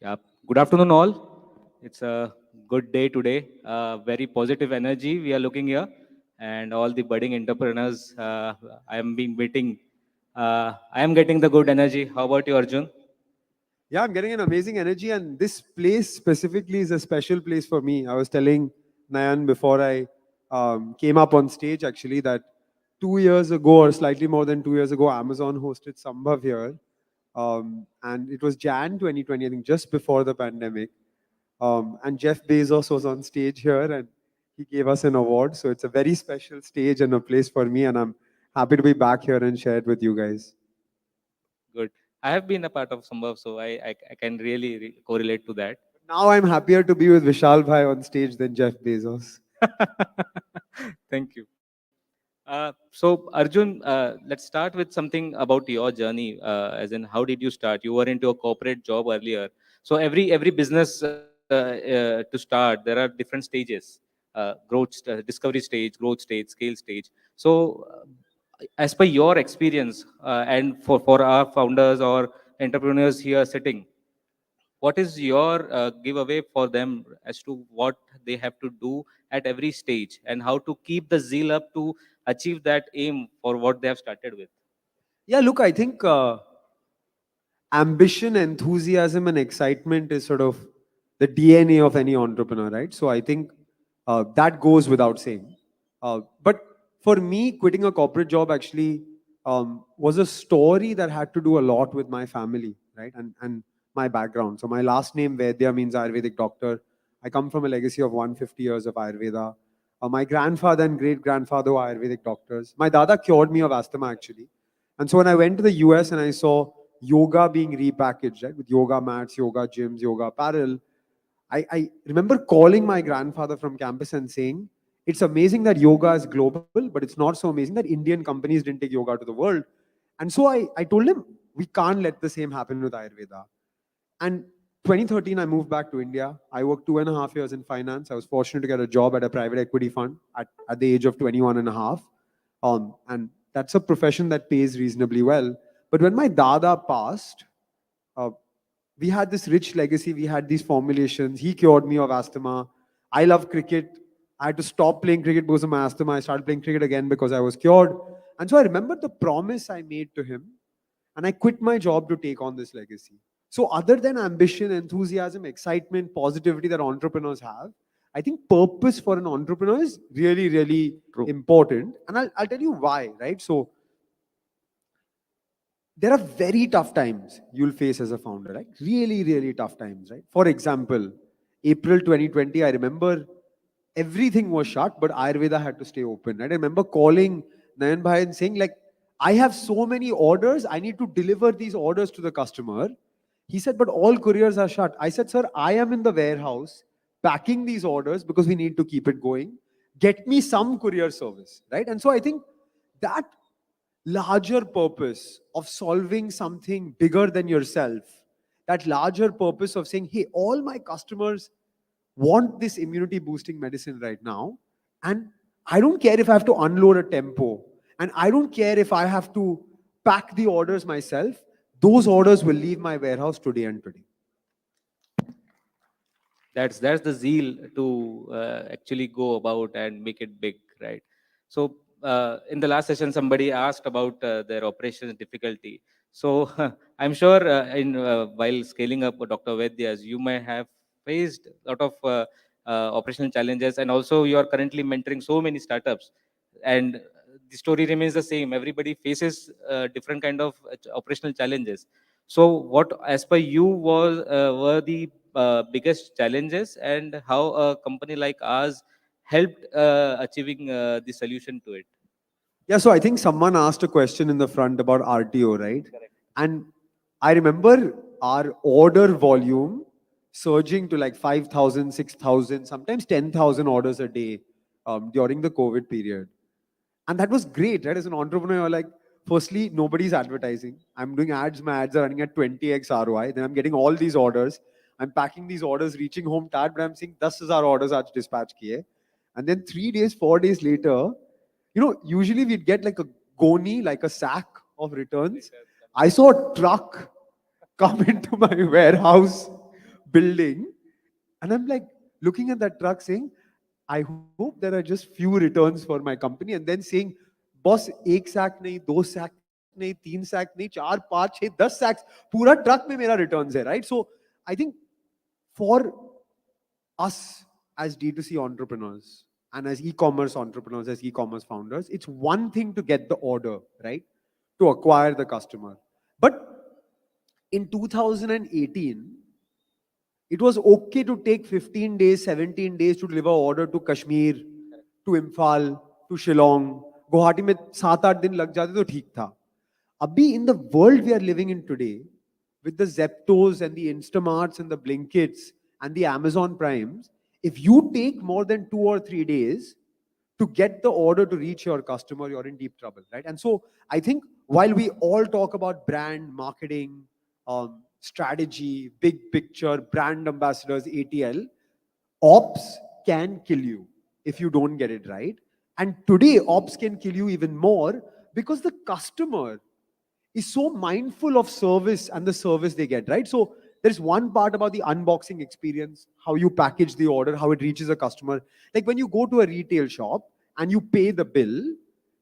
Yeah. Good afternoon, all. It's a good day today. Very positive energy we are looking here, and all the budding entrepreneurs I am being meeting. I am getting the good energy. How about you, Arjun? Yeah, I'm getting an amazing energy, and this place specifically is a special place for me. I was telling Nayan before I came up on stage actually that 2 years ago, or slightly more than 2 years ago, Amazon hosted Sambhav here. And it was Jan 2020, I think, just before the pandemic. And Jeff Bezos was on stage here, and he gave us an award. So it's a very special stage and a place for me, and I'm happy to be back here and share it with you guys. Good. I have been a part of Sambhav, so I can really correlate to that. Now I'm happier to be with Vishal Bhai on stage than Jeff Bezos. Thank you. So Arjun, let's start with something about your journey, as in how did you start? You were into a corporate job earlier. So every business to start, there are different stages: discovery stage, growth stage, scale stage. So as per your experience, and for our founders or entrepreneurs here sitting, what is your giveaway for them as to what they have to do at every stage and how to keep the zeal up to achieve that aim for what they have started with? Yeah, look, I think ambition, enthusiasm, and excitement is sort of the DNA of any entrepreneur, right? So I think that goes without saying. But for me, quitting a corporate job actually was a story that had to do a lot with my family, right? And my background. So my last name, Vaidya, means Ayurvedic doctor. I come from a legacy of 150 years of Ayurveda. My grandfather and great grandfather were Ayurvedic doctors. My dada cured me of asthma actually. And so when I went to the US and I saw yoga being repackaged, right, with yoga mats, yoga gyms, yoga apparel, I remember calling my grandfather from campus and saying, It's amazing that yoga is global, but it's not so amazing that Indian companies didn't take yoga to the world. And so I told him, we can't let the same happen with Ayurveda. And 2013, I moved back to India. I worked 2.5 years in finance. I was fortunate to get a job at a private equity fund at the age of 21 and a half. And that's a profession that pays reasonably well. But when my dada passed, uh, we had this rich legacy. We had these formulations. He cured me of asthma. I love cricket. I had to stop playing cricket because of my asthma. I started playing cricket again because I was cured. And so I remember the promise I made to him, and I quit my job to take on this legacy. So, other than ambition, enthusiasm, excitement, positivity that entrepreneurs have, I think purpose for an entrepreneur is really, really important. And I'll tell you why, right? So, there are very tough times you'll face as a founder, right? Really, really tough times, right? For example, April 2020, I remember everything was shut, but Ayurveda had to stay open, right? I remember calling Nayan Bhai and saying, like, I have so many orders, I need to deliver these orders to the customer. He said, but all couriers are shut. I said, sir, I am in the warehouse packing these orders because we need to keep it going. Get me some courier service, right? And so I think that larger purpose of solving something bigger than yourself, that larger purpose of saying, hey, all my customers want this immunity boosting medicine right now, and I don't care if I have to unload a tempo, and I don't care if I have to pack the orders myself. Those orders will leave my warehouse today and today. That's the zeal to actually go about and make it big, right? So in the last session somebody asked about their operations difficulty. So I'm sure in while scaling up Dr. Vaidya's, you may have faced a lot of operational challenges, and also you are currently mentoring so many startups, and the story remains the same. Everybody faces different kind of operational challenges. So what, as per you, was were the biggest challenges, and how a company like ours helped achieving the solution to it? Yeah, so I think someone asked a question in the front about RTO, right? And I remember our order volume surging to like 5,000, 6,000, sometimes 10,000 orders a day during the COVID period. And that was great, right? As an entrepreneur, you're like, firstly, nobody's advertising. I'm doing ads, my ads are running at 20x ROI. Then I'm getting all these orders. I'm packing these orders, reaching home tired, but I'm saying, 10,000 orders aaj dispatch kiye. And then 3 days, 4 days later, usually we'd get like a goni, like a sack of returns. I saw a truck come into my warehouse building, and I'm like looking at that truck saying, I hope there are just few returns for my company, and then saying, boss, एक sack नहीं, दो sack नहीं, तीन sack नहीं, चार, पांच, छह, 10 sacks, पूरा truck में मेरा returns है, right? So I think for us as D2C entrepreneurs and as e-commerce entrepreneurs, as e-commerce founders, it's one thing to get the order, right? To acquire the customer. But in 2018, it was okay to take 15 days, 17 days to deliver order to Kashmir, to Imphal, to Shillong. Guwahati में 7-8 दिन लग जाते तो ठीक था. Abhi, in the world we are living in today, with the Zeptos and the Instamarts and the Blinkits and the Amazon Primes, if you take more than 2 or 3 days to get the order to reach your customer, you're in deep trouble, right? And so I think while we all talk about brand marketing, strategy, big picture, brand ambassadors, ATL, ops can kill you if you don't get it right. And today, ops can kill you even more because the customer is so mindful of service and the service they get, right? So there's one part about the unboxing experience, how you package the order, how it reaches a customer. Like when you go to a retail shop and you pay the bill,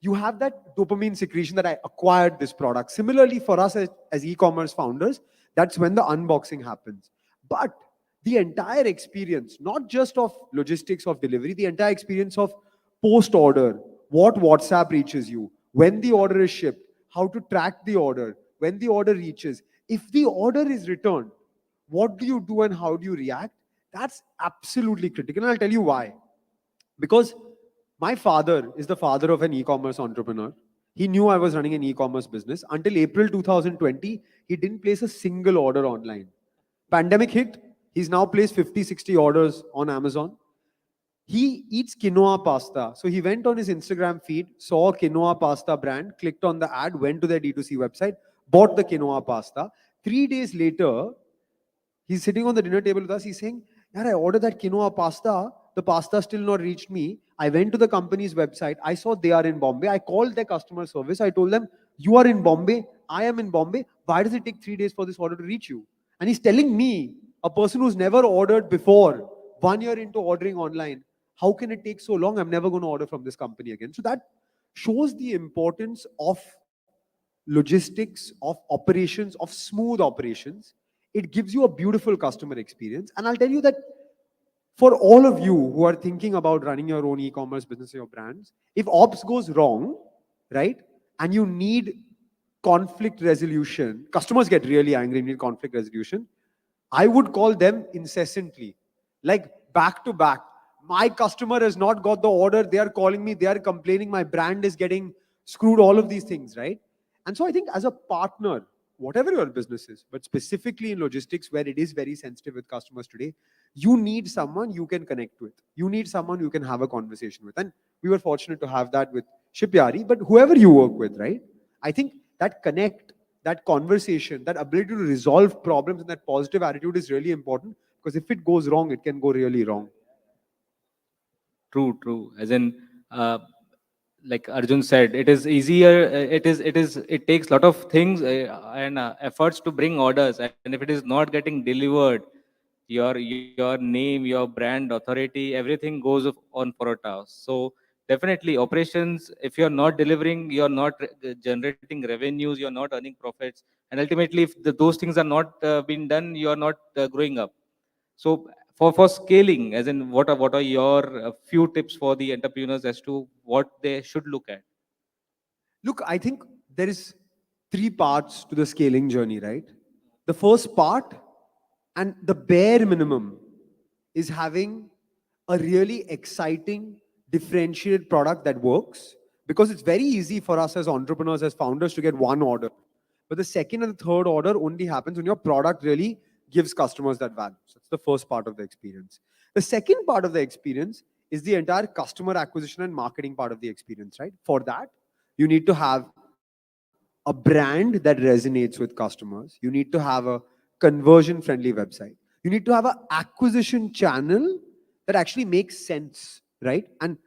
you have that dopamine secretion that I acquired this product. Similarly, for us as e-commerce founders, that's when the unboxing happens. But the entire experience, not just of logistics of delivery, the entire experience of post order, what WhatsApp reaches you, when the order is shipped, how to track the order, when the order reaches, if the order is returned, what do you do and how do you react? That's absolutely critical. And I'll tell you why. Because my father is the father of an e-commerce entrepreneur. He knew I was running an e-commerce business. Until April 2020, he didn't place a single order online. Pandemic hit, he's now placed 50, 60 orders on Amazon. He eats quinoa pasta. So he went on his Instagram feed, saw quinoa pasta brand, clicked on the ad, went to their D2C website, bought the quinoa pasta. 3 days later, he's sitting on the dinner table with us. He's saying, "Yeah, I ordered that quinoa pasta. The pasta still not reached me. I went to the company's website. I saw they are in Bombay. I called their customer service. I told them, you are in Bombay. I am in Bombay. Why does it take 3 days for this order to reach you?" And he's telling me, a person who's never ordered before, 1 year into ordering online, how can it take so long? I'm never going to order from this company again. So that shows the importance of logistics, of operations, of smooth operations. It gives you a beautiful customer experience. And I'll tell you that for all of you who are thinking about running your own e-commerce business or your brands, if ops goes wrong, right, and you need conflict resolution, customers get really angry, need conflict resolution, I would call them incessantly, like back to back. My customer has not got the order. They are calling me. They are complaining. My brand is getting screwed. All of these things, right? And so I think as a partner, whatever your business is, but specifically in logistics where it is very sensitive with customers today, you need someone you can connect with. You need someone you can have a conversation with. And we were fortunate to have that with Shipyari, but whoever you work with, right? I think that connect, that conversation, that ability to resolve problems and that positive attitude is really important, because if it goes wrong, it can go really wrong. True, true. As in, like Arjun said, it is easier. It takes a lot of things and efforts to bring orders, and if it is not getting delivered, your name, your brand authority, everything goes on for a toss. So definitely, operations. If you're not delivering, you're not generating revenues, you're not earning profits, and ultimately, if those things are not being done, you're not growing up. So for scaling, as in what are your few tips for the entrepreneurs as to what they should look at? Look, I think there is three parts to the scaling journey, right? The first part and the bare minimum is having a really exciting, differentiated product that works, because it's very easy for us as entrepreneurs, as founders, to get one order. But the second and the third order only happens when your product really gives customers that value. So that's the first part of the experience. The second part of the experience is the entire customer acquisition and marketing part of the experience, right? For that, you need to have a brand that resonates with customers. You need to have a conversion friendly website. You need to have an acquisition channel that actually makes sense, right? And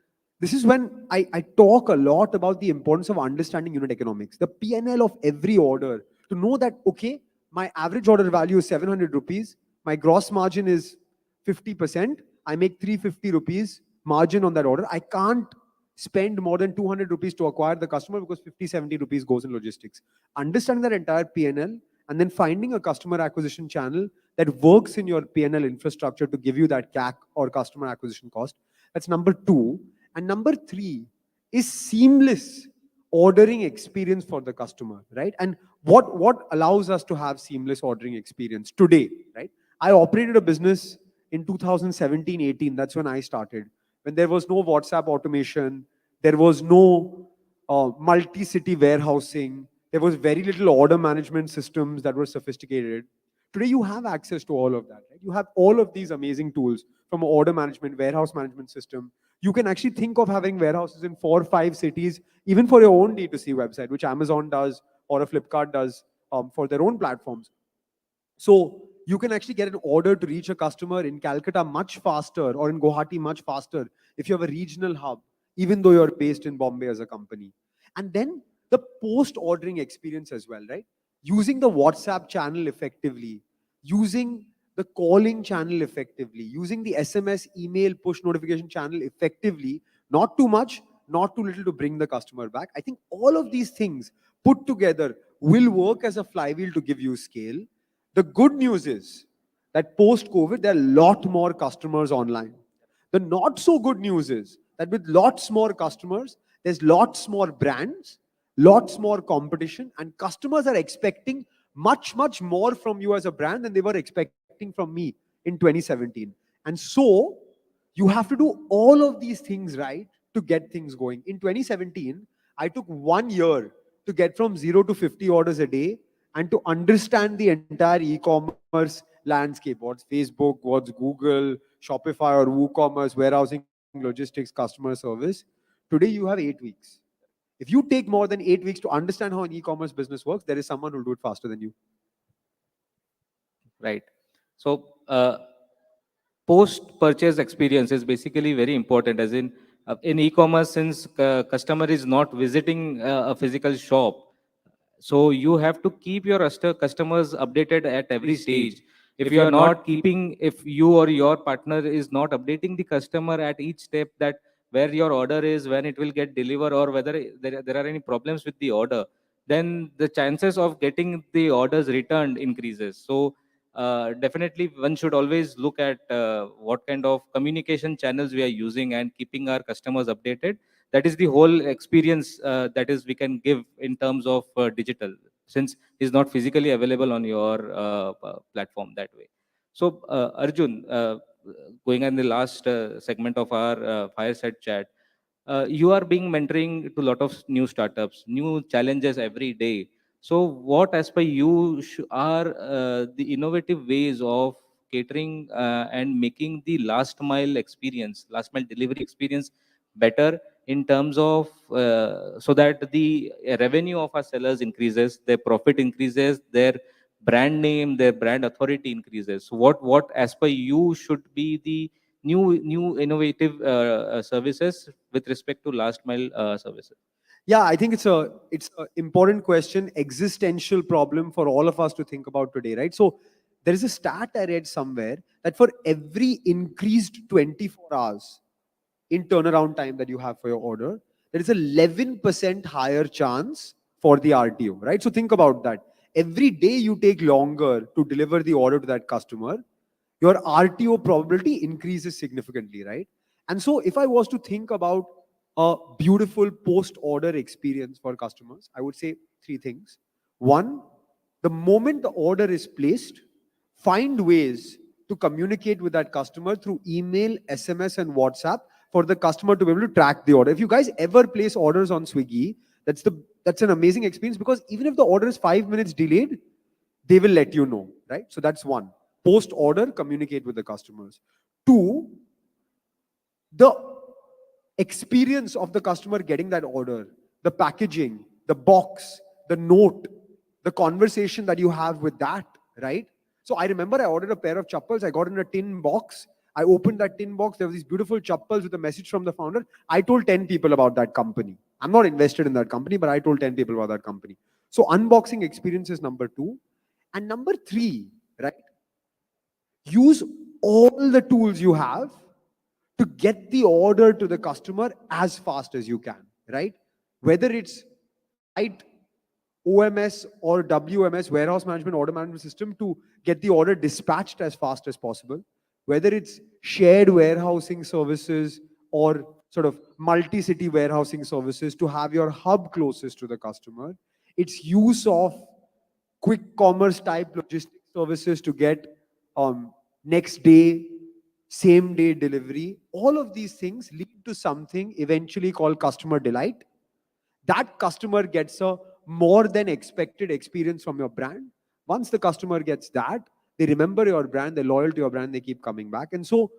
this is when I talk a lot about the importance of understanding unit economics, the P&L of every order, to know that, okay, my average order value is 700 rupees, my gross margin is 50%, I make 350 rupees margin on that order. I can't spend more than 200 rupees to acquire the customer because 50, 70 rupees goes in logistics. Understanding that entire P&L and then finding a customer acquisition channel that works in your P&L infrastructure to give you that CAC or customer acquisition cost. That's number two. And number three is seamless ordering experience for the customer, right? And what allows us to have seamless ordering experience today, right? I operated a business in 2017-18. That's when I started, when there was no WhatsApp automation, there was no multi-city warehousing, there was very little order management systems that were sophisticated. Today, you have access to all of that, right? You have all of these amazing tools, from order management, warehouse management system. You can actually think of having warehouses in 4 or 5 cities, even for your own D2C website, which Amazon does or a Flipkart does for their own platforms. So you can actually get an order to reach a customer in Calcutta much faster, or in Guwahati much faster, if you have a regional hub, even though you're based in Bombay as a company. And then the post-ordering experience as well, right? Using the WhatsApp channel effectively, using the calling channel effectively, using the SMS, email, push notification channel effectively, not too much, not too little to bring the customer back. I think all of these things put together will work as a flywheel to give you scale. The good news is that post-COVID, there are a lot more customers online. The not so good news is that with lots more customers, there's lots more brands, lots more competition, and customers are expecting much, much more from you as a brand than they were expecting from me in 2017. And so you have to do all of these things right to get things going. In 2017, I took 1 year to get from 0 to 50 orders a day and to understand the entire e-commerce landscape. What's Facebook, what's Google, Shopify or WooCommerce, warehousing, logistics, customer service. Today you have 8 weeks. If you take more than 8 weeks to understand how an e-commerce business works, there is someone who'll do it faster than you. Right. So post-purchase experience is basically very important, as in e-commerce, since customer is not visiting a physical shop, so you have to keep your customers updated at every stage. If you are not keeping, if you or your partner is not updating the customer at each step, that where your order is, when it will get delivered, or whether there are any problems with the order, then the chances of getting the orders returned increases. So definitely one should always look at what kind of communication channels we are using and keeping our customers updated. That is the whole experience that is we can give in terms of digital, since is not physically available on your platform that way. So Arjun, going on the last segment of our fireside chat, you are being mentoring to a lot of new startups, new challenges every day. So what, as per you, are the innovative ways of catering and making the last mile experience, last mile delivery experience better, in terms of so that the revenue of our sellers increases, their profit increases, their brand name, their brand authority increases? So what as per you should be the new innovative services with respect to last mile services? Yeah, I think it's a important question, existential problem for all of us to think about today, right? So there is a stat I read somewhere that for every increased 24 hours in turnaround time that you have for your order, there is a 11% higher chance for the RTO, right? So think about that. Every day you take longer to deliver the order to that customer, your RTO probability increases significantly, right? And so if I was to think about a beautiful post-order experience for customers, I would say three things. One, the moment the order is placed, find ways to communicate with that customer through email, SMS, and WhatsApp for the customer to be able to track the order. If you guys ever place orders on Swiggy, that's an amazing experience, because even if the order is 5 minutes delayed, they will let you know, right? So that's one. Post order, communicate with the customers. Two, the experience of the customer getting that order, the packaging, the box, the note, the conversation that you have with that, right? So I remember I ordered a pair of chappals. I got in a tin box. I opened that tin box. There were these beautiful chappals with a message from the founder. I told 10 people about that company. I'm not invested in that company, but I told 10 people about that company. So unboxing experience is number two. And number three, right? Use all the tools you have to get the order to the customer as fast as you can, right? Whether it's right OMS or WMS, warehouse management order management system, to get the order dispatched as fast as possible, whether it's shared warehousing services or sort of multi-city warehousing services to have your hub closest to the customer, it's use of quick commerce type logistics services to get next day, same day delivery. All of these things lead to something eventually called customer delight. That customer gets a more than expected experience from your brand. Once the customer gets that, they remember your brand, they're loyal to your brand, they keep coming back. And so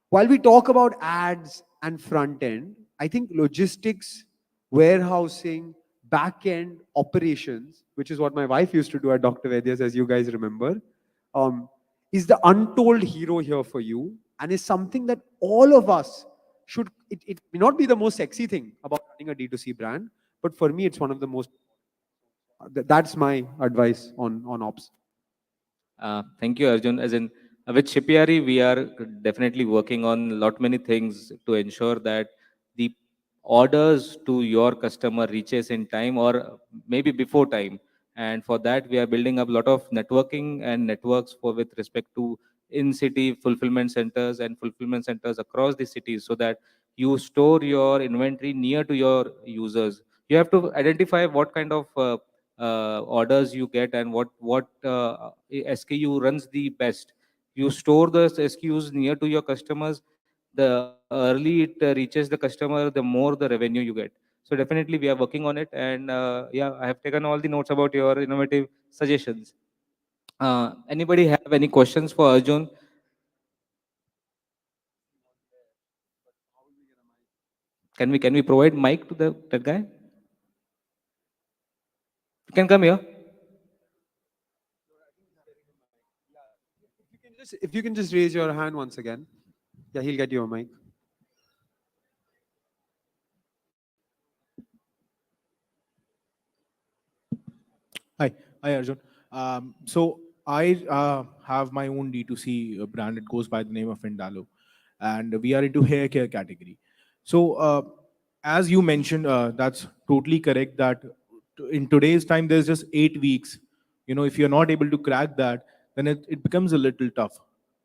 while we talk about ads and front end, I think logistics, warehousing, back end operations, which is what my wife used to do at Dr. Vedya's, as you guys remember, is the untold hero here for you, and is something that all of us should. It may not be the most sexy thing about running a D2C brand, but for me, it's one of the most. That's my advice on ops. Thank you, Arjun. As in, with Shipyari, we are definitely working on a lot many things to ensure that the orders to your customer reaches in time, or maybe before time. And for that, we are building up a lot of networking and networks for with respect to in-city fulfillment centers and fulfillment centers across the cities, so that you store your inventory near to your users. You have to identify what kind of orders you get and what SKU runs the best. You store those SKUs near to your customers. The early it reaches the customer, the more the revenue you get. So definitely we are working on it, and yeah, I have taken all the notes about your innovative suggestions. Anybody have any questions for Arjun? Can we provide mic to that guy? You can come here. If you can just raise your hand once again. Yeah, he'll get you a mic. Hi, hi Arjun. So I have my own D2C brand. It goes by the name of Indalo, and we are into hair care category. So as you mentioned, that's totally correct. That in today's time, there's just 8 weeks. You know, if you're not able to crack that, then it becomes a little tough.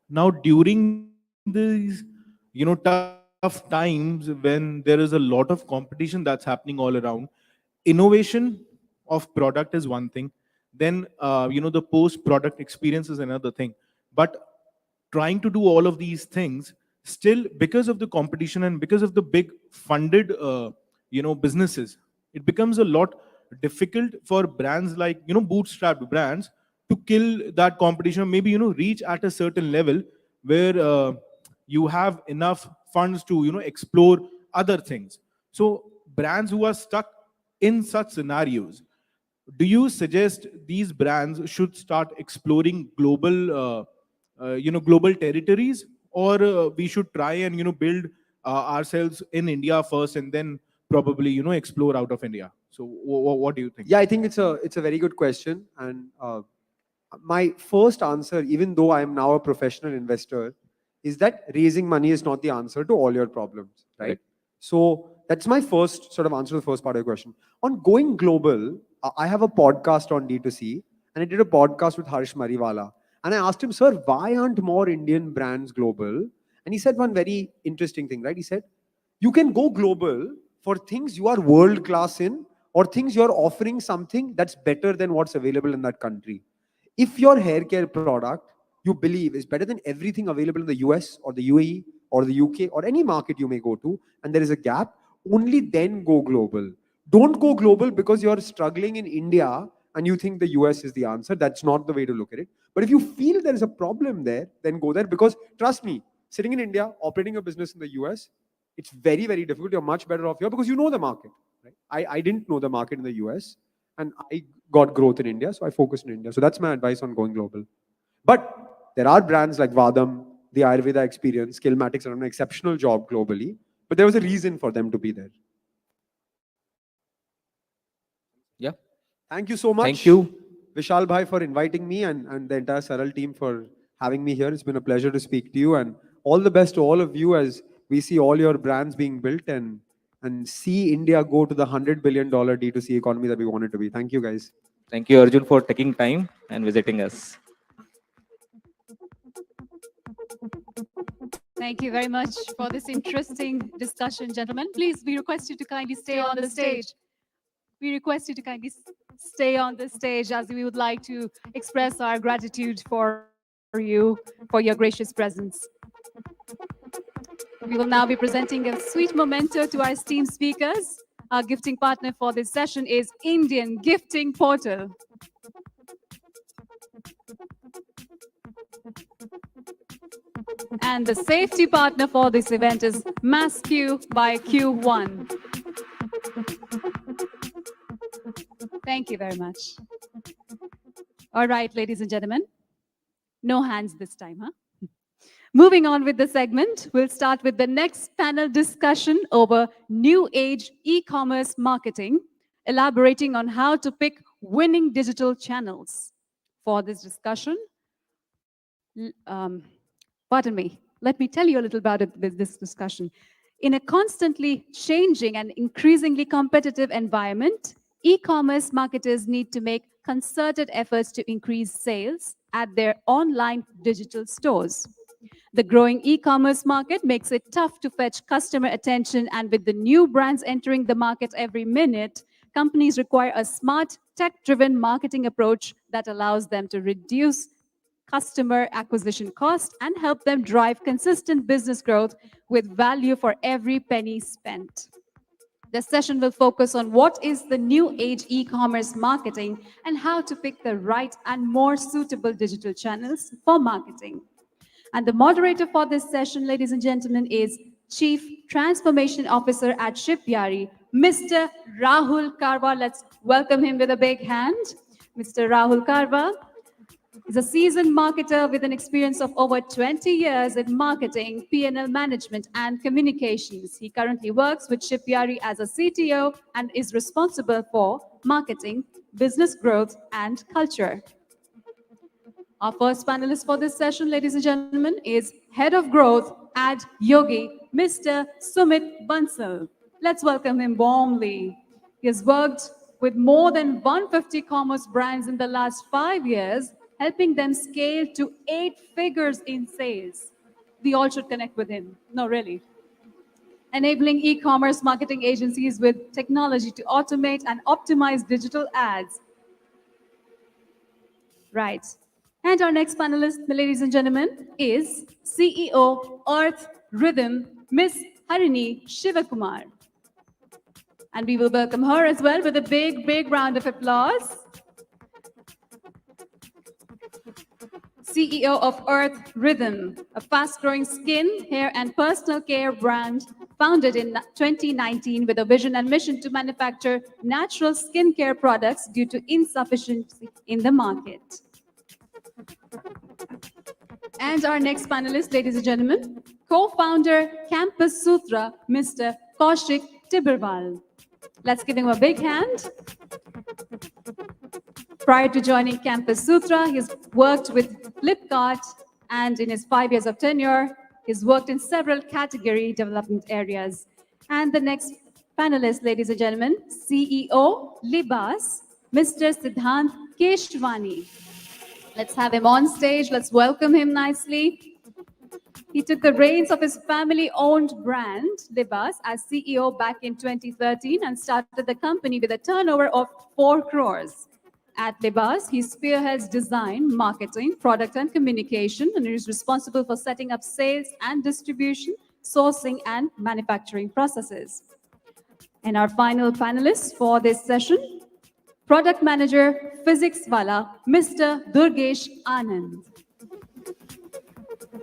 Now during these, tough times when there is a lot of competition that's happening all around, innovation of product is one thing, then the post product experience is another thing. But trying to do all of these things, still, because of the competition and because of the big funded businesses, it becomes a lot difficult for brands like bootstrapped brands to kill that competition, maybe reach at a certain level where you have enough funds to explore other things. So brands who are stuck in such scenarios, do you suggest these brands should start exploring global territories, or we should try and build ourselves in India first and then probably explore out of India? So what do you think? Yeah, I think it's a very good question, and my first answer, even though I am now a professional investor, is that raising money is not the answer to all your problems, right? Right. So that's my first sort of answer to the first part of your question. On going global, I have a podcast on D2C, and I did a podcast with Harsh Mariwala. And I asked him, sir, why aren't more Indian brands global? And he said one very interesting thing, right? He said, you can go global for things you are world class in, or things you're offering something that's better than what's available in that country. If your hair care product you believe is better than everything available in the US or the UAE or the UK or any market you may go to, and there is a gap, only then go global. Don't go global because you're struggling in India and you think the US is the answer. That's not the way to look at it. But if you feel there is a problem there, then go there, because trust me, sitting in India, operating a business in the US, it's very, very difficult. You're much better off here because you know the market. Right? I didn't know the market in the US, and I got growth in India, so I focused in India. So that's my advice on going global. But there are brands like Vadam, the Ayurveda Experience, Skillmatics are an exceptional job globally, but there was a reason for them to be there. Yeah. Thank you so much. Thank you. Vishal Bhai, for inviting me, and the entire Saral team for having me here. It's been a pleasure to speak to you, and all the best to all of you as we see all your brands being built and see India go to the $100 billion D2C economy that we want it to be. Thank you, guys. Thank you, Arjun, for taking time and visiting us. Thank you very much for this interesting discussion, gentlemen. Please, we request you to kindly stay on the stage. We request you to kindly stay on the stage, as we would like to express our gratitude for you, for your gracious presence. We will now be presenting a sweet memento to our esteemed speakers. Our gifting partner for this session is Indian Gifting Portal. And the safety partner for this event is MassQ by Q1. Thank you very much. All right, ladies and gentlemen. No hands this time, huh? Moving on with the segment, we'll start with the next panel discussion over new age e-commerce marketing, elaborating on how to pick winning digital channels. For this discussion, pardon me, let me tell you a little about this discussion. In a constantly changing and increasingly competitive environment, e-commerce marketers need to make concerted efforts to increase sales at their online digital stores. The growing e-commerce market makes it tough to fetch customer attention, and with the new brands entering the market every minute, companies require a smart, tech-driven marketing approach that allows them to reduce customer acquisition cost and help them drive consistent business growth with value for every penny spent. The session will focus on what is the new age e-commerce marketing and how to pick the right and more suitable digital channels for marketing. And the moderator for this session, ladies and gentlemen, is Chief Transformation Officer at Shipyari, Mr. Rahul Karwa. Let's welcome him with a big hand. Mr. Rahul Karwa is a seasoned marketer with an experience of over 20 years in marketing, P&L management, and communications. He currently works with Shipyari as a CTO and is responsible for marketing, business growth, and culture. Our first panelist for this session, ladies and gentlemen, is Head of Growth at Yogi, Mr. Sumit Bansal. Let's welcome him warmly. He has worked with more than 150 commerce brands in the last 5 years, helping them scale to 8 figures in sales. We all should connect with him. No, really. Enabling e-commerce marketing agencies with technology to automate and optimize digital ads. Right. And our next panelist, ladies and gentlemen, is CEO Earth Rhythm, Miss Harini Shivakumar. And we will welcome her as well with a big, big round of applause. CEO of Earth Rhythm, a fast-growing skin, hair, and personal care brand founded in 2019 with a vision and mission to manufacture natural skincare products due to insufficiency in the market. And our next panelist, ladies and gentlemen, co-founder Campus Sutra, Mr. Kaushik Tibberwal. Let's give him a big hand. Prior to joining Campus Sutra, he's worked with Flipkart, and in his 5 years of tenure, he's worked in several category development areas. And the next panelist, ladies and gentlemen, CEO Libas, Mr. Siddhant Keshwani. Let's have him on stage. Let's welcome him nicely. He took the reins of his family-owned brand, Libas, as CEO back in 2013 and started the company with a turnover of 4 crores. At Libas, he spearheads design, marketing, product and communication, and is responsible for setting up sales and distribution, sourcing and manufacturing processes. And our final panelist for this session, Product Manager, Physics Wala, Mr. Durgesh Anand.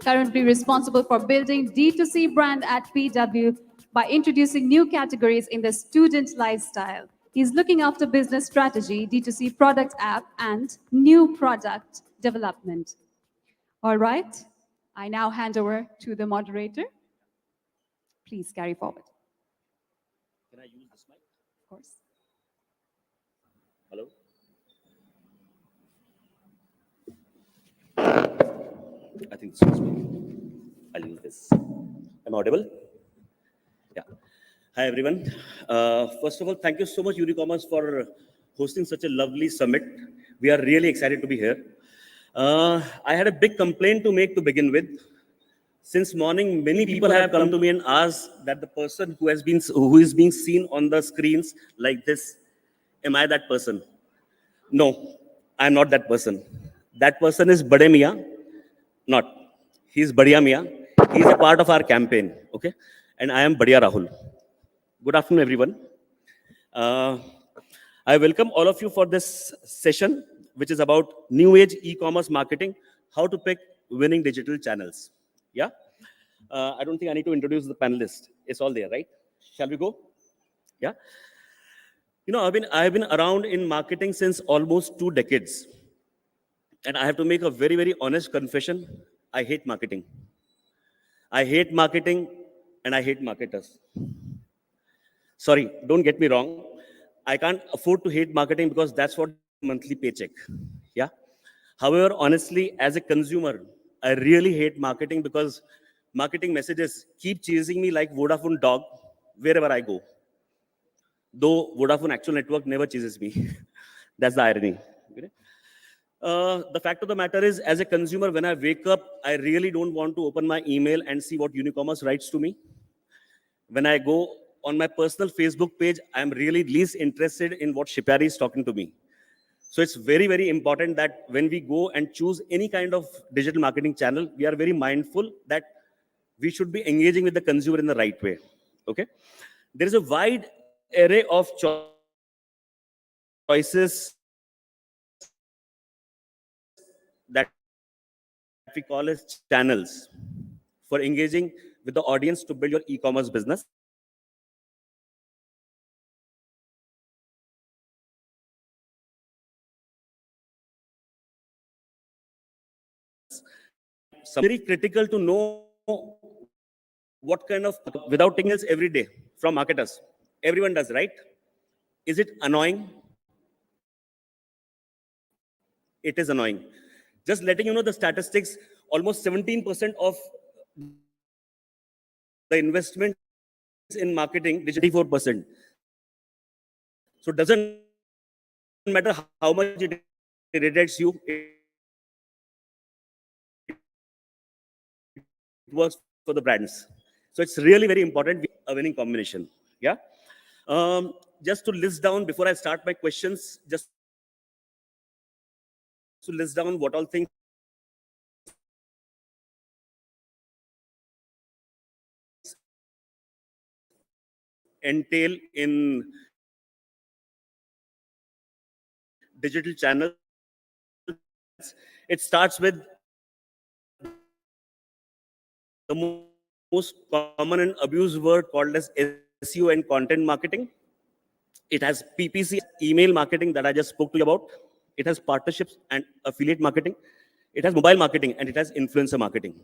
Currently responsible for building D2C brand at PW by introducing new categories in the student lifestyle. He's looking after business strategy, D2C product app, and new product development. All right, I now hand over to the moderator. Please carry forward. Can I use this mic? Of course. Hello? I think this is me. I'll use this. Am I audible? Yeah. Hi, everyone. First of all, thank you so much, Unicommerce, for hosting such a lovely summit. We are really excited to be here. I had a big complaint to make to begin with. Since morning, many people have come to me and asked that the person who is being seen on the screens like this, am I that person? No, I'm not that person. That person is Bade Mia, not. He's Badhiya Mia. He's a part of our campaign, okay? And I am Badhiya Rahul. Good afternoon, everyone. I welcome all of you for this session, which is about new age e-commerce marketing, how to pick winning digital channels. Yeah? I don't think I need to introduce the panelists. It's all there, right? Shall we go? Yeah? You know, I've been around in marketing since almost 2 decades. And I have to make a very, very honest confession. I hate marketing. I hate marketing and I hate marketers. Sorry, don't get me wrong. I can't afford to hate marketing because that's what monthly paycheck. Yeah. However, honestly, as a consumer, I really hate marketing because marketing messages keep chasing me like Vodafone dog wherever I go. Though Vodafone actual network never chases me. That's the irony. The fact of the matter is, as a consumer, when I wake up, I really don't want to open my email and see what Unicommerce writes to me. When I go on my personal Facebook page, I'm really least interested in what Shipyari is talking to me. So it's very, very important that when we go and choose any kind of digital marketing channel, we are very mindful that we should be engaging with the consumer in the right way. Okay? There is a wide array of choices that we call as channels for engaging with the audience to build your e-commerce business. Very critical to know what kind of without signals every day from marketers. Everyone does, right? Is it annoying? It is annoying. Just letting you know the statistics, almost 17% of the investment in marketing, digital 4%. So it doesn't matter how much it irritates you, it works for the brands. So it's really very important, a winning combination. Yeah. Just to list down before I start my questions, just to list down what all things entail in digital channels. It starts with the most common and abused word called as SEO and content marketing. It has PPC, email marketing that I just spoke to you about. It has partnerships and affiliate marketing. It has mobile marketing, and it has influencer marketing.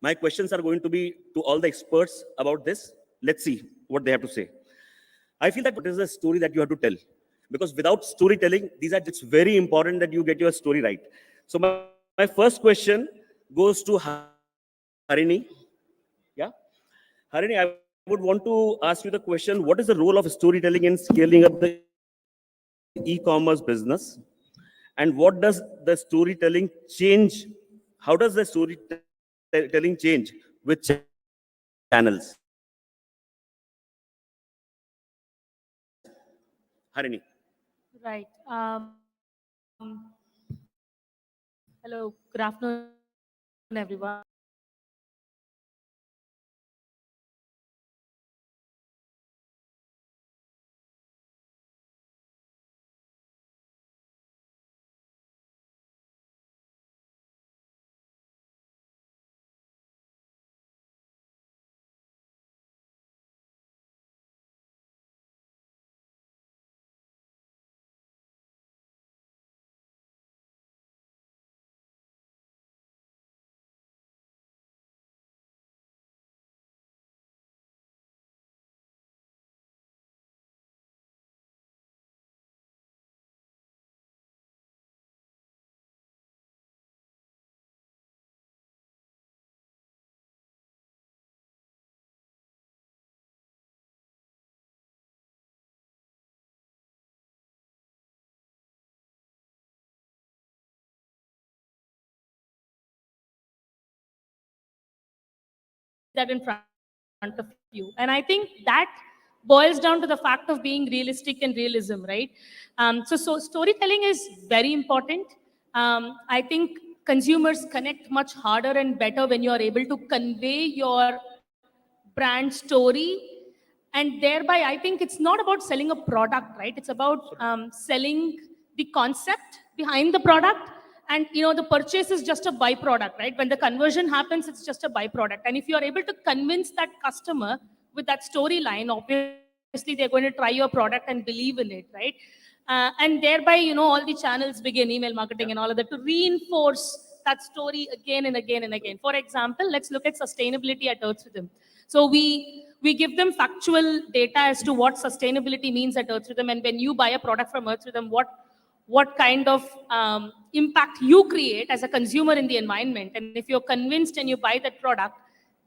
My questions are going to be to all the experts about this. Let's see what they have to say. I feel that what is the story that you have to tell? Because without storytelling, it's very important that you get your story right. So my first question goes to Harini. Yeah, Harini, I would want to ask you the question: what is the role of storytelling in scaling up the e-commerce business? And what does the storytelling change? How does the storytelling change with channels? Harini. Right. Hello. Good afternoon, everyone. That in front of you. And I think that boils down to the fact of being realistic and realism, right? So storytelling is very important. I think consumers connect much harder and better when you are able to convey your brand story, and thereby I think it's not about selling a product, right? It's about selling the concept behind the product. And the purchase is just a byproduct, right? When the conversion happens, it's just a byproduct. And if you are able to convince that customer with that storyline, obviously they're going to try your product and believe in it, right? And thereby all the channels begin, email marketing and all of that, to reinforce that story again and again and again. For example, let's look at sustainability at Earth Rhythm. So we give them factual data as to what sustainability means at Earth Rhythm, and when you buy a product from Earth Rhythm, what kind of impact you create as a consumer in the environment. And if you're convinced and you buy that product,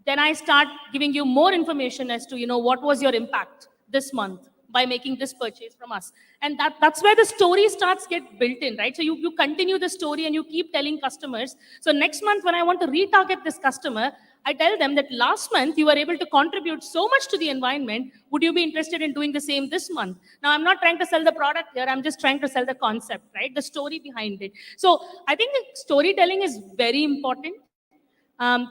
then I start giving you more information as to what was your impact this month by making this purchase from us. And that's where the story starts get built in, right? So you continue the story and you keep telling customers. So next month when I want to retarget this customer, I tell them that last month you were able to contribute so much to the environment. Would you be interested in doing the same this month? Now, I'm not trying to sell the product here. I'm just trying to sell the concept, right? The story behind it. So I think storytelling is very important.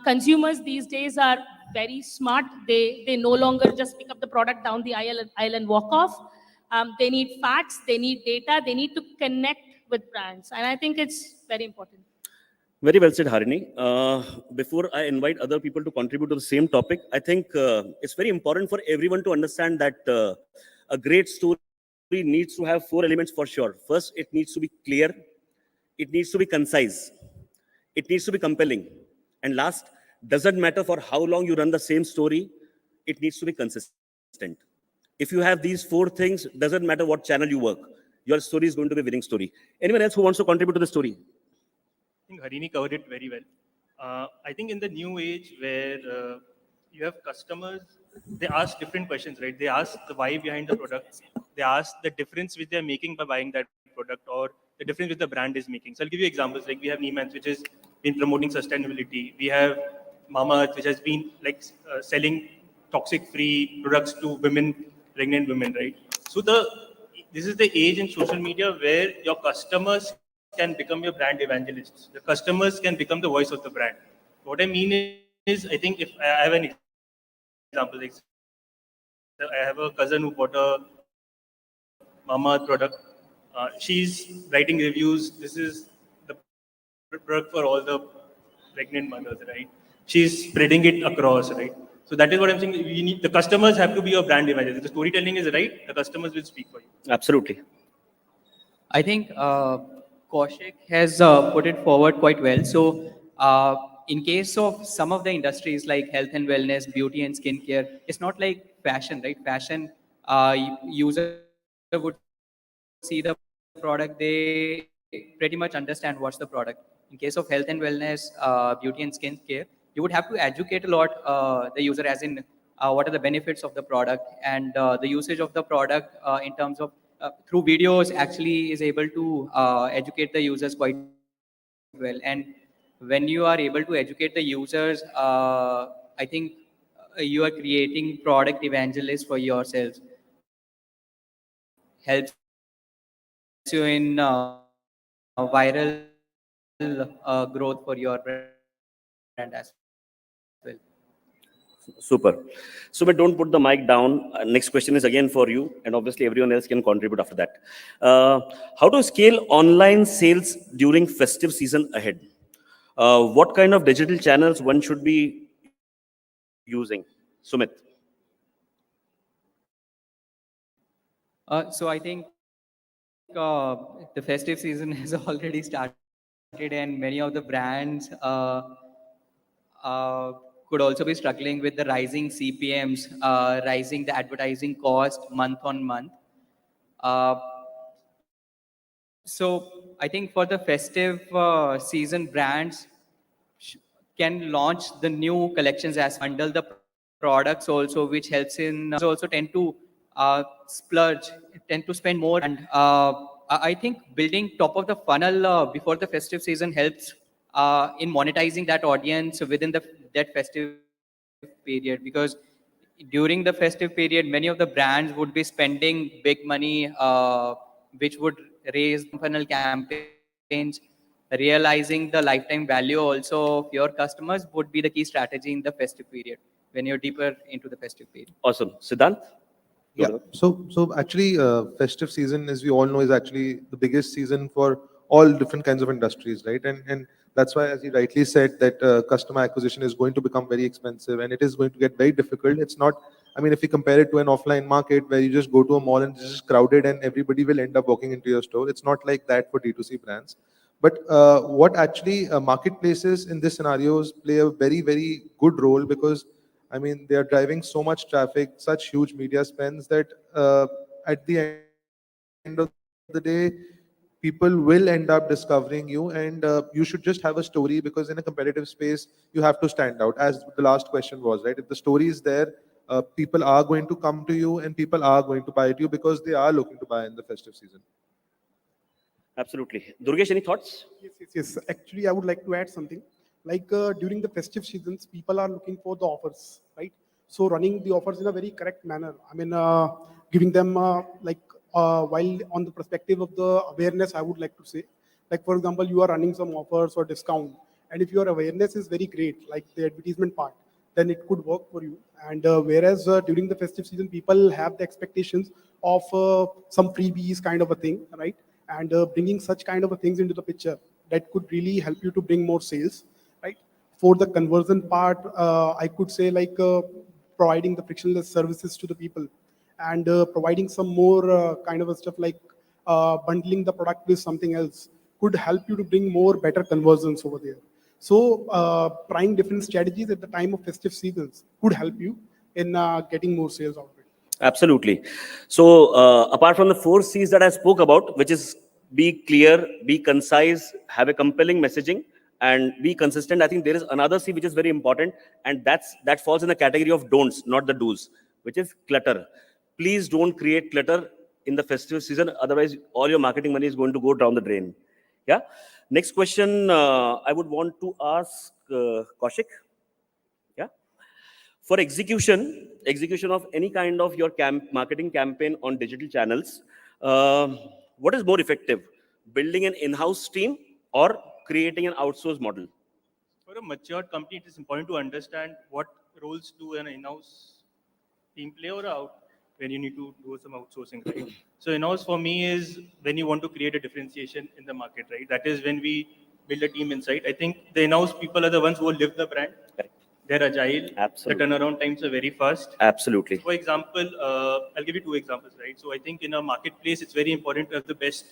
Consumers these days are very smart. They no longer just pick up the product down the aisle and walk off. They need facts, they need data, they need to connect with brands. And I think it's very important. Very well said, Harini. Before I invite other people to contribute to the same topic, I think it's very important for everyone to understand that a great story needs to have 4 elements for sure. First, it needs to be clear, it needs to be concise, it needs to be compelling, and last, doesn't matter for how long you run the same story, it needs to be consistent. If you have these 4 things, doesn't matter what channel you work, your story is going to be a winning story. Anyone else who wants to contribute to the story? I think Harini covered it very well. I think in the new age where you have customers, they ask different questions, right? They ask the why behind the product. They ask the difference which they're making by buying that product or the difference which the brand is making. So I'll give you examples. Like we have Niemans, which has been promoting sustainability. We have Mamaearth, which has been like selling toxic-free products to women, pregnant women, right? So this is the age in social media where your customers can become your brand evangelists. The customers can become the voice of the brand. What I mean is, I think if I have an example, like I have a cousin who bought a Mamaearth product. She's writing reviews. This is the product for all the pregnant mothers, right? She's spreading it across, right? So that is what I'm saying. We need the customers have to be your brand evangelist. If the storytelling is right, the customers will speak for you. Absolutely. I think Kaushik has put it forward quite well. So, in case of some of the industries like health and wellness, beauty and skincare, it's not like fashion, right? Fashion, user would see the product, they pretty much understand what's the product. In case of health and wellness, beauty and skincare, you would have to educate a lot the user, as in what are the benefits of the product and the usage of the product in terms of through videos actually is able to educate the users quite well. And when you are able to educate the users, I think you are creating product evangelists for yourselves. Helps you in viral growth for your brand as well. Super. Sumit, don't put the mic down. Next question is again for you, and obviously everyone else can contribute after that. How to scale online sales during festive season ahead? What kind of digital channels one should be using? Sumit. So I think the festive season has already started, and many of the brands could also be struggling with the rising CPMs, rising the advertising cost month on month. Uh, so I think for the festive season, brands can launch the new collections as bundle the products also, which helps in also tend to splurge, tend to spend more. And I think building top of the funnel before the festive season helps in monetizing that audience within that festive period, because during the festive period, many of the brands would be spending big money, which would raise funnel campaigns. Realizing the lifetime value also of your customers would be the key strategy in the festive period when you're deeper into the festive period. Awesome. Siddhant? Yeah. So actually, festive season, as we all know, is actually the biggest season for all different kinds of industries, right? And that's why, as you rightly said, that customer acquisition is going to become very expensive, and it is going to get very difficult. It's not. I mean, if you compare it to an offline market where you just go to a mall and it's just crowded and everybody will end up walking into your store, it's not like that for D2C brands. But what actually marketplaces in this scenarios play a very, very good role, because I mean, they are driving so much traffic, such huge media spends that at the end of the day, people will end up discovering you, and you should just have a story, because in a competitive space, you have to stand out. As the last question was, right? If the story is there, people are going to come to you and people are going to buy it you because they are looking to buy in the festive season. Absolutely. Durgesh, any thoughts? Yes. Actually, I would like to add something. Like during the festive seasons, people are looking for the offers, right? So running the offers in a very correct manner. I mean, giving them while on the perspective of the awareness, I would like to say, like for example, you are running some offers or discount, and if your awareness is very great, like the advertisement part, then it could work for you. And whereas during the festive season, people have the expectations of some freebies kind of a thing, right? And bringing such kind of a things into the picture that could really help you to bring more sales, right? For the conversion part, I could say like providing the frictionless services to the people, and providing some more kind of a stuff like bundling the product with something else could help you to bring more better conversions over there. So trying different strategies at the time of festive seasons could help you in getting more sales out of it. Absolutely. So apart from the 4 C's that I spoke about, which is be clear, be concise, have a compelling messaging, and be consistent, I think there is another C which is very important, and that falls in the category of don'ts, not the do's, which is clutter. Please don't create clutter in the festive season, otherwise all your marketing money is going to go down the drain. Yeah. Next question I would want to ask Kaushik. Yeah. For execution of any kind of your marketing campaign on digital channels, what is more effective, building an in-house team or creating an outsourced model? For a matured company, it is important to understand what roles do an in-house team play or out when you need to do some outsourcing, right? So in-house for me is when you want to create a differentiation in the market, right? That is when we build a team inside. I think the in-house people are the ones who will live the brand. They're agile. Absolutely. The turnaround times are very fast. Absolutely. For example, I'll give you 2 examples, right? So I think in a marketplace, it's very important to have the best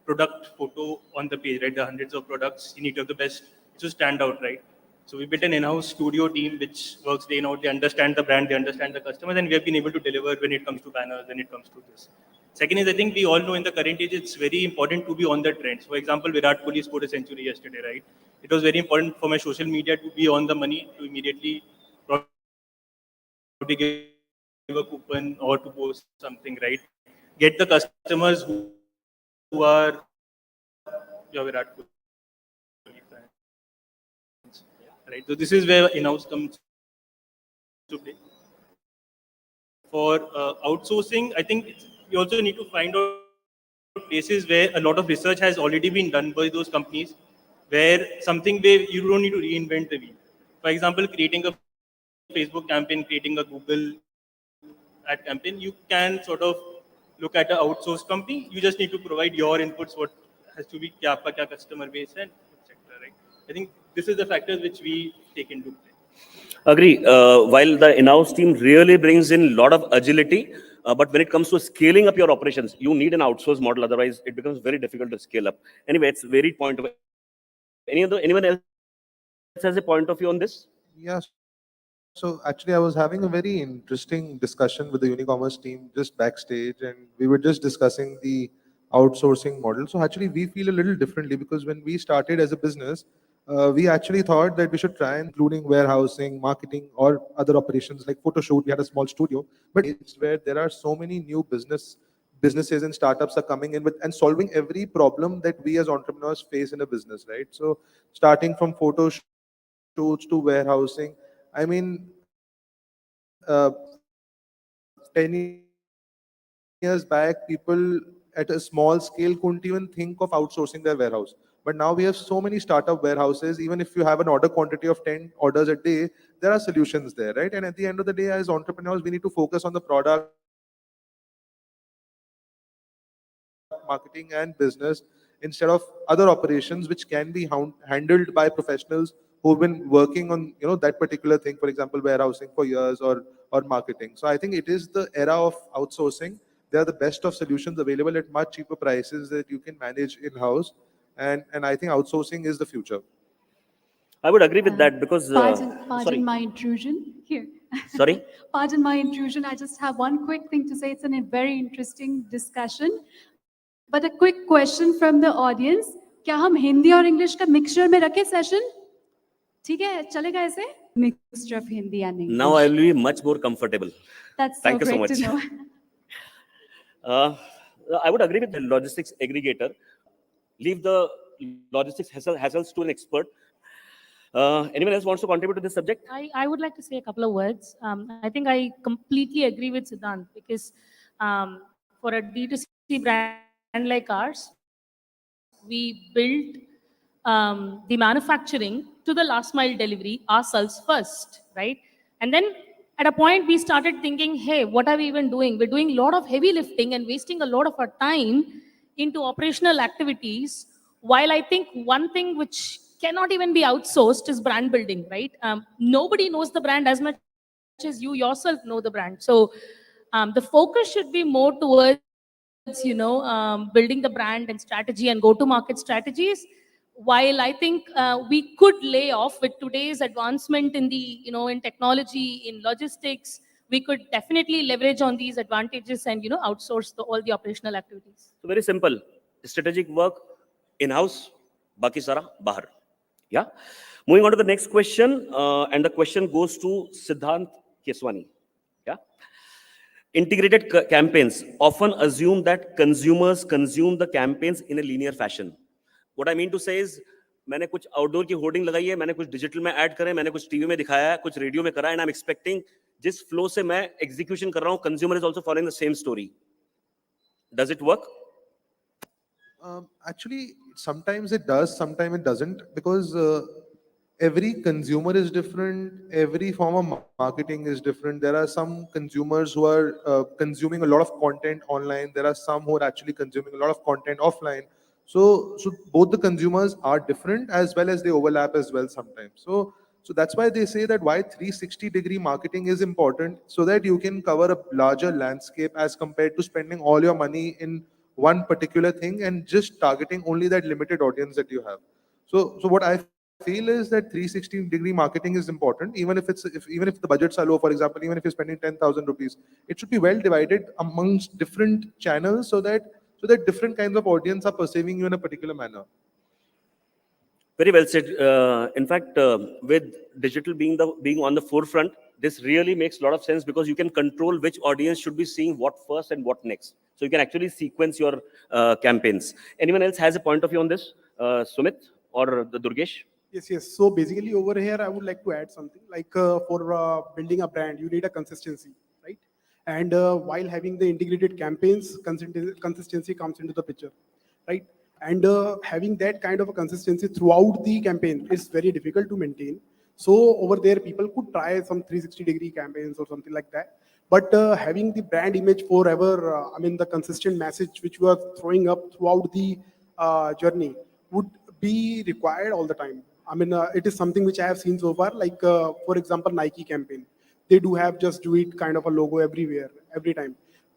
product photo on the page, right? The hundreds of products, you need to have the best to stand out, right? So we built an in-house studio team which works day and out. They understand the brand, they understand the customers, and we have been able to deliver when it comes to banners, when it comes to this. Second is, I think we all know in the current age, it's very important to be on the trends. For example, Virat Kohli scored a century yesterday, right? It was very important for my social media to be on the money, to immediately probably give a coupon or to post something, right? Get the customers who are your Virat Kohli fans, right? So this is where in-house comes to play. For outsourcing, I think you also need to find out places where a lot of research has already been done by those companies, where something where you don't need to reinvent the wheel. For example, creating a Facebook campaign, creating a Google ad campaign, you can sort of look at an outsourced company. You just need to provide your inputs, what has to be kya aapka kya customer base and etc. Right? I think this is the factors which we take into play. Agree. While the in-house team really brings in a lot of agility, but when it comes to scaling up your operations, you need an outsourced model. Otherwise, it becomes very difficult to scale up. Anyway, it's very point of. Anyone else has a point of view on this? Yeah. So actually, I was having a very interesting discussion with the Unicommerce team just backstage, and we were just discussing the outsourcing model. So actually, we feel a little differently because when we started as a business, we actually thought that we should try, including warehousing, marketing, or other operations like photo shoot. We had a small studio, but it's where there are so many new businesses and startups are coming in with and solving every problem that we as entrepreneurs face in a business, right? So starting from photo shoots to warehousing. I mean, 10 years back, people at a small scale couldn't even think of outsourcing their warehouse. But now we have so many startup warehouses. Even if you have an order quantity of 10 orders a day, there are solutions there, right? And at the end of the day, as entrepreneurs, we need to focus on the product, marketing, and business instead of other operations which can be handled by professionals who've been working on that particular thing, for example warehousing for years, or marketing. So I think it is the era of outsourcing. They are the best of solutions available at much cheaper prices that you can manage in-house, and I think outsourcing is the future. I would agree with that because Pardon my intrusion here. Sorry? Pardon my intrusion. I just have one quick thing to say. It's a very interesting discussion. But a quick question from the audience. क्या हम हिंदी और English का mixture में रखें session? ठीक है, चलेगा ऐसे? Mixture of Hindi and English. Now I will be much more comfortable. That's Thank so you so great much. to know. I would agree with the logistics aggregator. Leave the logistics hassles to an expert. Anyone else wants to contribute to this subject? I would like to say a couple of words. I think I completely agree with Siddhant because for a D2C brand like ours, we built the manufacturing to the last mile delivery ourselves first, right? And then at a point we started thinking, hey, what are we even doing? We're doing a lot of heavy lifting and wasting a lot of our time into operational activities While I think one thing which cannot even be outsourced is brand building, right? Nobody knows the brand as much as you yourself know the brand. So the focus should be more towards, building the brand and strategy and go-to-market strategies. While I think we could lay off with today's advancement in the, in technology, in logistics, we could definitely leverage on these advantages and, outsource all the operational activities. So very simple. Strategic work in-house, baki sara bahar. Yeah. Moving on to the next question, and the question goes to Siddhant Keswani. Yeah. Integrated campaigns often assume that consumers consume the campaigns in a linear fashion. What I mean to say is, मैंने कुछ outdoor की hoarding लगाई है, मैंने कुछ digital में add करे, मैंने कुछ टीवी में दिखाया है, कुछ रेडियो में करा है, and I'm expecting जिस फ्लो से मैं एग्जीक्यूशन कर रहा हूँ, consumer is also following the same story. Does it work? Actually, sometimes it does, sometimes it doesn't, because every consumer is different, every form of marketing is different. There are some consumers who are consuming a lot of content online, there are some who are actually consuming a lot of content offline. So both the consumers are different as well as they overlap as well sometimes. So that's why they say that why 360-degree marketing is important, so that you can cover a larger landscape as compared to spending all your money in one particular thing and just targeting only that limited audience that you have. So what I feel is that 360-degree marketing is important, even if the budgets are low. For example, even if you're spending 10,000 rupees, it should be well divided amongst different channels, so that different kinds of audience are perceiving you in a particular manner. Very well said. In fact, with digital being on the forefront, this really makes a lot of sense, because you can control which audience should be seeing what first and what next. So you can actually sequence your campaigns. Anyone else has a point of view on this? Sumit or the Durgesh? Yes. So basically over here, I would like to add something like for building a brand, you need a consistency, right? And while having the integrated campaigns, consistency comes into the picture, right? And having that kind of a consistency throughout the campaign is very difficult to maintain. So over there, people could try some 360-degree campaigns or something like that. But having the brand image forever, the consistent message which you are throwing up throughout the journey would be required all the time. It is something which I have seen so far. Like, for example, Nike campaign. They do have just do it kind of a logo everywhere, every time.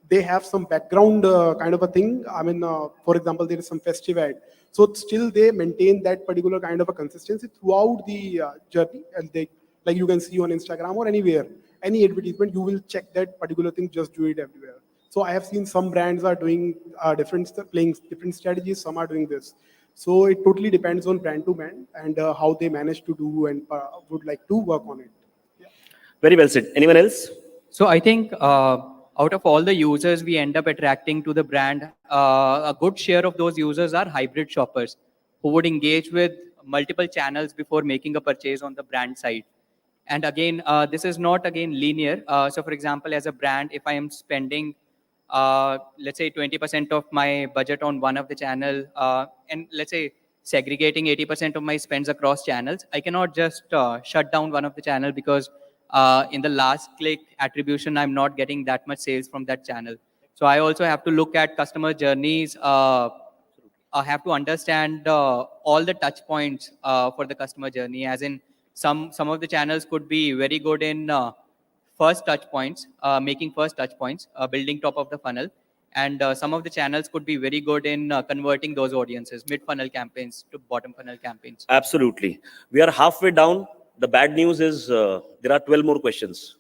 They have some background kind of a thing. For example, there is some festive ad. So still they maintain that particular kind of a consistency throughout the journey. And they, like you can see on Instagram or anywhere, any advertisement, you will check that particular thing, just do it everywhere. So I have seen some brands are doing playing different strategies. Some are doing this. So it totally depends on brand to brand and how they manage to do and would like to work on it. Very well said. Anyone else? So I think out of all the users we end up attracting to the brand, a good share of those users are hybrid shoppers who would engage with multiple channels before making a purchase on the brand side. And again, this is not again linear. So for example, as a brand, if I am spending, let's say 20% of my budget on one of the channel, and let's say segregating 80% of my spends across channels, I cannot just shut down one of the channel because in the last click attribution, I'm not getting that much sales from that channel. So I also have to look at customer journeys. I have to understand all the touch points for the customer journey. As in, some of the channels could be very good in first touch points, making first touch points, building top of the funnel. And some of the channels could be very good in converting those audiences, mid-funnel campaigns to bottom funnel campaigns. Absolutely. We are halfway down. The bad news is there are 12 more questions.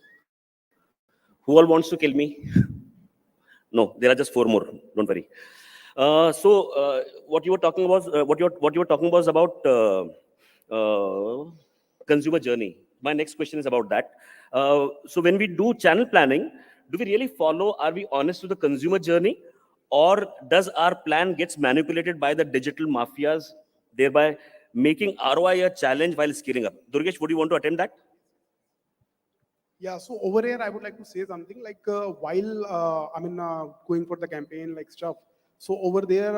Who all wants to kill me? No, there are just 4 more. Don't worry. What you were talking about, what you were talking was about consumer journey. My next question is about that. So when we do channel planning, do we really follow? Are we honest with the consumer journey, or does our plan gets manipulated by the digital mafias, thereby making ROI a challenge while scaling up? Durgesh, would you want to attempt that? Yeah, so over here, I would like to say something like while going for the campaign like stuff. So over there,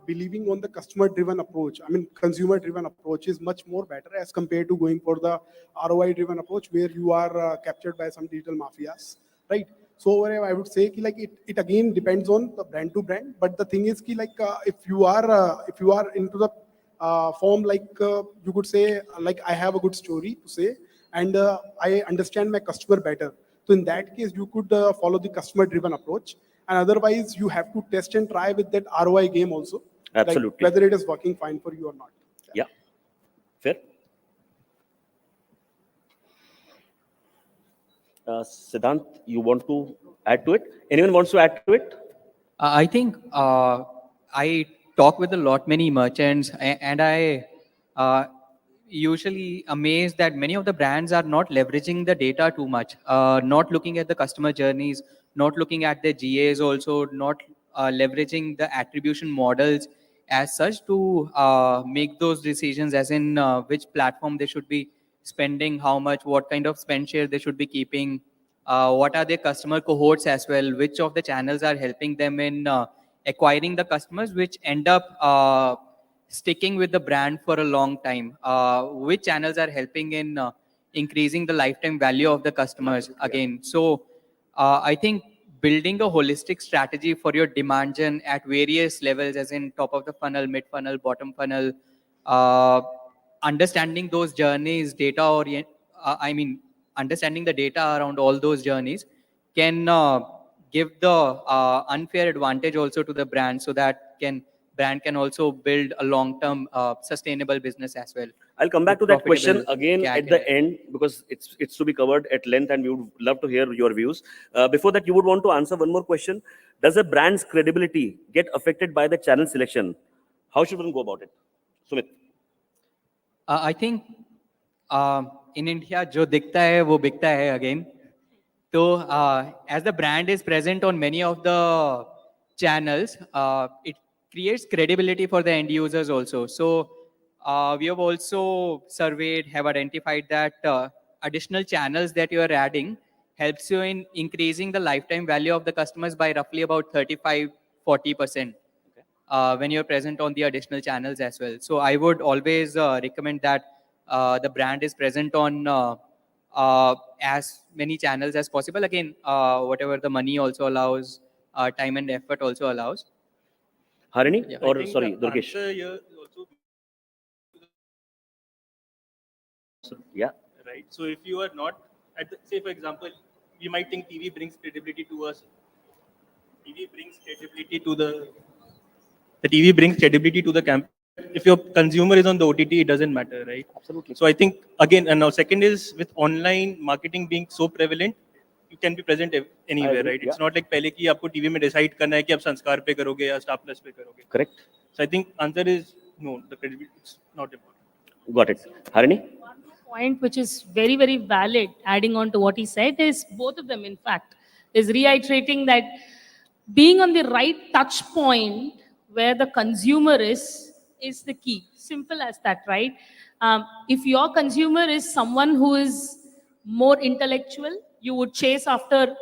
believing on the customer-driven approach, consumer-driven approach is much more better as compared to going for the ROI-driven approach where you are captured by some digital mafias, right? So I would say ki, like it again depends on the brand to brand. But the thing is ki, like if you are into the form like you could say like I have a good story to say and I understand my customer better. So in that case, you could follow the customer driven approach. And otherwise, you have to test and try with that ROI game also, like Absolutely. whether it is working fine for you or not. Yeah. Fair. Siddhant, you want to add to it? Anyone wants to add to it? I think I talk with a lot many merchants, and I usually amazed that many of the brands are not leveraging the data too much, not looking at the customer journeys, not looking at their GAs also, not leveraging the attribution models as such to make those decisions, as in which platform they should be spending, how much, what kind of spend share they should be keeping, what are their customer cohorts as well, which of the channels are helping them in acquiring the customers, which end up sticking with the brand for a long time, which channels are helping in increasing the lifetime value of the customers again. So I think building a holistic strategy for your demand gen at various levels, as in top of the funnel, mid funnel, bottom funnel, uh, understanding those journeys, I mean, understanding the data around all those journeys can give the unfair advantage also to the brand, so that brand can also build a long-term sustainable business as well. I'll come back to with that question profitable again CAC at the and end because it's to be covered at length and we would love to hear your views. Before that, you would want to answer one more question. Does a brand's credibility get affected by the channel selection? How should one go about it? Sumit. I think in India, जो दिखता है वो बिकता है again. So as the brand is present on many of the channels, it creates credibility for the end users also. So we have also surveyed, have identified that additional channels that you are adding helps you in increasing the lifetime value of the customers by roughly about 35-40%. When you're present on the additional channels as well. So I would always recommend that the brand is present on as many channels as possible. Again, whatever the money also allows, time and effort also allows. Harini Yeah. or I think sorry, the Durgesh? answer here is also Yeah. right. So if you are not at the, say for example, you might think TV brings credibility to us. TV brings credibility to the TV brings credibility to the campaign. If your consumer is on the OTT, it doesn't matter, right? Absolutely. So I think again, and now second is with online marketing being so prevalent, you can be present anywhere, agree, right? yeah. It's not like पहले कि आपको TV में decide करना है कि आप संस्कार पे करोगे या Star Plus पे करोगे. Correct. So I think answer is no. The credibility is not important. Got it. Harini? Point which is very, very valid, adding on to what he said, is both of them, in fact, is reiterating that being on the right touch point where the consumer is the key. Simple as that, right? If your consumer is someone who is more intellectual, you would chase after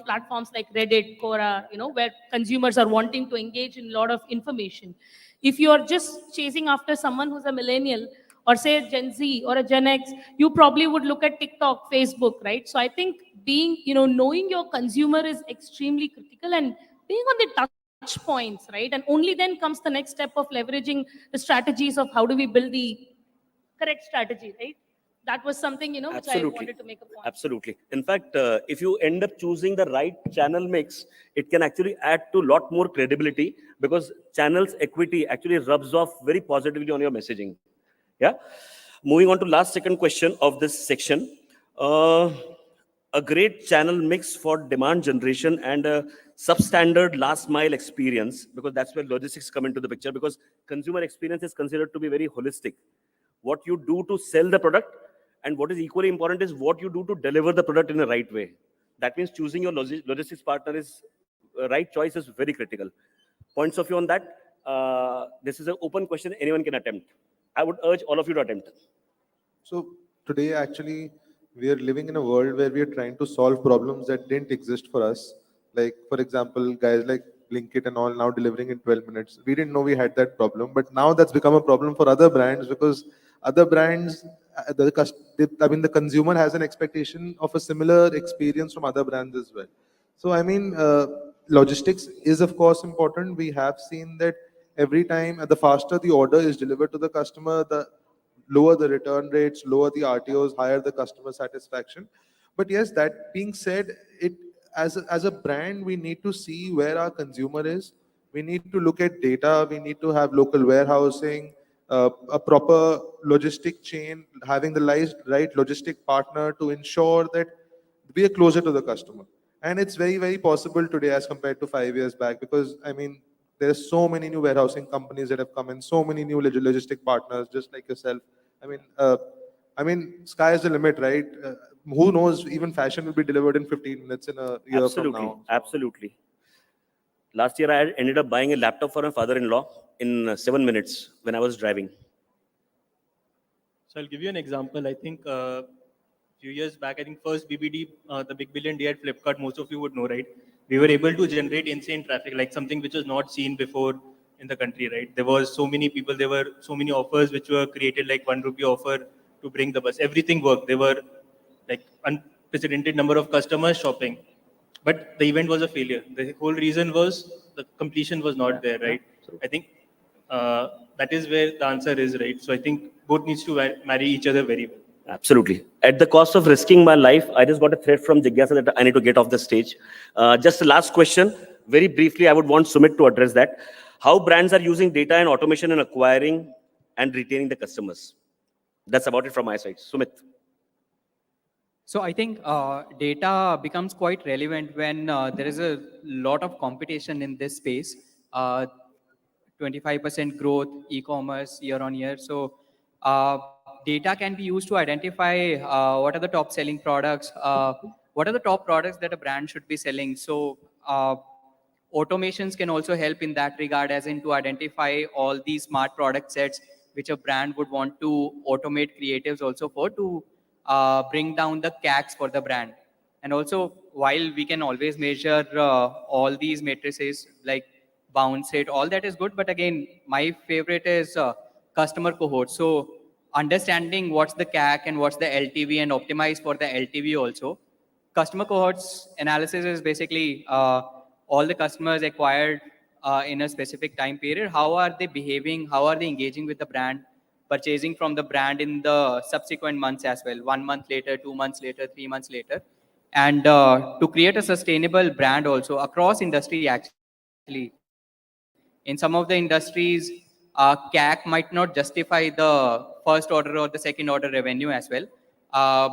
platforms like Reddit, Quora, where consumers are wanting to engage in a lot of information. If you are just chasing after someone who's a millennial, or say a Gen Z or a Gen X, you probably would look at TikTok, Facebook, right? So I think knowing your consumer is extremely critical, and being on the touch points, right? And only then comes the next step of leveraging the strategies of how do we build the correct strategy, right? That was something, which I Absolutely. wanted to make a point. Absolutely. In fact, if you end up choosing the right channel mix, it can actually add to a lot more credibility because channels equity actually rubs off very positively on your messaging. Yeah. Moving on to last second question of this section. A great channel mix for demand generation and a substandard last mile experience, because that's where logistics come into the picture, because consumer experience is considered to be very holistic. What you do to sell the product and what is equally important is what you do to deliver the product in the right way. That means choosing your logistics partner is right choice is very critical. Points of view on that? This is an open question. Anyone can attempt. I would urge all of you to attempt. So today, actually, we are living in a world where we are trying to solve problems that didn't exist for us. Like, for example, guys like Blinkit and all now delivering in 12 minutes. We didn't know we had that problem, but now that's become a problem for other brands because other brands, the consumer has an expectation of a similar experience from other brands as well. So I mean, logistics is of course important. We have seen that every time, the faster the order is delivered to the customer, the lower the return rates, lower the RTOs, higher the customer satisfaction. But yes, that being said, it as a brand, we need to see where our consumer is. We need to look at data. We need to have local warehousing, a proper logistic chain, having the right logistic partner to ensure that we are closer to the customer. And it's very, very possible today as compared to 5 years back, because I mean, there's so many new warehousing companies that have come in, so many new logistic partners, just like yourself. I mean, sky is the limit, right? Who knows? Even fashion will be delivered in 15 minutes in a year from Absolutely, now. absolutely. Last year, I ended up buying a laptop for my father-in-law in 7 minutes when I was driving. So I'll give you an example. I think few years back, I think first BBD, the Big Billion Day at Flipkart, most of you would know, right? We were able to generate insane traffic, like something which was not seen before in the country, right? There was so many people, there were so many offers which were created, like 1 rupee offer to bring the bus. Everything worked. There were like unprecedented number of customers shopping. But the event was a failure. The whole reason was the completion was not there, right? I think that is where the answer is, right? So I think both needs to marry each other very well. Absolutely. At the cost of risking my life, I just got a threat from Jigyasa that I need to get off the stage. Just the last question, very briefly, I would want Sumit to address that. How brands are using data and automation in acquiring and retaining the customers? That's about it from my side. Sumit. So I think data becomes quite relevant when there is a lot of competition in this space. 25% growth, e-commerce year on year. So data can be used to identify what are the top selling products, what are the top products that a brand should be selling. So automations can also help in that regard, as in to identify all these smart product sets which a brand would want to automate creatives also for to bring down the CACs for the brand. And also, while we can always measure all these matrices like bounce rate, all that is good. But again, my favorite is customer cohort. So understanding what's the CAC and what's the LTV and optimize for the LTV also. Customer cohorts analysis is basically all the customers acquired in a specific time period. How are they behaving? How are they engaging with the brand? Purchasing from the brand in the subsequent months as well, 1 month later, 2 months later, 3 months later. And to create a sustainable brand also across industry actually. In some of the industries, CAC might not justify the first order or the second order revenue as well.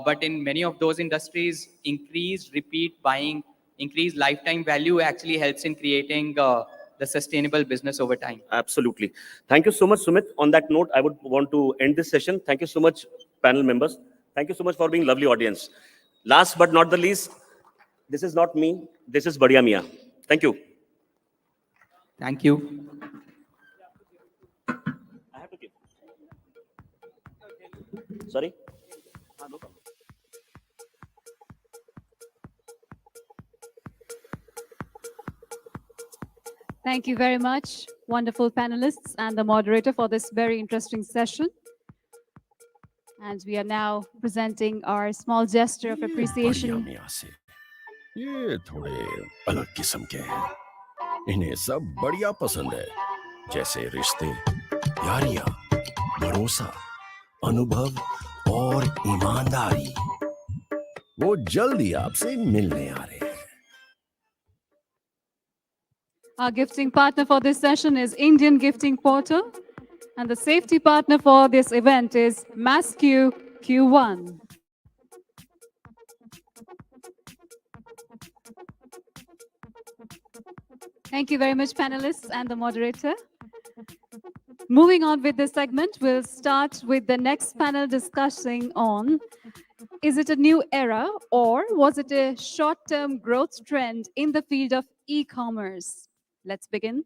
But in many of those industries, increased repeat buying, increased lifetime value actually helps in creating the sustainable business over time. Absolutely. Thank you so much, Sumit. On that note, I would want to end this session. Thank you so much, panel members. Thank you so much for being lovely audience. Last but not the least, this is not me. This is Badhya Mia. Thank you. Thank you. I have to give. Sorry? No problem. Thank you very much, wonderful panelists and the moderator for this very interesting session. And we are now presenting our small gesture of appreciation. ये थोड़े अलग किस्म के हैं इन्हें सब बढ़िया पसंद है जैसे रिश्ते यारियां भरोसा अनुभव और ईमानदारी वो जल्दी आपसे मिलने आ रहे हैं Our gifting partner for this session is Indian Gifting Portal. And the safety partner for this event is MassQ Q1. Thank you very much, panelists and the moderator. Moving on with this segment, we'll start with the next panel discussing on, is it a new era or was it a short-term growth trend in the field of e-commerce? Let's begin.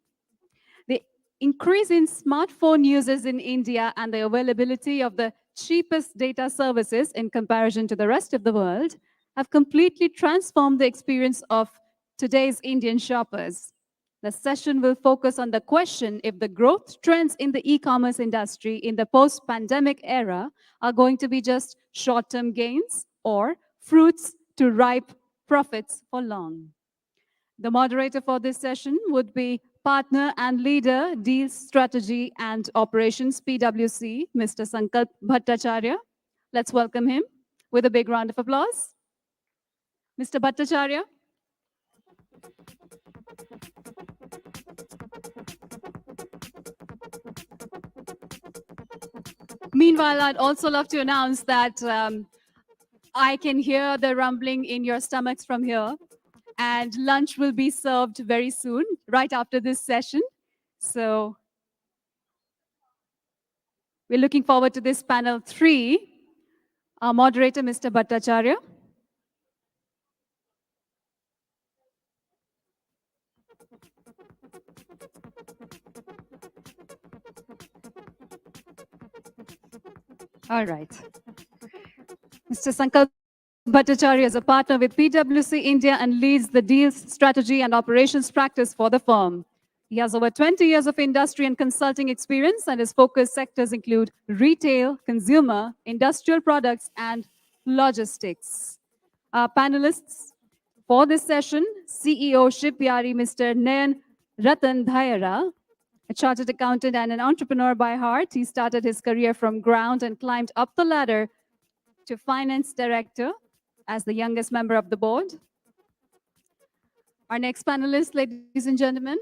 The increase in smartphone users in India and the availability of the cheapest data services in comparison to the rest of the world have completely transformed the experience of today's Indian shoppers. The session will focus on the question if the growth trends in the e-commerce industry in the post-pandemic era are going to be just short-term gains or fruits to ripe profits for long. The moderator for this session would be Partner and Leader, Deals Strategy and Operations, PwC, Mr. Sankalp Bhattacharya. Let's welcome him with a big round of applause. Mr. Bhattacharya. Meanwhile, I'd also love to announce that I can hear the rumbling in your stomachs from here, and lunch will be served very soon, right after this session. So we're looking forward to this panel 3. Our moderator, Mr. Bhattacharya. All right. Mr. Sankalp Bhattacharya is a partner with PwC India and leads the deals, strategy, and operations practice for the firm. He has over 20 years of industry and consulting experience, and his focus sectors include retail, consumer, industrial products, and logistics. Our panelists for this session, CEO Shipyari, Mr. Nayan Ratan Dhaira, a chartered accountant and an entrepreneur by heart. He started his career from ground and climbed up the ladder to finance director as the youngest member of the board. Our next panelist, ladies and gentlemen,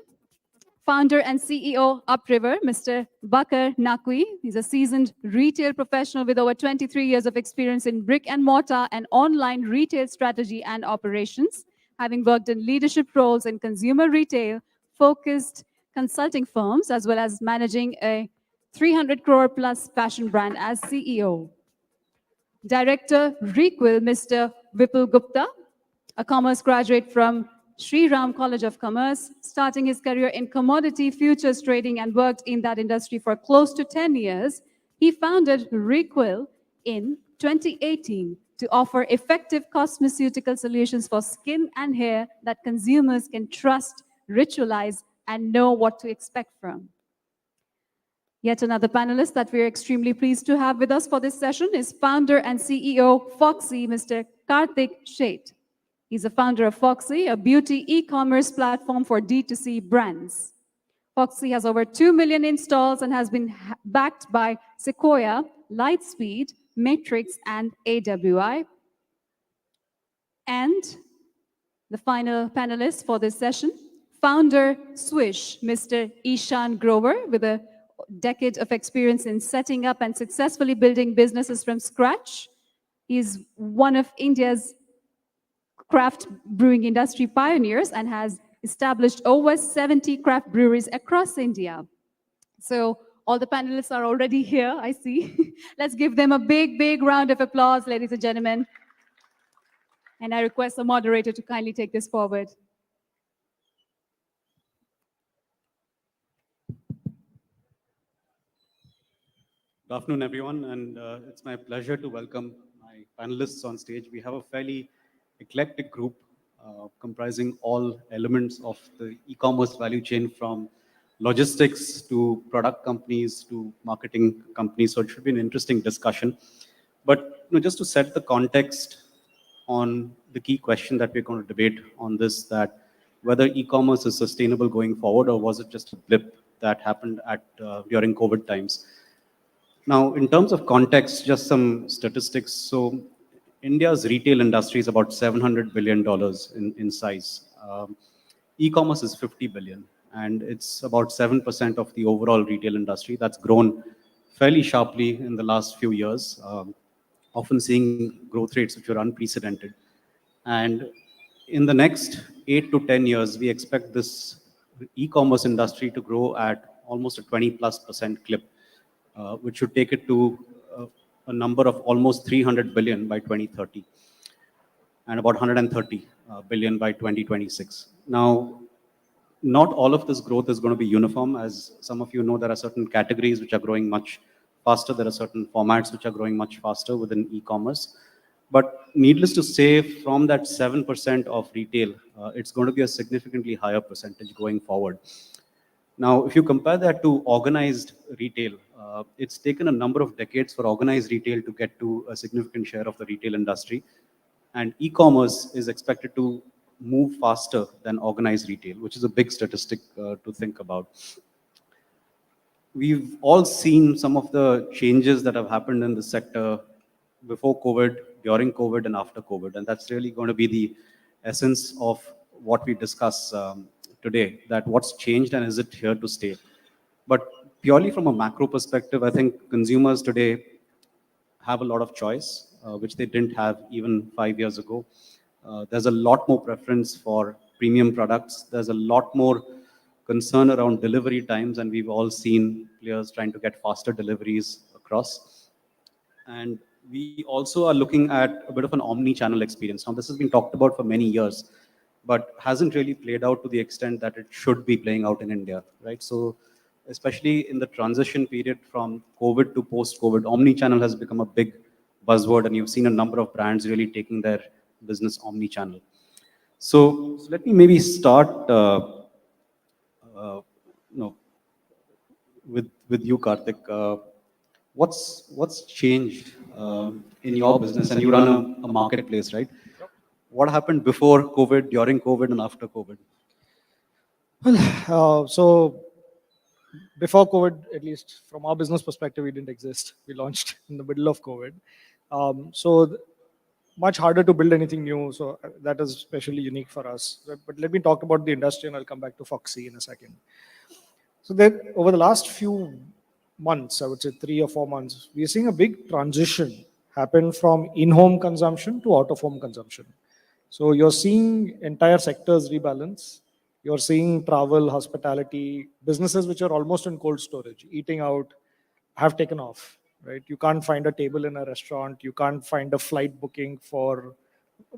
founder and CEO Upriver, Mr. Bakar Naqvi. He's a seasoned retail professional with over 23 years of experience in brick and mortar and online retail strategy and operations, having worked in leadership roles in consumer retail, focused consulting firms, as well as managing a 300 crore plus fashion brand as CEO. Director Requil, Mr. Vipul Gupta, a commerce graduate from Sri Ram College of Commerce, starting his career in commodity futures trading and worked in that industry for close to 10 years. He founded Requil in 2018 to offer effective cosmeceutical solutions for skin and hair that consumers can trust, ritualize, and know what to expect from. Yet another panelist that we're extremely pleased to have with us for this session is founder and CEO Foxy, Mr. Karthik Sheth. He's a founder of Foxy, a beauty e-commerce platform for D2C brands. Foxy has over 2 million installs and has been backed by Sequoia, Lightspeed, Matrix, and AWI. And the final panelist for this session, founder Swish, Mr. Ishan Grover, with a decade of experience in setting up and successfully building businesses from scratch. He's one of India's craft brewing industry pioneers and has established over 70 craft breweries across India. So all the panelists are already here, I see. Let's give them a big, big round of applause, ladies and gentlemen. And I request the moderator to kindly take this forward. Good afternoon, everyone, and it's my pleasure to welcome my panelists on stage. We have a fairly eclectic group comprising all elements of the e-commerce value chain, from logistics to product companies to marketing companies. So it should be an interesting discussion. But just to set the context on the key question that we're going to debate on this, that whether e-commerce is sustainable going forward, or was it just a blip that happened during COVID times. Now, in terms of context, just some statistics. So India's retail industry is about $700 billion in size. E-commerce is 50 billion, and it's about 7% of the overall retail industry. That's grown fairly sharply in the last few years, often seeing growth rates which are unprecedented. And in the next 8 to 10 years, we expect this e-commerce industry to grow at almost a 20+% clip, which should take it to a number of almost 300 billion by 2030 and about 130 billion by 2026. Now, not all of this growth is going to be uniform. As some of you know, there are certain categories which are growing much faster. There are certain formats which are growing much faster within e-commerce. But needless to say, from that 7% of retail, it's going to be a significantly higher percentage going forward. Now, if you compare that to organized retail, it's taken a number of decades for organized retail to get to a significant share of the retail industry. And e-commerce is expected to move faster than organized retail, which is a big statistic to think about. We've all seen some of the changes that have happened in the sector before COVID, during COVID, and after COVID. And that's really going to be the essence of what we discuss today, that what's changed and is it here to stay. But purely from a macro perspective, I think consumers today have a lot of choice, which they didn't have even 5 years ago. There's a lot more preference for premium products. There's a lot more concern around delivery times, and we've all seen players trying to get faster deliveries across. And we also are looking at a bit of an omni-channel experience. Now, this has been talked about for many years, but hasn't really played out to the extent that it should be playing out in India, right? So, especially in the transition period from COVID to post-COVID, omni-channel has become a big buzzword, and you've seen a number of brands really taking their business omni-channel. So let me maybe start you know, with you, Karthik. What's changed in your business? And you run a marketplace, right? What happened before COVID, during COVID, and after COVID? Well, so before COVID, at least from our business perspective, we didn't exist. We launched in the middle of COVID. Much harder to build anything new. So that is especially unique for us. But let me talk about the industry and I'll come back to Foxy in a second. So then over the last few months, I would say 3 or 4 months, we are seeing a big transition happen from in-home consumption to out-of-home consumption. So you're seeing entire sectors rebalance. You're seeing travel, hospitality, businesses which are almost in cold storage, eating out, have taken off, right? You can't find a table in a restaurant. You can't find a flight booking for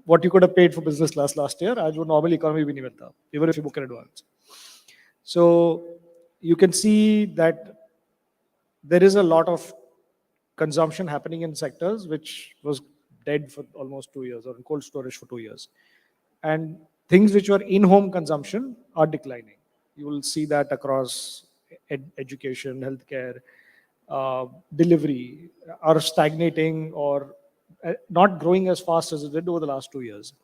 what you could have paid for business class last year. As would normal economy भी नहीं मिलता, even if you book in advance. So you can see that there is a lot of consumption happening in sectors which was dead for almost 2 years or in cold storage for 2 years. And things which were in-home consumption are declining. You will see that across education, healthcare, delivery are stagnating or not growing as fast as it did over the last 2 years.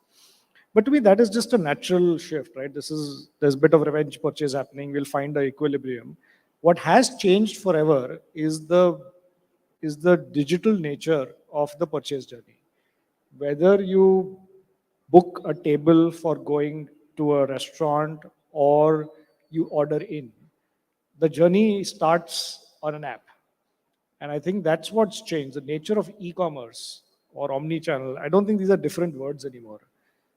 But to me, that is just a natural shift, right? There's a bit of revenge purchase happening. We'll find the equilibrium. What has changed forever is the digital nature of the purchase journey. Whether you book a table for going to a restaurant or you order in, the journey starts on an app. And I think that's what's changed. The nature of e-commerce or omni-channel, I don't think these are different words anymore.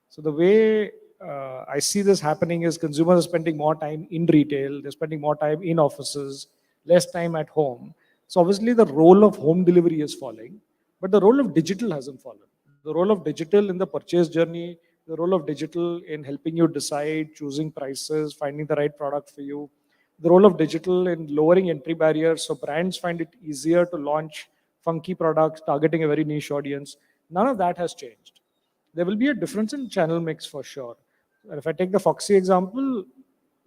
So the way I see this happening is consumers are spending more time in retail, they're spending more time in offices, less time at home. So obviously the role of home delivery is falling, but the role of digital hasn't fallen. The role of digital in the purchase journey, the role of digital in helping you decide, choosing prices, finding the right product for you, the role of digital in lowering entry barriers so brands find it easier to launch funky products targeting a very niche audience. None of that has changed. There will be a difference in channel mix for sure. And if I take the Foxy example,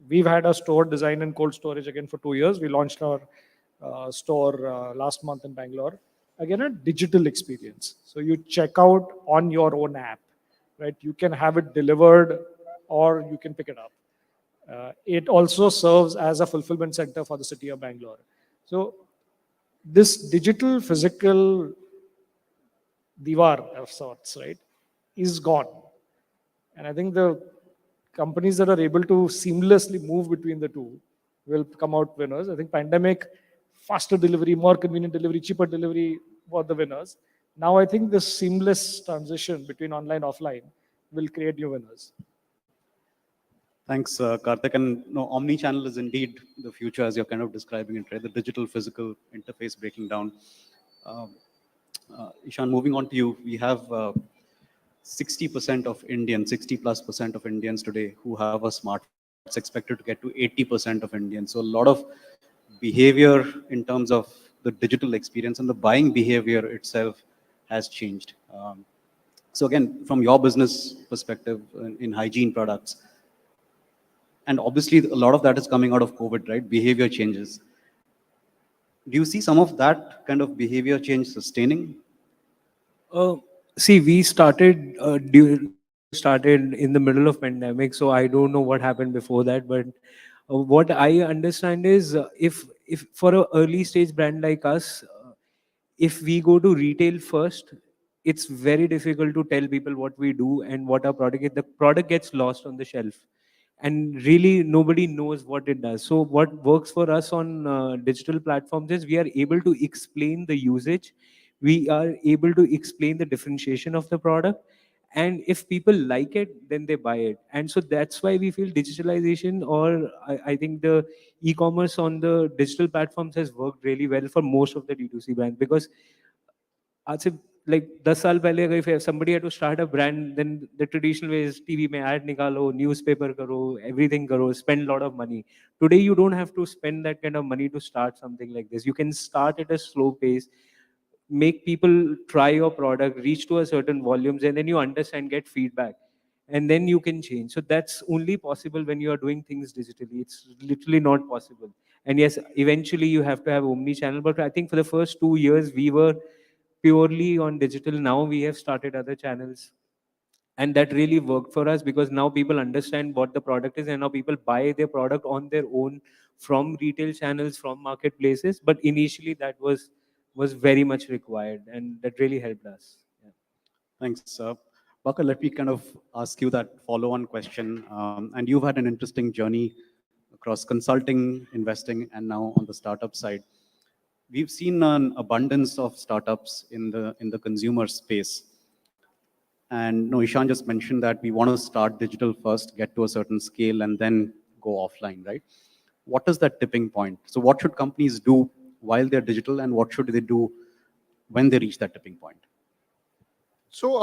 we've had a store design in cold storage again for 2 years. We launched our store last month in Bangalore. Again, a digital experience. So you check out on your own app, right? You can have it delivered or you can pick it up. It also serves as a fulfillment center for the city of Bangalore. So this digital physical diwar of sorts, right, is gone. And I think the companies that are able to seamlessly move between the two will come out winners. I think pandemic, faster delivery, more convenient delivery, cheaper delivery were the winners. Now I think this seamless transition between online and offline will create new winners. Thanks, Karthik. And no, omni-channel is indeed the future as you're kind of describing it, right? The digital physical interface breaking down. Ishan, moving on to you, we have 60% of Indians, 60+% of Indians today who have a smartphone. It's expected to get to 80% of Indians. So a lot of behavior in terms of the digital experience and the buying behavior itself has changed. So again, from your business perspective in hygiene products, and obviously a lot of that is coming out of COVID, right? Behavior changes. Do you see some of that kind of behavior change sustaining? See, we started started in the middle of pandemic, so I don't know what happened before that. But what I understand is, if for a early stage brand like us, if we go to retail first, it's very difficult to tell people what we do and what our product is. The product gets lost on the shelf, and really nobody knows what it does. So what works for us on digital platforms is we are able to explain the usage, we are able to explain the differentiation of the product, and if people like it, then they buy it. And so that's why we feel digitalization, or I think the e-commerce on the digital platforms has worked really well for most of the D2C brands. Because आज से like 10 साल पहले अगर if somebody had to start a brand, then the traditional way is TV में ad निकालो, newspaper करो, everything करो, spend a lot of money. Today you don't have to spend that kind of money to start something like this. You can start at a slow pace, make people try your product, reach to a certain volumes, and then you understand, get feedback, and then you can change. So that's only possible when you are doing things digitally. It's literally not possible. And yes, eventually you have to have omni channel, but I think for the first 2 years we were purely on digital. Now we have started other channels, and that really worked for us because now people understand what the product is, and now people buy their product on their own from retail channels, from marketplaces. But initially that was very much required, and that really helped us. Yeah. Thanks. Bakar, let me kind of ask you that follow-on question. And you've had an interesting journey across consulting, investing, and now on the startup side. We've seen an abundance of startups in the consumer space. And no, Ishan just mentioned that we want to start digital first, get to a certain scale, and then go offline, right? What is that tipping point? So what should companies do while they're digital, and what should they do when they reach that tipping point? So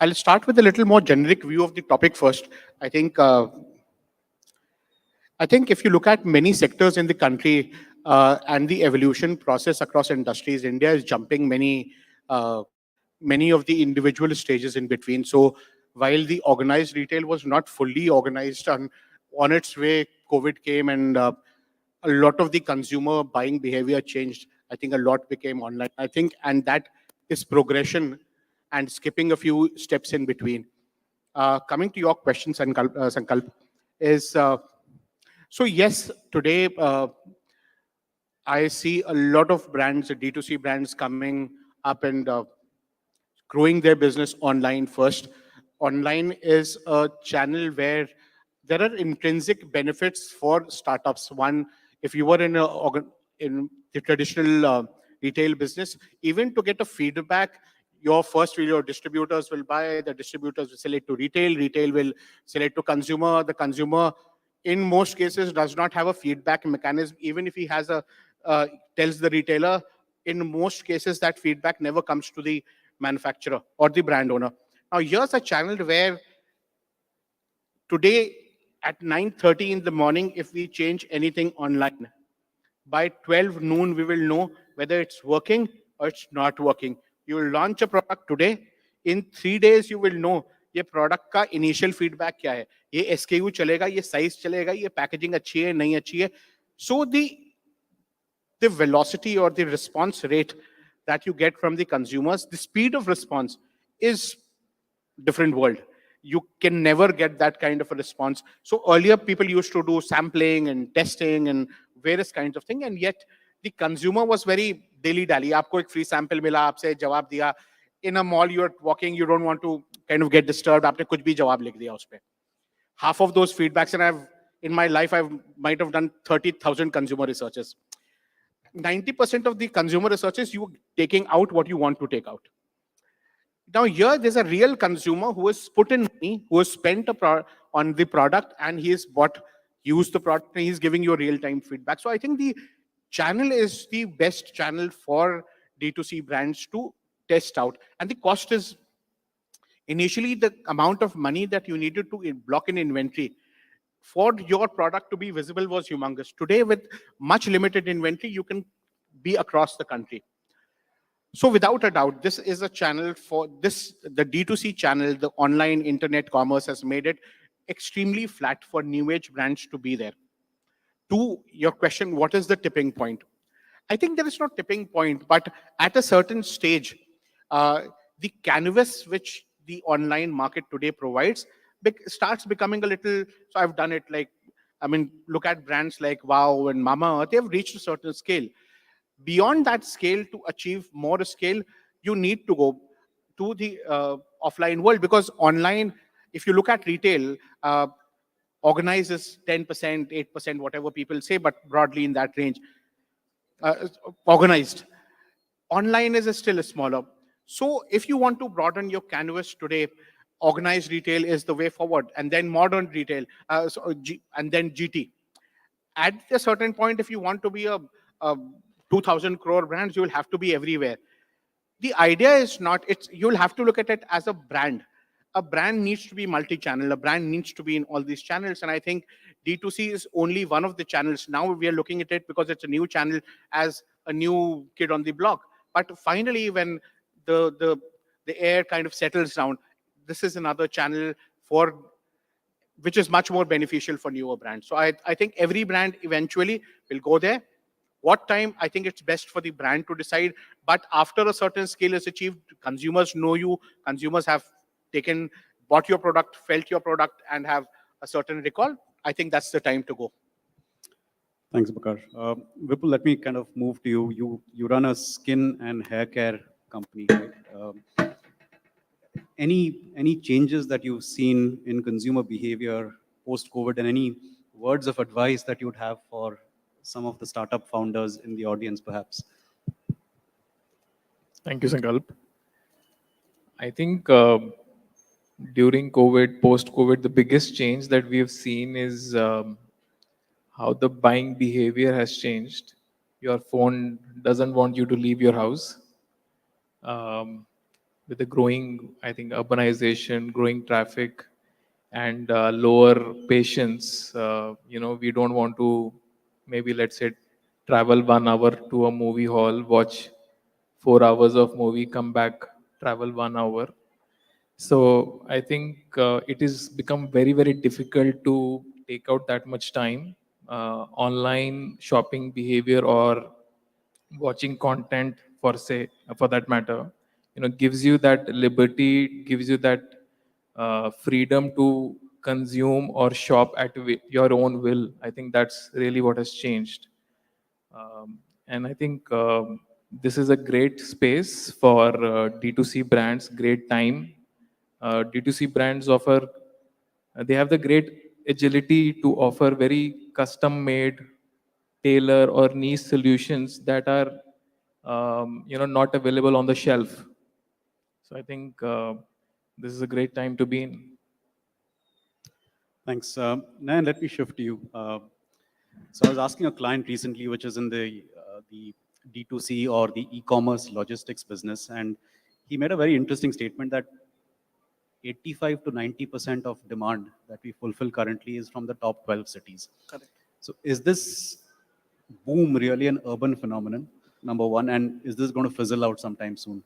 I'll start with a little more generic view of the topic first. I think if you look at many sectors in the country and the evolution process across industries, India is jumping many of the individual stages in between. So while the organized retail was not fully organized on its way, COVID came and a lot of the consumer buying behavior changed. I think a lot became online. I think, and that is progression and skipping a few steps in between. Coming to your question, Sankalp, is so yes, today I see a lot of brands, D2C brands coming up and growing their business online first. Online is a channel where there are intrinsic benefits for startups. One, if you were in the traditional retail business, even to get a feedback, your distributors will buy, the distributors will sell it to retail, retail will sell it to consumer, the consumer in most cases does not have a feedback mechanism. Even if he has tells the retailer, in most cases that feedback never comes to the manufacturer or the brand owner. Now here's a channel where today at 9:30 in the morning, if we change anything online, by 12 noon we will know whether it's working or it's not working. You will launch a product today, in 3 days you will know ये product का initial feedback क्या है, ये SKU चलेगा, ये size चलेगा, ये packaging अच्छी है, नहीं अच्छी है. So the velocity or the response rate that you get from the consumers, the speed of response is different world. You can never get that kind of a response. So earlier people used to do sampling and testing and various kinds of things, and yet the consumer was very dilly-dally. आपको एक free sample मिला, आपसे जवाब दिया. In a mall you're walking, you don't want to kind of get disturbed. आपने कुछ भी जवाब लिख दिया उस पे. Half of those feedbacks, and in my life I might have done 30,000 consumer researches. 90% of the consumer researches you taking out what you want to take out. Now here there's a real consumer who has put in money, who has spent on the product, and he has used the product, and he's giving you a real-time feedback. So I think the channel is the best channel for D2C brands to test out. And the cost is initially the amount of money that you needed to block in inventory for your product to be visible was humongous. Today, with much limited inventory, you can be across the country. So without a doubt, this is a channel for this, the D2C channel, the online internet commerce has made it extremely flat for new age brands to be there. To your question, what is the tipping point? I think there is no tipping point, but at a certain stage, the canvas which the online market today provides starts becoming a little. So I've done it like, I mean, look at brands like Wow and Mama. They've reached a certain scale. Beyond that scale, to achieve more scale, you need to go to the offline world, because online, if you look at retail, organizes 10%, 8%, whatever people say, but broadly in that range, organized. Online is still smaller. So if you want to broaden your canvas today, organized retail is the way forward, and then modern retail, and then GT. At a certain point, if you want to be a 2,000 crore brand, you will have to be everywhere. The idea is not, it's, you'll have to look at it as a brand. A brand needs to be multi-channel. A brand needs to be in all these channels. And I think D2C is only one of the channels. Now we are looking at it because it's a new channel, as a new kid on the block. But finally, when the air kind of settles down, this is another channel for which is much more beneficial for newer brands. So I think every brand eventually will go there. What time, I think it's best for the brand to decide. But after a certain scale is achieved, consumers know you, consumers have bought your product, felt your product, and have a certain recall. I think that's the time to go. Thanks, Bakar. Vipul, let me kind of move to you. You run a skin and hair care company, right? Any changes that you've seen in consumer behavior post-COVID, and any words of advice that you'd have for some of the startup founders in the audience, perhaps? Thank you, Sankalp. I think during COVID, post-COVID, the biggest change that we have seen is how the buying behavior has changed. Your phone doesn't want you to leave your house. With the growing, I think, urbanization, growing traffic, and lower patience, we don't want to, maybe let's say, travel 1 hour to a movie hall, watch 4 hours of movie, come back, travel 1 hour. So I think it is become very, very difficult to take out that much time. Online shopping behavior or watching content, for that matter, gives you that liberty, gives you that freedom to consume or shop at your own will. I think that's really what has changed. And I think this is a great space for D2C brands, great time. D2C brands offer, they have the great agility to offer very custom made, tailor or niche solutions that are not available on the shelf. So I think this is a great time to be in. Thanks. Nayan, let me shift to you. So I was asking a client recently, which is in the D2C or the e-commerce logistics business, and he made a very interesting statement that 85 to 90% of demand that we fulfill currently is from the top 12 cities. Correct. So is this boom really an urban phenomenon, number one, and is this going to fizzle out sometime soon?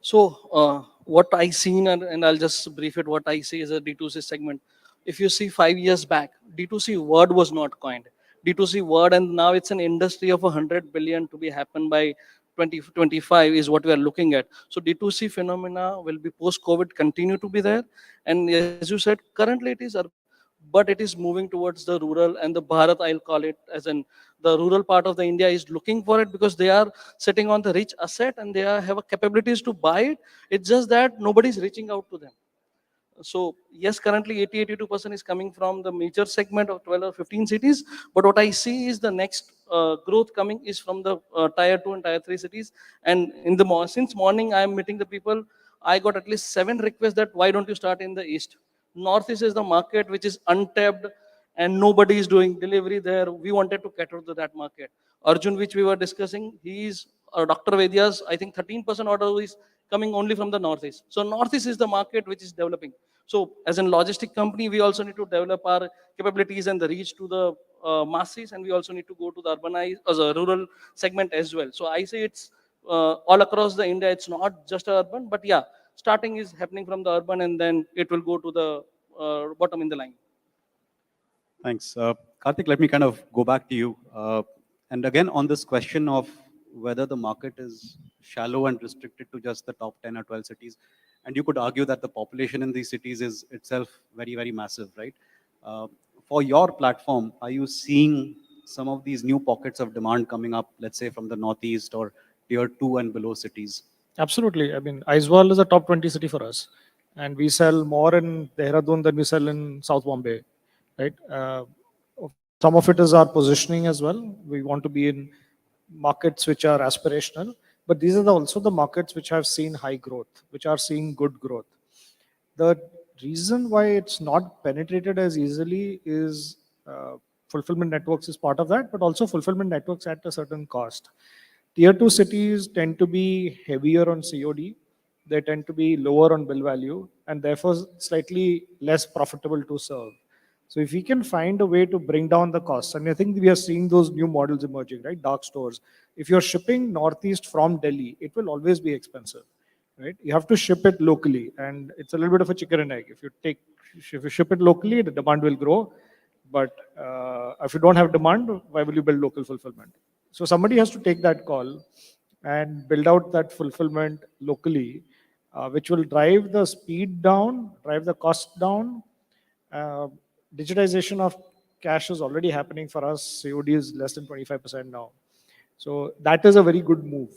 So what I seen, and I'll just brief it, what I see is a D2C segment. If you see 5 years back, D2C word was not coined. D2C word, and now it's an industry of 100 billion to be happen by 2025 is what we are looking at. So D2C phenomena will be post-COVID continue to be there. And as you said, currently it is urban, but it is moving towards the rural and the Bharat, I'll call it, as in the rural part of the India is looking for it because they are sitting on the rich asset and they have a capabilities to buy it. It's just that nobody's reaching out to them. So yes, currently 80-82% is coming from the major segment of 12 or 15 cities. But what I see is the next growth coming is from the tier 2 and tier 3 cities. And in the since morning, I am meeting the people. I got at least 7 requests that why don't you start in the east? Northeast is the market which is untapped and nobody is doing delivery there. We wanted to cater to that market. Arjun, which we were discussing, he is Dr. Vedya's, I think 13% order is coming only from the Northeast. So Northeast is the market which is developing. So as a logistic company, we also need to develop our capabilities and the reach to the masses, and we also need to go to the urbanized as a rural segment as well. So I say it's all across the India. It's not just urban, but yeah, starting is happening from the urban, and then it will go to the bottom in the line. Thanks. Karthik, let me kind of go back to you. And again, on this question of whether the market is shallow and restricted to just the top 10 or 12 cities. And you could argue that the population in these cities is itself very, very massive, right? Uh, for your platform, are you seeing some of these new pockets of demand coming up, let's say from the Northeast or tier 2 and below cities? Absolutely. I mean, Aizawl is a top 20 city for us, and we sell more in Dehradun than we sell in South Bombay, right? Some of it is our positioning as well. We want to be in markets which are aspirational, but these are also the markets which have seen high growth, which are seeing good growth. The reason why it's not penetrated as easily is fulfillment networks is part of that, but also fulfillment networks at a certain cost. Tier 2 cities tend to be heavier on COD, they tend to be lower on bill value, and therefore slightly less profitable to serve. So if we can find a way to bring down the costs, and I think we are seeing those new models emerging, right? Dark stores. If you're shipping Northeast from Delhi, it will always be expensive, right? You have to ship it locally, and it's a little bit of a chicken and egg. If you ship it locally, the demand will grow. But if you don't have demand, why will you build local fulfillment? So somebody has to take that call and build out that fulfillment locally, which will drive the speed down, drive the cost down. Uh, Digitization of cash is already happening for us. COD is less than 25% now. So that is a very good move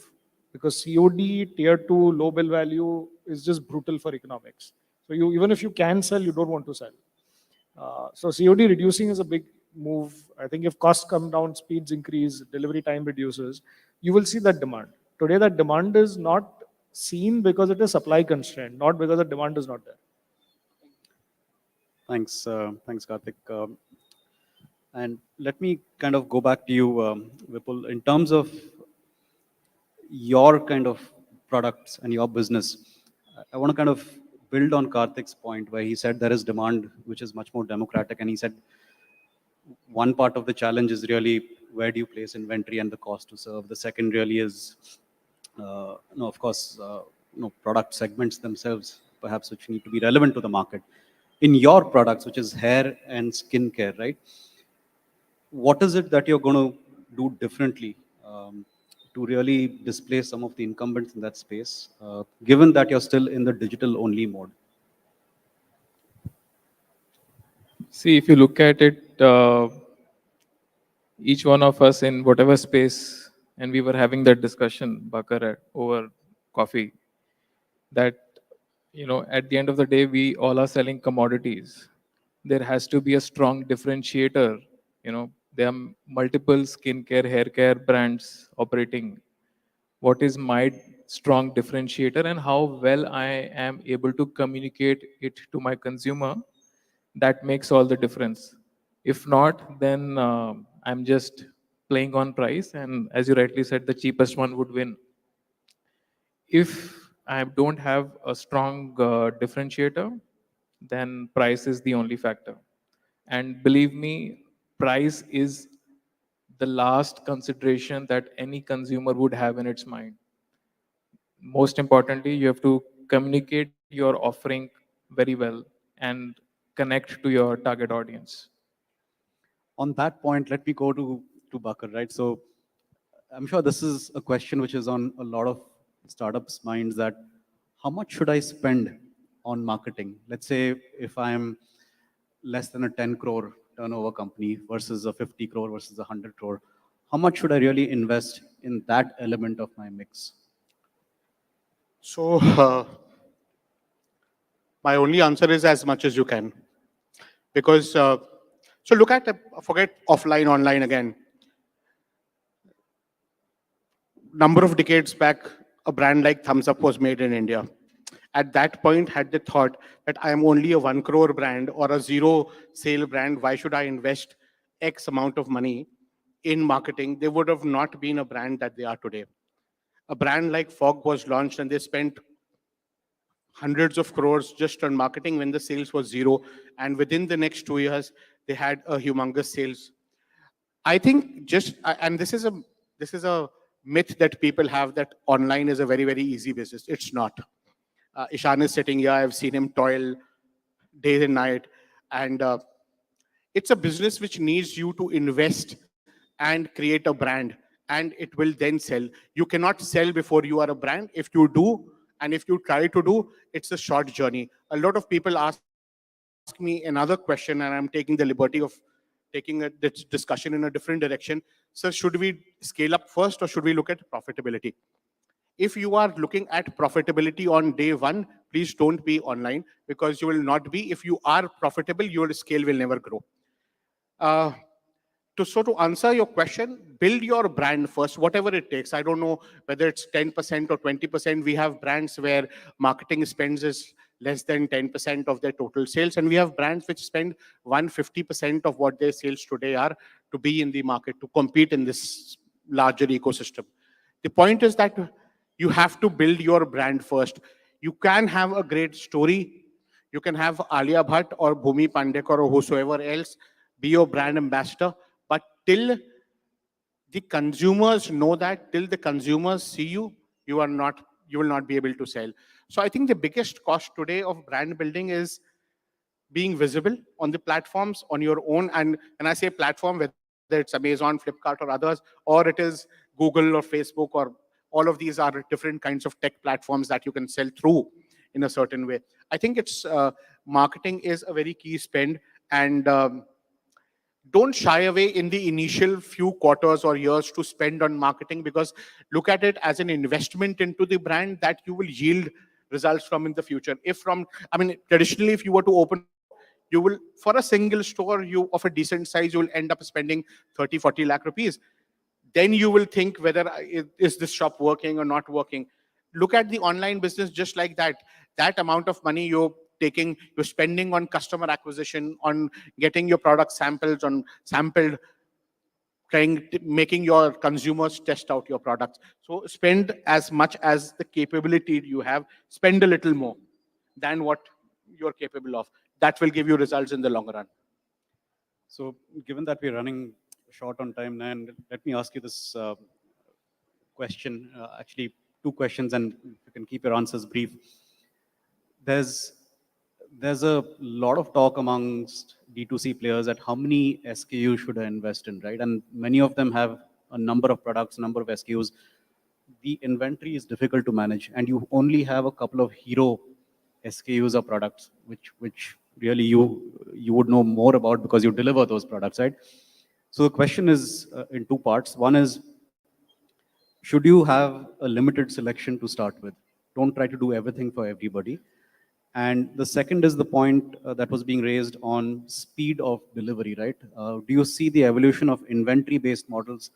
because COD tier 2 low bill value is just brutal for economics. So you even if you can sell, you don't want to sell. So COD reducing is a big move. I think if costs come down, speeds increase, delivery time reduces, you will see that demand. Today, that demand is not seen because it is supply constrained, not because the demand is not there. Thanks, Karthik. And let me kind of go back to you, Vipul, in terms of your kind of products and your business. I want to kind of build on Karthik's point where he said there is demand which is much more democratic, and he said one part of the challenge is really where do you place inventory and the cost to serve. The second really is, of course, product segments themselves, perhaps which need to be relevant to the market. In your products, which is hair and skincare, right? What is it that you're going to do differently to really displace some of the incumbents in that space, given that you're still in the digital only mode? See, if you look at it, each one of us in whatever space, and we were having that discussion, Bakar, over coffee, that, at the end of the day, we all are selling commodities. There has to be a strong differentiator. There are multiple skincare, hair care brands operating. What is my strong differentiator and how well I am able to communicate it to my consumer? That makes all the difference. If not, then I'm just playing on price, and as you rightly said, the cheapest one would win. If I don't have a strong differentiator, then price is the only factor. And believe me, price is the last consideration that any consumer would have in its mind. Most importantly, you have to communicate your offering very well and connect to your target audience. On that point, let me go to Bakar, right? So I'm sure this is a question which is on a lot of startups' minds, that how much should I spend on marketing? Let's say if I'm less than a 10 crore turnover company versus a 50 crore versus a 100 crore, how much should I really invest in that element of my mix? So my only answer is as much as you can. Because, so look at, forget offline, online again. Number of decades back, a brand like Thumbs Up was made in India. At that point, had they thought that I am only a 1 crore brand or a zero sale brand, why should I invest X amount of money in marketing? They would have not been a brand that they are today. A brand like Fog was launched and they spent hundreds of crores just on marketing when the sales was zero. And within the next 2 years, they had a humongous sales. I think and this is a myth that people have, that online is a very, very easy business. It's not. Ishan is sitting here. I've seen him toil day and night. And it's a business which needs you to invest and create a brand and it will then sell. You cannot sell before you are a brand. If you do, and if you try to do, it's a short journey. A lot of people ask me another question, and I'm taking the liberty of taking this discussion in a different direction. So should we scale up first, or should we look at profitability? If you are looking at profitability on day one, please don't be online, because you will not be. If you are profitable, your scale will never grow. Uh, to answer your question, build your brand first, whatever it takes. I don't know whether it's 10% or 20%. We have brands where marketing spends is less than 10% of their total sales, and we have brands which spend 150% of what their sales today are to be in the market, to compete in this larger ecosystem. The point is that you have to build your brand first. You can have a great story. You can have Alia Bhatt or Bhumi Pandekar or whosoever else be your brand ambassador. But till the consumers know that, till the consumers see you, you will not be able to sell. So I think the biggest cost today of brand building is being visible on the platforms on your own. And I say platform, whether it's Amazon, Flipkart, or others, or it is Google or Facebook, or all of these are different kinds of tech platforms that you can sell through in a certain way. I think it's marketing is a very key spend, and don't shy away in the initial few quarters or years to spend on marketing, because look at it as an investment into the brand that you will yield results from in the future. If from, I mean, traditionally, if you were to open, you will, for a single store you of a decent size, you will end up spending 30-40 lakh rupees. Then you will think whether is this shop working or not working. Look at the online business just like that. That amount of money you're spending on customer acquisition, on getting your product samples, on sampled, making your consumers test out your products. So spend as much as the capability you have. Spend a little more than what you're capable of. That will give you results in the long run. So given that we're running short on time, and let me ask you this question, actually two questions, and you can keep your answers brief. There's a lot of talk amongst D2C players at how many SKUs should I invest in, right? And many of them have a number of products, number of SKUs. The inventory is difficult to manage, and you only have a couple of hero SKUs or products, which really you would know more about because you deliver those products, right? So the question is in two parts. One is, should you have a limited selection to start with? Don't try to do everything for everybody. And the second is the point that was being raised on speed of delivery, right? Do you see the evolution of inventory-based models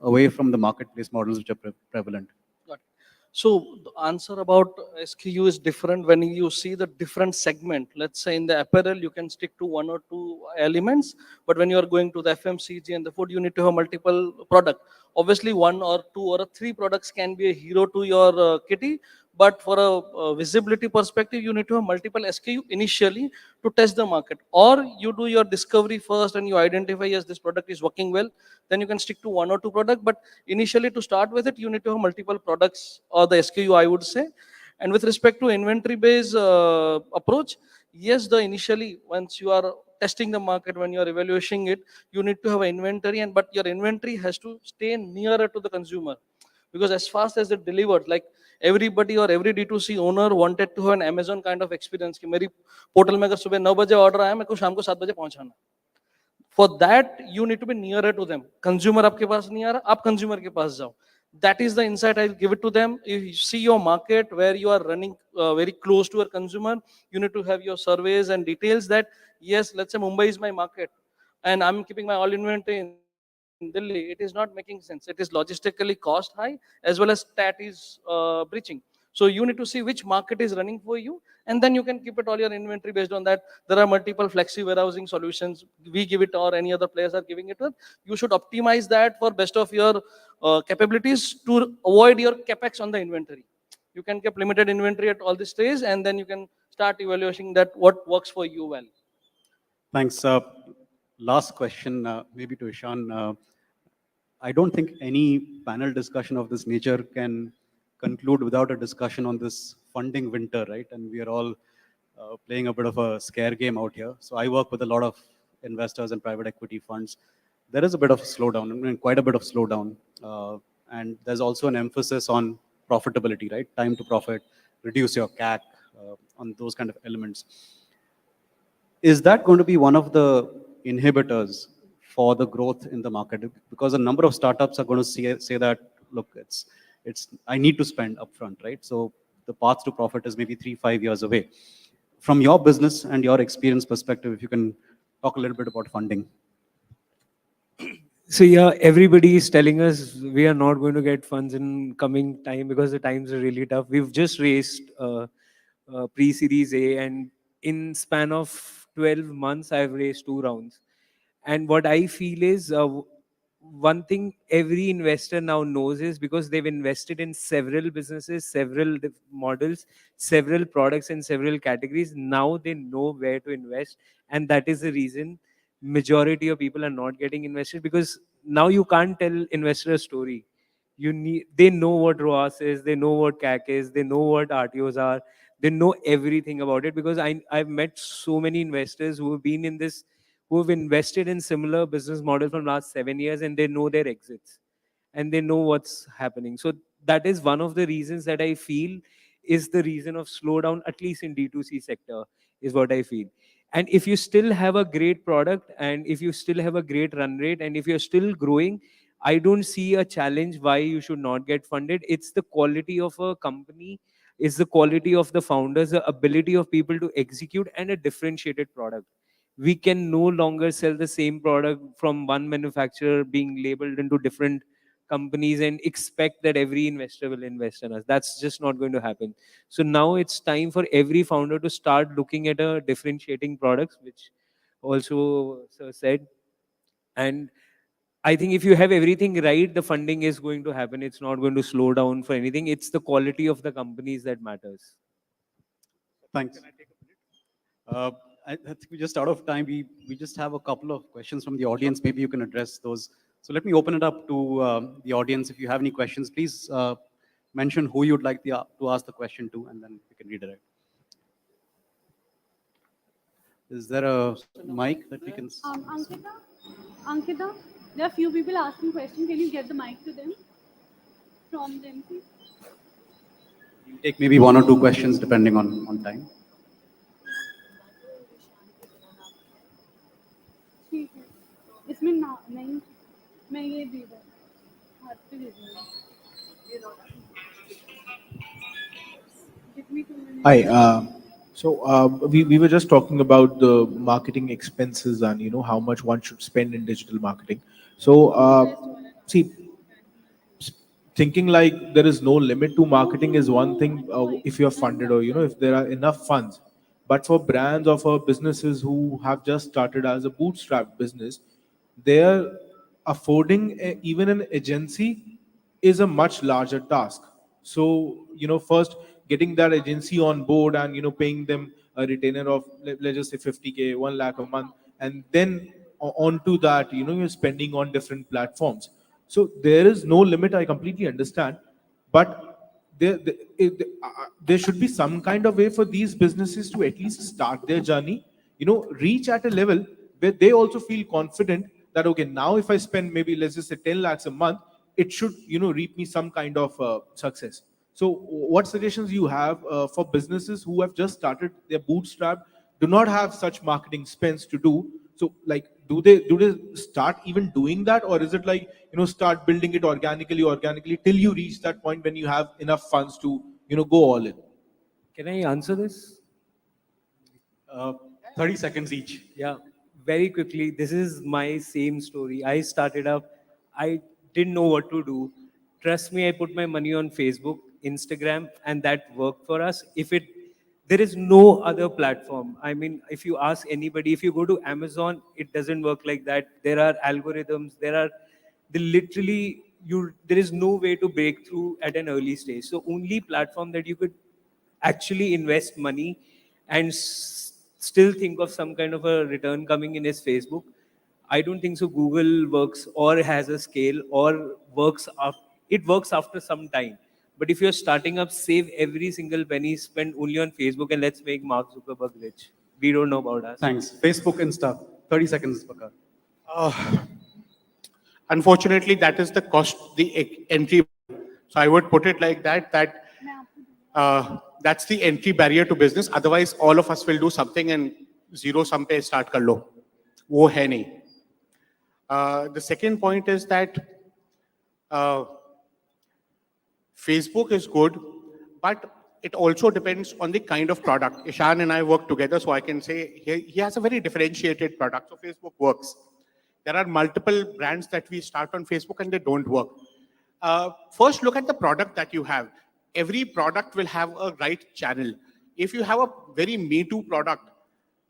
away from the marketplace models which are prevalent? Got it. So the answer about SKU is different when you see the different segment. Let's say in the apparel, you can stick to one or two elements, but when you are going to the FMCG and the food, you need to have multiple product. Obviously, one or two or three products can be a hero to your kitty, but for a visibility perspective, you need to have multiple SKU initially to test the market. Or you do your discovery first and you identify, yes, this product is working well, then you can stick to one or two product. But initially, to start with it, you need to have multiple products or the SKU, I would say. And with respect to inventory-based approach, yes, the initially, once you are testing the market, when you are evaluating it, you need to have an inventory, but your inventory has to stay nearer to the consumer. Because as fast as it delivered, like everybody or every D2C owner wanted to have an Amazon kind of experience कि मेरी portal में अगर सुबह 9 बजे order आया मेरे को शाम को 7 बजे पहुंचाना. For that you need to be nearer to them. Consumer आपके पास नहीं आ रहा, आप consumer के पास जाओ. That is the insight I'll give it to them. If you see your market where you are running very close to your consumer, you need to have your surveys and details that, yes, let's say Mumbai is my market and I'm keeping my all inventory in Delhi. It is not making sense. It is logistically cost high as well as stat is breaching. So you need to see which market is running for you, and then you can keep it all your inventory based on that. There are multiple flexi warehousing solutions. We give it or any other players are giving it. You should optimize that for best of your capabilities to avoid your capex on the inventory. You can keep limited inventory at all the stage, and then you can start evaluating that what works for you well. Thanks. Last question, maybe to Ishan. I don't think any panel discussion of this nature can conclude without a discussion on this funding winter, right? And we are all playing a bit of a scare game out here. So I work with a lot of investors and private equity funds. there is a bit of a slowdown, I mean, quite a bit of slowdown. And there's also an emphasis on profitability, right? Time to profit, reduce your CAC, on those kind of elements. Is that going to be one of the inhibitors for the growth in the market? Because a number of startups are going to say that, look, I need to spend upfront, right? So the path to profit is maybe 3-5 years away. From your business and your experience perspective, if you can talk a little bit about funding. So yeah, everybody is telling us we are not going to get funds in coming time because the times are really tough. We've just raised pre-series A, and in span of 12 months, I've raised 2 rounds. And what I feel is one thing every investor now knows is because they've invested in several businesses, several models, several products in several categories. Now they know where to invest, and that is the reason majority of people are not getting invested, because now you can't tell investor a story. They know what ROAS is, they know what CAC is, they know what RTOs are, they know everything about it, because I've met so many investors who have been in this, who have invested in similar business model from last 7 years, and they know their exits and they know what's happening. So that is one of the reasons that I feel is the reason of slowdown, at least in D2C sector, is what I feel. And if you still have a great product, and if you still have a great run rate, and if you're still growing, I don't see a challenge why you should not get funded. It's the quality of a company, it's the quality of the founders, the ability of people to execute, and a differentiated product. We can no longer sell the same product from one manufacturer being labeled into different companies and expect that every investor will invest in us. That's just not going to happen. So now it's time for every founder to start looking at a differentiating products, which also sir said. And I think if you have everything right, the funding is going to happen. It's not going to slow down for anything. It's the quality of the companies that matters. Thanks. I think we're just out of time. We just have a couple of questions from the audience. Maybe you can address those. So let me open it up to the audience. If you have any questions, please mention who you'd like to ask the question to, and then we can redirect. Is there a mic that we can? Ankita, there are few people asking questions. Can you get the mic to them from them, please? Take maybe 1 or 2 questions depending on time. ठीक है इसमें ना नहीं मैं ये दे दूँ हाथ पे दे दूँगा कितनी Hi. We were just talking about the marketing expenses and how much one should spend in digital marketing. So see, thinking like there is no limit to marketing is one thing if you're funded or if there are enough funds. But for brands or for businesses who have just started as a bootstrap business, they're affording even an agency is a much larger task. So first getting that agency on board and paying them a retainer of let's just say 50K, 1 lakh a month, and then onto that you're spending on different platforms. So there is no limit, I completely understand, but there should be some kind of way for these businesses to at least start their journey, reach at a level where they also feel confident that, okay, now if I spend maybe let's just say 10 lakhs a month, it should reap me some kind of success. So what suggestions you have for businesses who have just started their bootstrap, do not have such marketing spends to do? So like, do they start even doing that, or is it like start building it organically till you reach that point when you have enough funds to go all in? Can I answer this? 30 seconds each. Yeah, very quickly. This is my same story. I started up, I didn't know what to do. Trust me, I put my money on Facebook, Instagram, and that worked for us. There is no other platform. I mean, if you ask anybody, if you go to Amazon, it doesn't work like that. There are algorithms, there is no way to break through at an early stage. So only platform that you could actually invest money and still think of some kind of a return coming in is Facebook. I don't think so Google works or has a scale or it works after some time. But if you're starting up, save every single penny, spend only on Facebook, and let's make Mark Zuckerberg rich. We don't know about us. Thanks. Facebook, Insta. 30 seconds, Pakar. Unfortunately, that is the cost, the entry. So I would put it like that that's the entry barrier to business. Otherwise, all of us will do something and zero sum pe start kar lo. वो है नहीं. The second point is that uh, Facebook is good, but it also depends on the kind of product. Ishan and I work together, so I can say he has a very differentiated product. So Facebook works. There are multiple brands that we start on Facebook and they don't work. First, look at the product that you have. Every product will have a right channel. If you have a very Me Too product,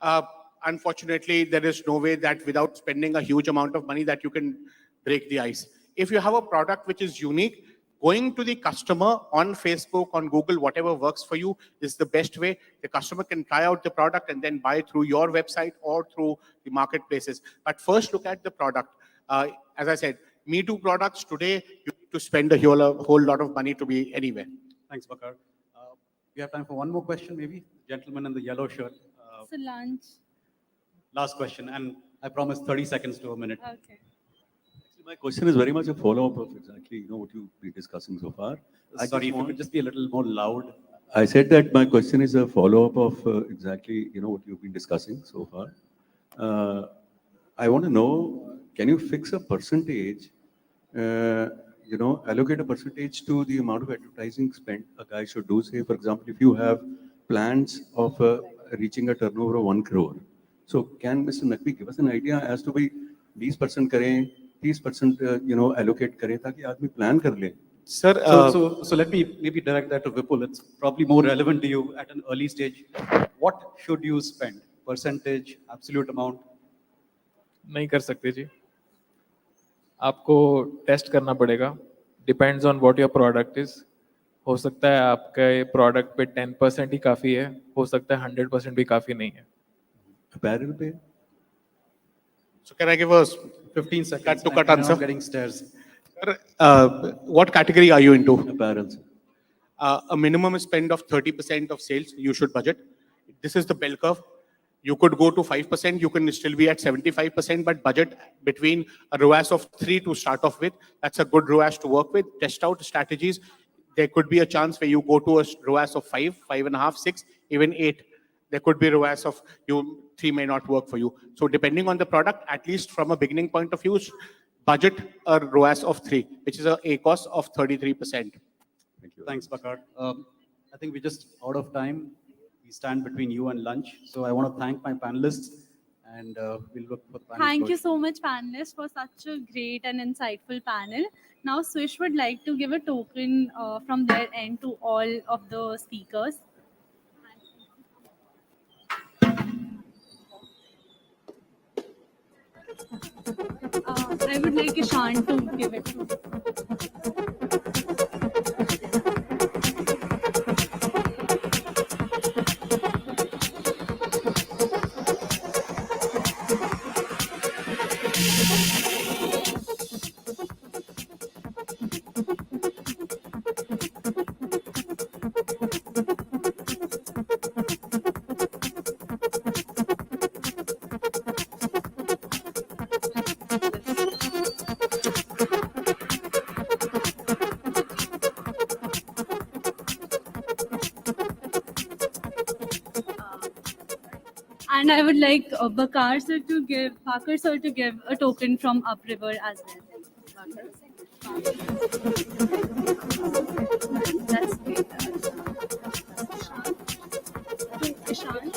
uh, unfortunately, there is no way that without spending a huge amount of money that you can break the ice. If you have a product which is unique, going to the customer on Facebook, on Google, whatever works for you is the best way. The customer can try out the product and then buy through your website or through the marketplaces. But first, look at the product. As I said, Me Too products today, you need to spend a whole lot of money to be anywhere. Thanks, Bakar. We have time for one more question, maybe. Gentleman in the yellow shirt. So lunch. Last question, and I promise 30 seconds to a minute. Okay. My question is very much a follow-up of exactly what you've been discussing so far. Sorry, if you could just be a little more loud. I said that my question is a follow-up of exactly what you've been discussing so far. I want to know, can you fix a percentage, allocate a percentage to the amount of advertising spent a guy should do? Say, for example, if you have plans of reaching a turnover of 1 crore, so can Mr. Naqvi give us an idea as to by 20% करें, 30% allocate करें ताकि आदमी plan कर ले? Sir, so let me maybe direct that to Vipul. It's probably more relevant to you at an early stage. What should you spend? Percentage, absolute amount? नहीं कर सकते जी. आपको टेस्ट करना पड़ेगा. Depends on what your product is. हो सकता है आपके प्रोडक्ट पे 10% ही काफी है. हो सकता है 100% भी काफी नहीं है. Apparel पे? So can I give a 15 seconds cut to cut I'm answer? not getting stares. What category are you into? Apparel. A minimum spend of 30% of sales you should budget. This is the bell curve. You could go to 5%, you can still be at 75%, but budget between a ROAS of 3 to start off with. That's a good ROAS to work with. Test out strategies. There could be a chance where you go to a ROAS of 5, 5.5, 6, even 8. There could be ROAS of 3 may not work for you. So depending on the product, at least from a beginning point of view, budget a ROAS of 3, which is a ACOS of 33%. Thank you. Thanks, Bakar. I think we're just out of time. We stand between you and lunch. So I want to thank my panelists and we'll look for the panel. Thank you so much, panelists, for such a great and insightful panel. Now, Swish would like to give a token from their end to all of the speakers. I would like Ishan to give it And I would like Bakar sir to give a token from Upriver as well. That's great. Ishan.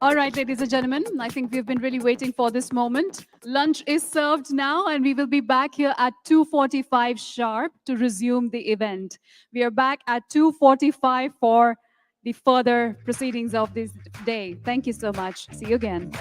All right, ladies and gentlemen, I think we've been really waiting for this moment. Lunch is served now, and we will be back here at 2:45 sharp to resume the event. We are back at 2:45 for the further proceedings of this day. Thank you so much. See you again.